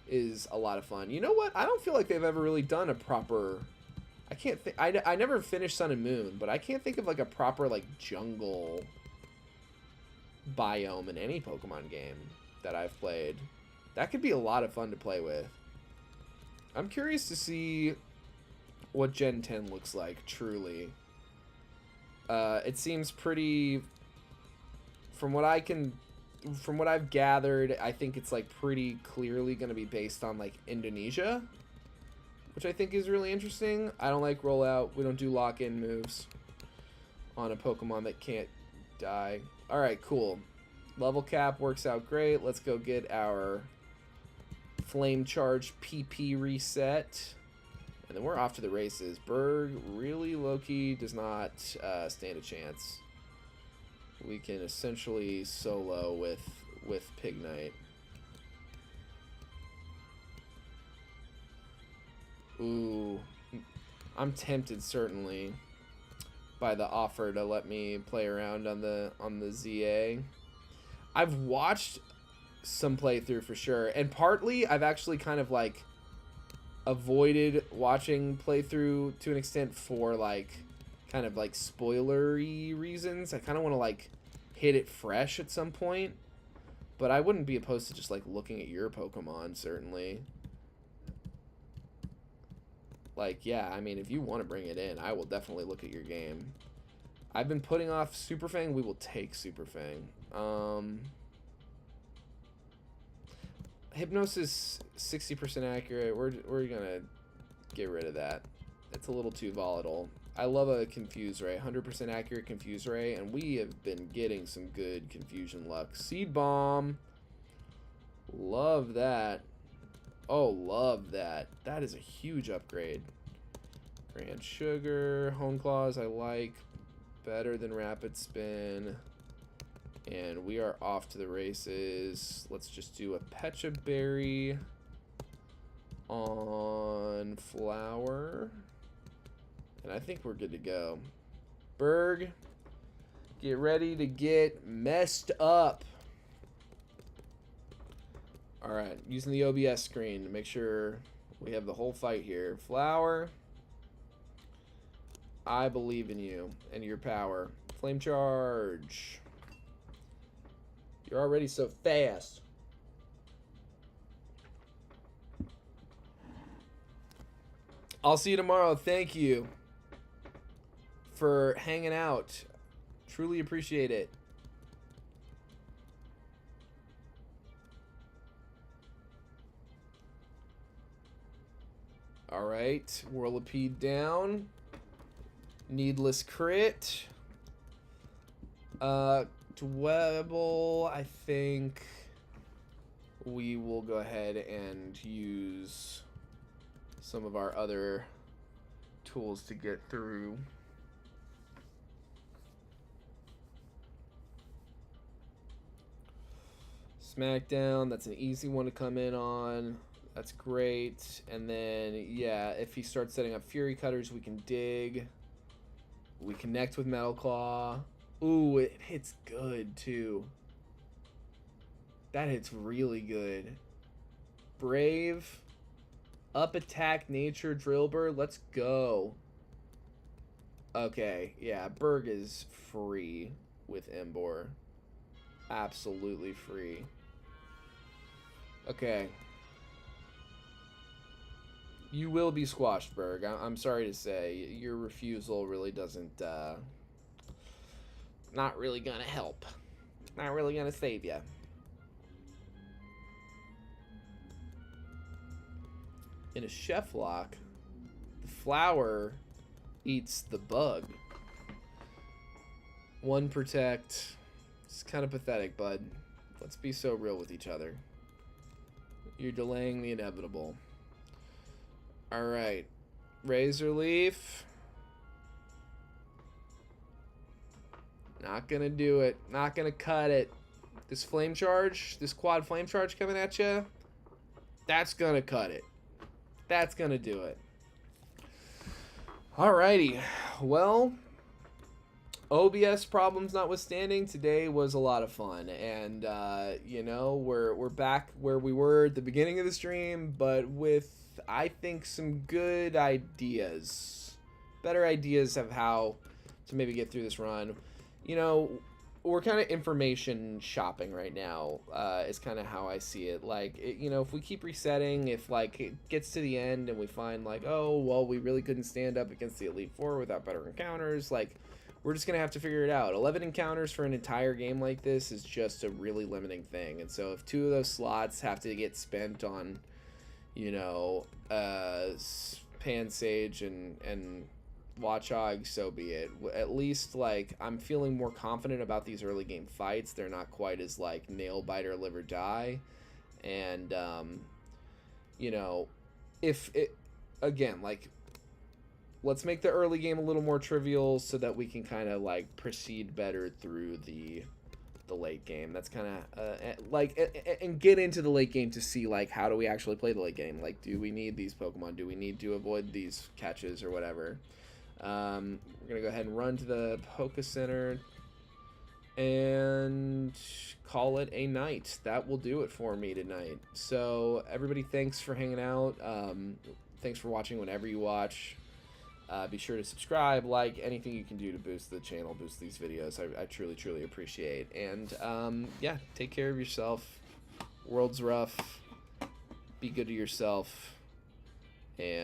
is a lot of fun. You know what? I don't feel like they've ever really done a proper... I can't think... I never finished Sun and Moon, but I can't think of like a proper like jungle biome in any Pokemon game that I've played. That could be a lot of fun to play with. I'm curious to see what Gen 10 looks like, truly. It seems pretty... From what I've gathered, I think it's like pretty clearly going to be based on like Indonesia, which I think is really interesting. I don't like rollout. We don't do lock-in moves on a Pokemon that can't die. Alright, cool. Level cap works out great. Let's go get our Flame Charge PP reset. And then we're off to the races. Berg really low-key does not stand a chance. We can essentially solo with Pig Knight. Ooh. I'm tempted, certainly, by the offer to let me play around on the ZA. I've watched some playthrough for sure, and partly I've actually kind of like avoided watching playthrough to an extent for like kind of like spoilery reasons. I kind of want to like hit it fresh at some point, but I wouldn't be opposed to just like looking at your Pokemon, certainly. Like, yeah, I mean, if you want to bring it in, I will definitely look at your game. I've been putting off Super Fang. We will take Super Fang. Hypnosis 60% accurate. We're gonna get rid of that. It's a little too volatile. I love a Confuse Ray. 100% accurate Confuse Ray, and we have been getting some good Confusion luck. Seed Bomb. Love that. Oh, love that. That is a huge upgrade. Grand Sugar. Hone Claws I like better than Rapid Spin. And we are off to the races. Let's just do a Pecha Berry on Flower. And I think we're good to go. Berg, get ready to get messed up. Alright, using the OBS screen to make sure we have the whole fight here. Flower, I believe in you and your power. Flame Charge. You're already so fast. I'll see you tomorrow. Thank you for hanging out. Truly appreciate it. Alright, Whirlipede down. Needless crit. Dwebble, I think we will go ahead and use some of our other tools to get through. Smackdown, that's an easy one to come in on. That's great. And then, yeah, if he starts setting up Fury Cutters, we can dig. We connect with Metal Claw. Ooh, it hits good, too. That hits really good. Brave. Up attack, Nature, Drillbur. Let's go. Okay, yeah, Berg is free with Embor. Absolutely free. Okay. You will be squashed, Berg. I'm sorry to say. Your refusal really doesn't, not really gonna help. Not really gonna save you. In a Cheflocke, the flower eats the bug. 1 protect. It's kind of pathetic, bud. Let's be so real with each other. You're delaying the inevitable. Alright. Razor Leaf. Not gonna do it. Not gonna cut it. This flame charge, this quad flame charge coming at you, that's gonna cut it. That's gonna do it. Alrighty. Well, OBS problems notwithstanding, today was a lot of fun, and you know, we're back where we were at the beginning of the stream, but with, I think, some good ideas, better ideas of how to maybe get through this run. You know, we're kind of information shopping right now, is kind of how I see it. Like, you know, if we keep resetting, if, like, it gets to the end and we find, like, oh, well, we really couldn't stand up against the Elite Four without better encounters, like, we're just going to have to figure it out. 11 encounters for an entire game like this is just a really limiting thing. And so if 2 of those slots have to get spent on, you know, Pan Sage and Watchog, so be it. At least, like, I'm feeling more confident about these early game fights. They're not quite as, like, nail biter, live or die. And, you know, if it, again, like, let's make the early game a little more trivial so that we can kind of, like, proceed better through the late game. That's kind of, like, and get into the late game to see, like, how do we actually play the late game? Like, do we need these Pokemon? Do we need to avoid these catches or whatever? We're gonna go ahead and run to the Poké Center and call it a night. That will do it for me tonight. So everybody, thanks for hanging out. Thanks for watching whenever you watch. Be sure to subscribe, like, anything you can do to boost the channel, boost these videos. I truly, truly appreciate. And yeah, take care of yourself. World's rough. Be good to yourself. And